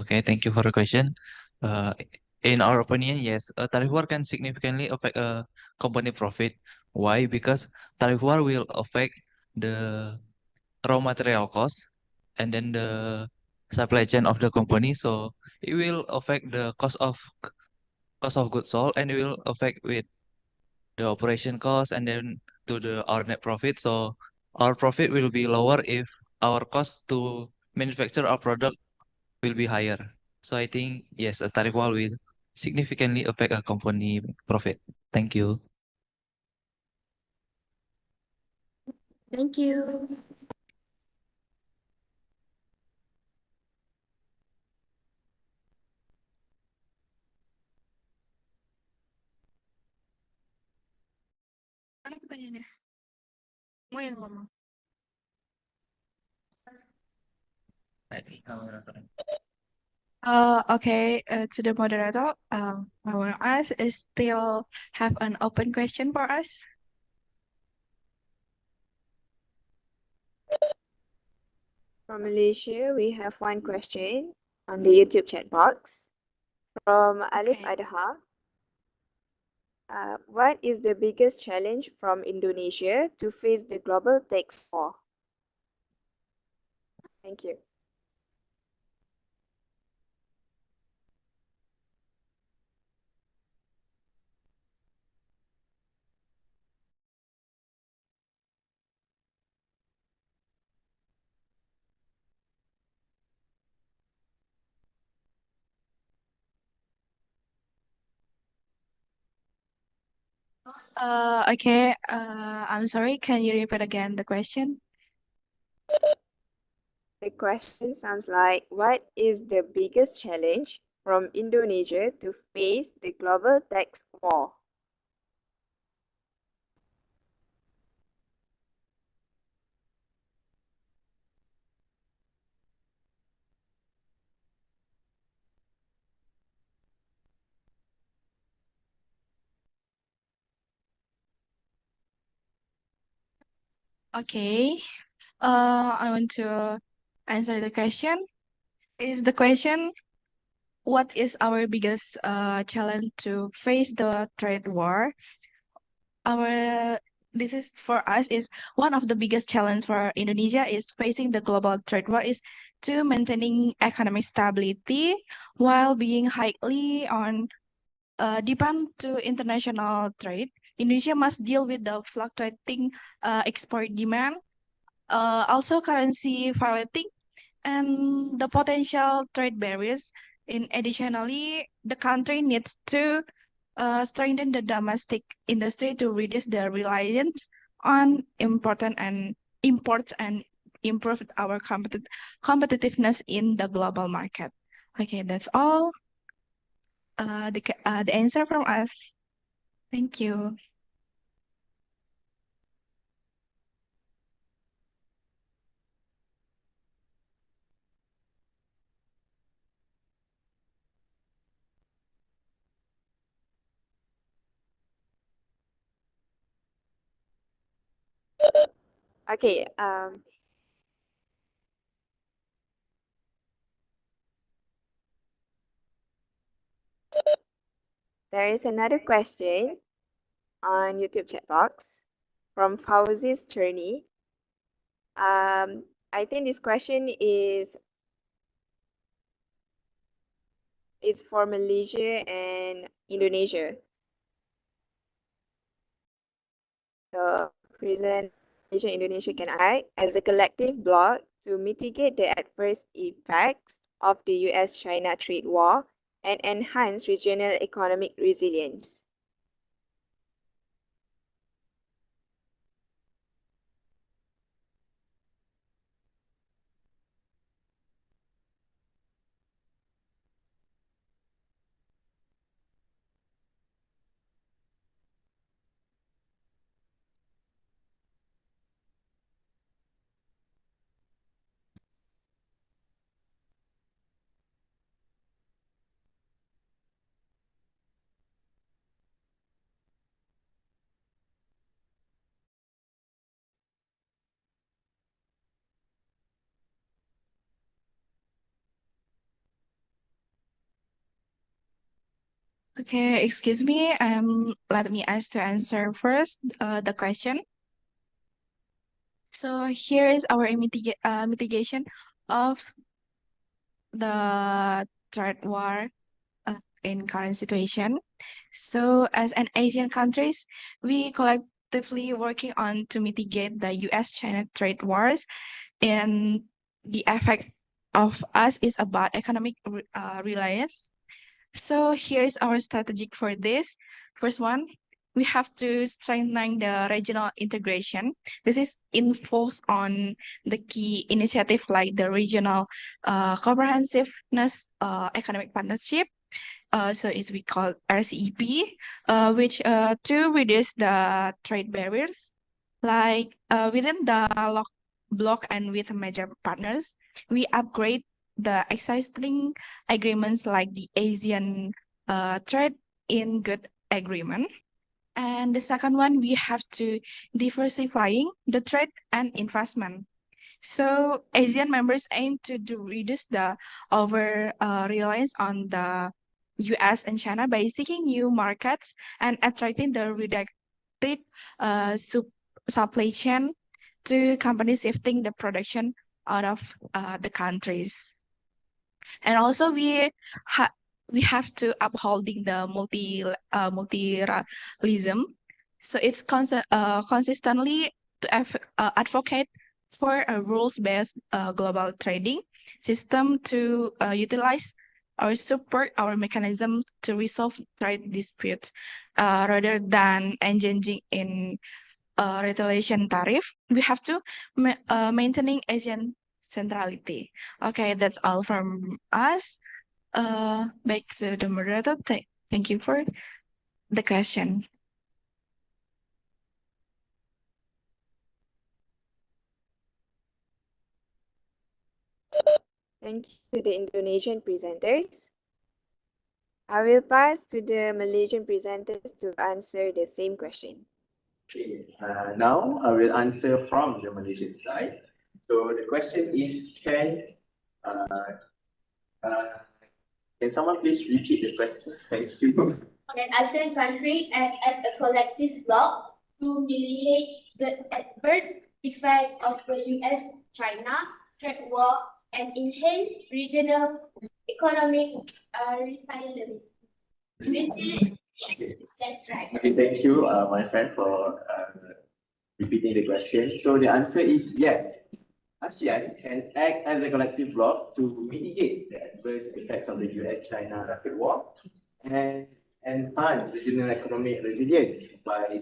S11: Okay, thank you for the question. In our opinion, yes, a tariff war can significantly affect a company profit. Why? Because tariff war will affect the raw material cost and then the supply chain of the company. So it will affect the cost of goods sold, and it will affect with the operation cost and then to our net profit. So our profit will be lower if our cost to manufacture our product will be higher. So I think yes, a tariff war will significantly affect a company profit. Thank you.
S20: Thank you.
S6: Mana pertanyaannya? Mau yang ngomong? Okay, to the moderator, I want to ask, is still have an open question for us?
S3: From Malaysia, we have one question on the YouTube chat box from Alif Adha. What is the biggest challenge from Indonesia to face the global tax war? Thank you.
S6: Okay. I'm sorry. Can you repeat again the question?
S3: The question sounds like, what is the biggest challenge from Indonesia to face the global tax war?
S6: Okay. I want to answer the question. Is the question, what is our biggest challenge to face the trade war? This is for us is one of the biggest challenge for Indonesia is facing the global trade war is to maintaining economic stability while being highly on depend to international trade. Indonesia must deal with the fluctuating export demand, also currency volatility, and the potential trade barriers. Additionally, the country needs to strengthen the domestic industry to reduce the reliance on imports and improve our competitiveness in the global market. Okay, that's all. The answer from us. Thank you.
S3: Okay, there is another question on YouTube chat box from Fauzi's Journey. I think this question is for Malaysia and Indonesia. The present Malaysia and Indonesia can act as a collective bloc to mitigate the adverse effects of the US-China trade war and enhance regional economic resilience.
S6: Okay, excuse me, and let me ask to answer first the question. So here is our mitigation of the trade war in current situation. So as an Asian countries, we collectively working on to mitigate the US-China trade wars, and the effect of us is about economic reliance. So here's our strategy for this. First one, we have to strengthen the regional integration. This is involves on the key initiative like the regional comprehensiveness economic partnership. So it's we call RCEP, which to reduce the trade barriers, like within the bloc and with major partners, we upgrade the existing agreements like the Asian trade in good agreement. And the second one, we have to diversifying the trade and investment. So ASEAN members aim to reduce the over reliance on the US and China by seeking new markets and attracting the redirected supply chain to companies shifting the production out of the countries. And also ha we have to upholding the multilateralism. So it's consistently to advocate for a rules-based global trading system to utilize or support our mechanism to resolve trade disputes rather than engaging in retaliation tariff. We have to maintaining Asian centrality. Okay, that's all from us. Back to the moderator. Thank you for the question.
S3: Thank you to the Indonesian presenters. I will pass to the Malaysian presenters to answer the same question.
S9: Okay, now I will answer from the Malaysian side. So the question is, can someone please repeat the question? Thank you.
S7: An ASEAN country act as a collective bloc to mitigate the adverse effect of the US-China trade war and enhance regional economic resilience. That's right.
S9: Okay, thank you, my friend, for repeating the question. So the answer is yes. ASEAN can act as a collective bloc to mitigate the adverse effects of the US-China trade war and enhance regional economic resilience by the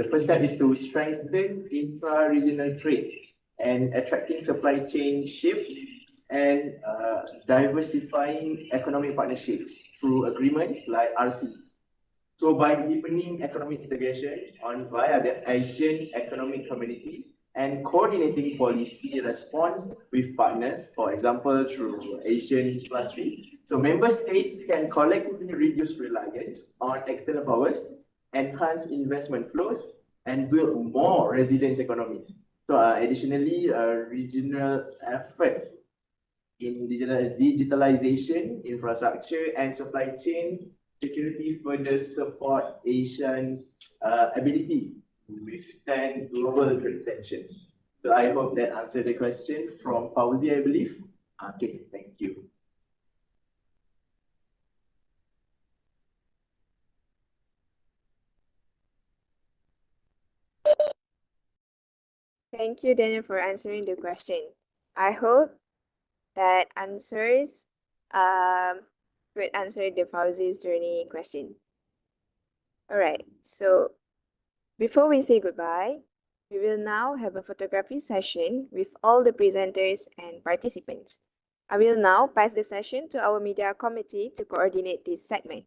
S9: first step is to strengthen intra-regional trade and attracting supply chain shift and diversifying economic partnerships through agreements like RCEP. So by deepening economic integration via the Asian Economic Community and coordinating policy response with partners, for example, through Asian Cluster, so member states can collectively reduce reliance on external powers, enhance investment flows, and build more resilient economies. So additionally, regional efforts in digitalization, infrastructure, and supply chain security further support Asia's ability to withstand global trade tensions. So I hope that answered the question from Fauzi, I believe. Okay, thank you.
S3: Thank you, Daniel, for answering the question. I hope that answers could answer the Fauzi's journey question. All right, so before we say goodbye, we will now have a photography session with all the presenters and participants. I will now pass the session to our media committee to coordinate this segment.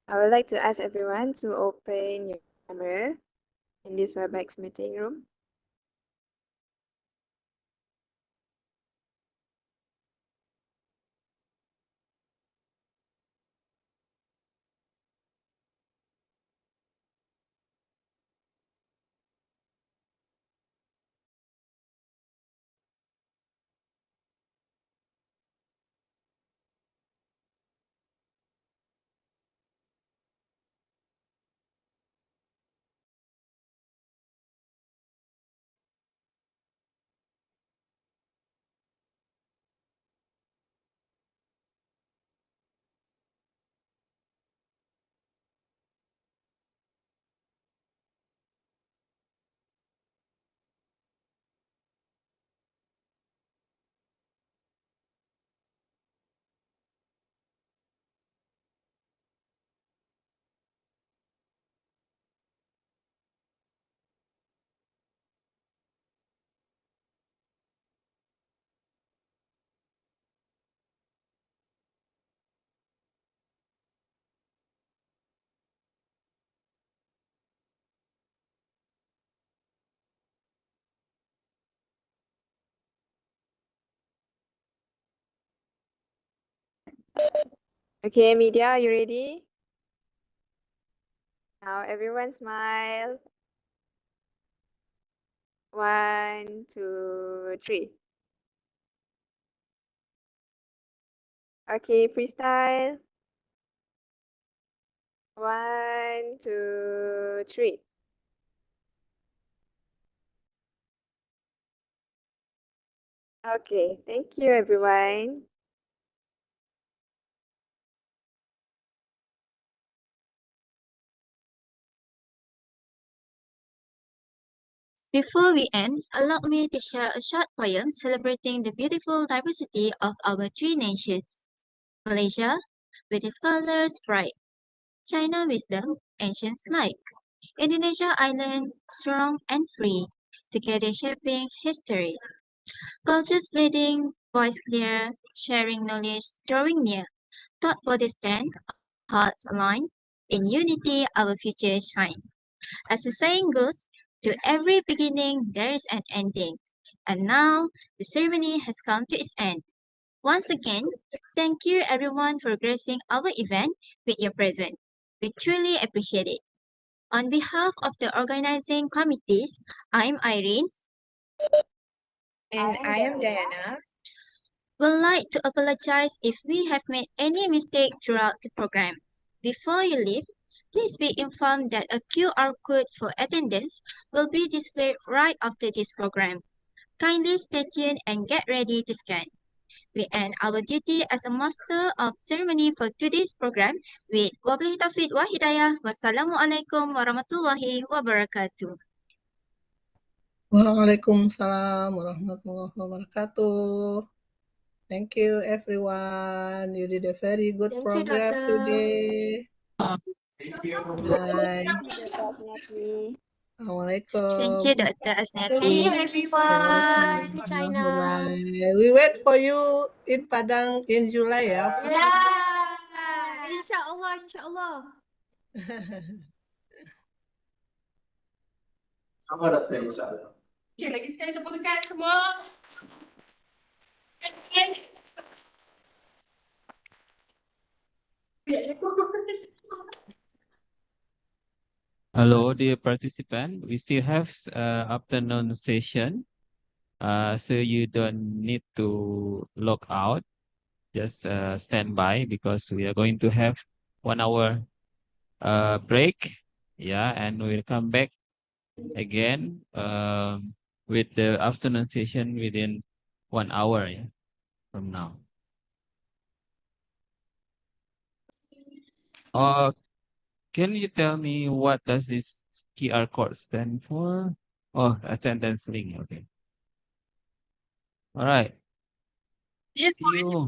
S3: I would like to ask everyone to open your camera in this WebEx meeting room. Okay, media, are you ready? Now everyone smile. 1, 2, 3. Okay, freestyle. 1, 2, 3. Okay, thank you everyone.
S1: Before we end, allow me to share a short poem celebrating the beautiful diversity of our three nations. Malaysia, with its colors bright. China, wisdom, ancient light. Indonesia island, strong and free, together shaping history. Cultures bleeding, voice clear, sharing knowledge, drawing near. Thought body stand, hearts align. In unity, our future shine. As the saying goes, to every beginning there is an ending. And now the ceremony has come to its end. Once again, thank you everyone for gracing our event with your presence. We truly appreciate it. On behalf of the organizing committees, I'm Irene.
S3: And I am Diana.
S1: Would like to apologize if we have made any mistake throughout the program. Before you leave, please be informed that a QR code for attendance will be displayed right after this program. Kindly stay tuned and get ready to scan. We end our duty as a master of ceremony for today's program with wabillahi taufiq wa hidayah. Wassalamualaikum warahmatullahi wabarakatuh.
S10: Waalaikumsalam warahmatullahi wabarakatuh. Thank you, everyone. You did a very good
S20: Thank you,
S10: program
S20: Doctor.
S10: today.
S9: Thank you.
S10: Bye.
S1: Thank
S10: Assalamualaikum.
S1: you, Dr.
S20: Thank
S1: Asnati.
S20: you,
S10: You're
S20: everyone. Thank you,
S10: welcome.
S20: China.
S10: Bye-bye. We wait for you in Padang in July, ya.
S20: Yeah. Inshallah, inshallah.
S9: Sama Dr. InsyaAllah.
S6: Okay, lagi sekali tepukan semua.
S4: Hello, dear participant. We still have afternoon session, so you don't need to log out. Just stand by because we are going to have 1 hour break. Yeah, and we'll come back again with the afternoon session within 1 hour from now. Can you tell me what does this QR code stand for? Oh, attendance link. Okay. All right.
S6: Just
S4: See you.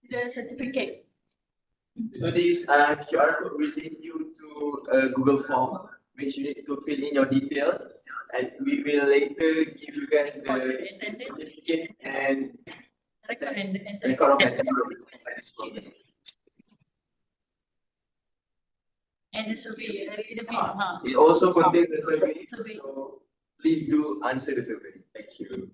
S6: the certificate.
S9: So this QR code will lead you to a Google form, which you need to fill in your details, and we will later give you guys the certificate and record of attendance by this program.
S6: And the survey a little bit.
S9: It also contains a survey, so please do answer the survey. Thank you.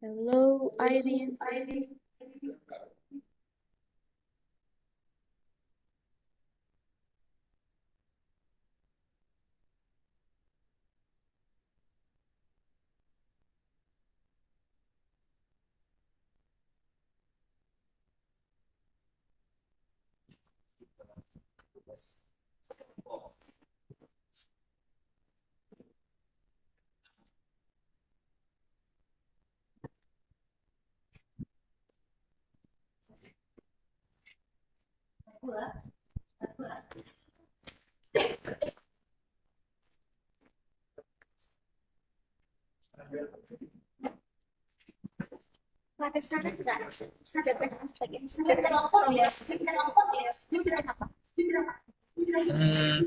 S20: Hello, Irene.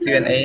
S19: Q&A.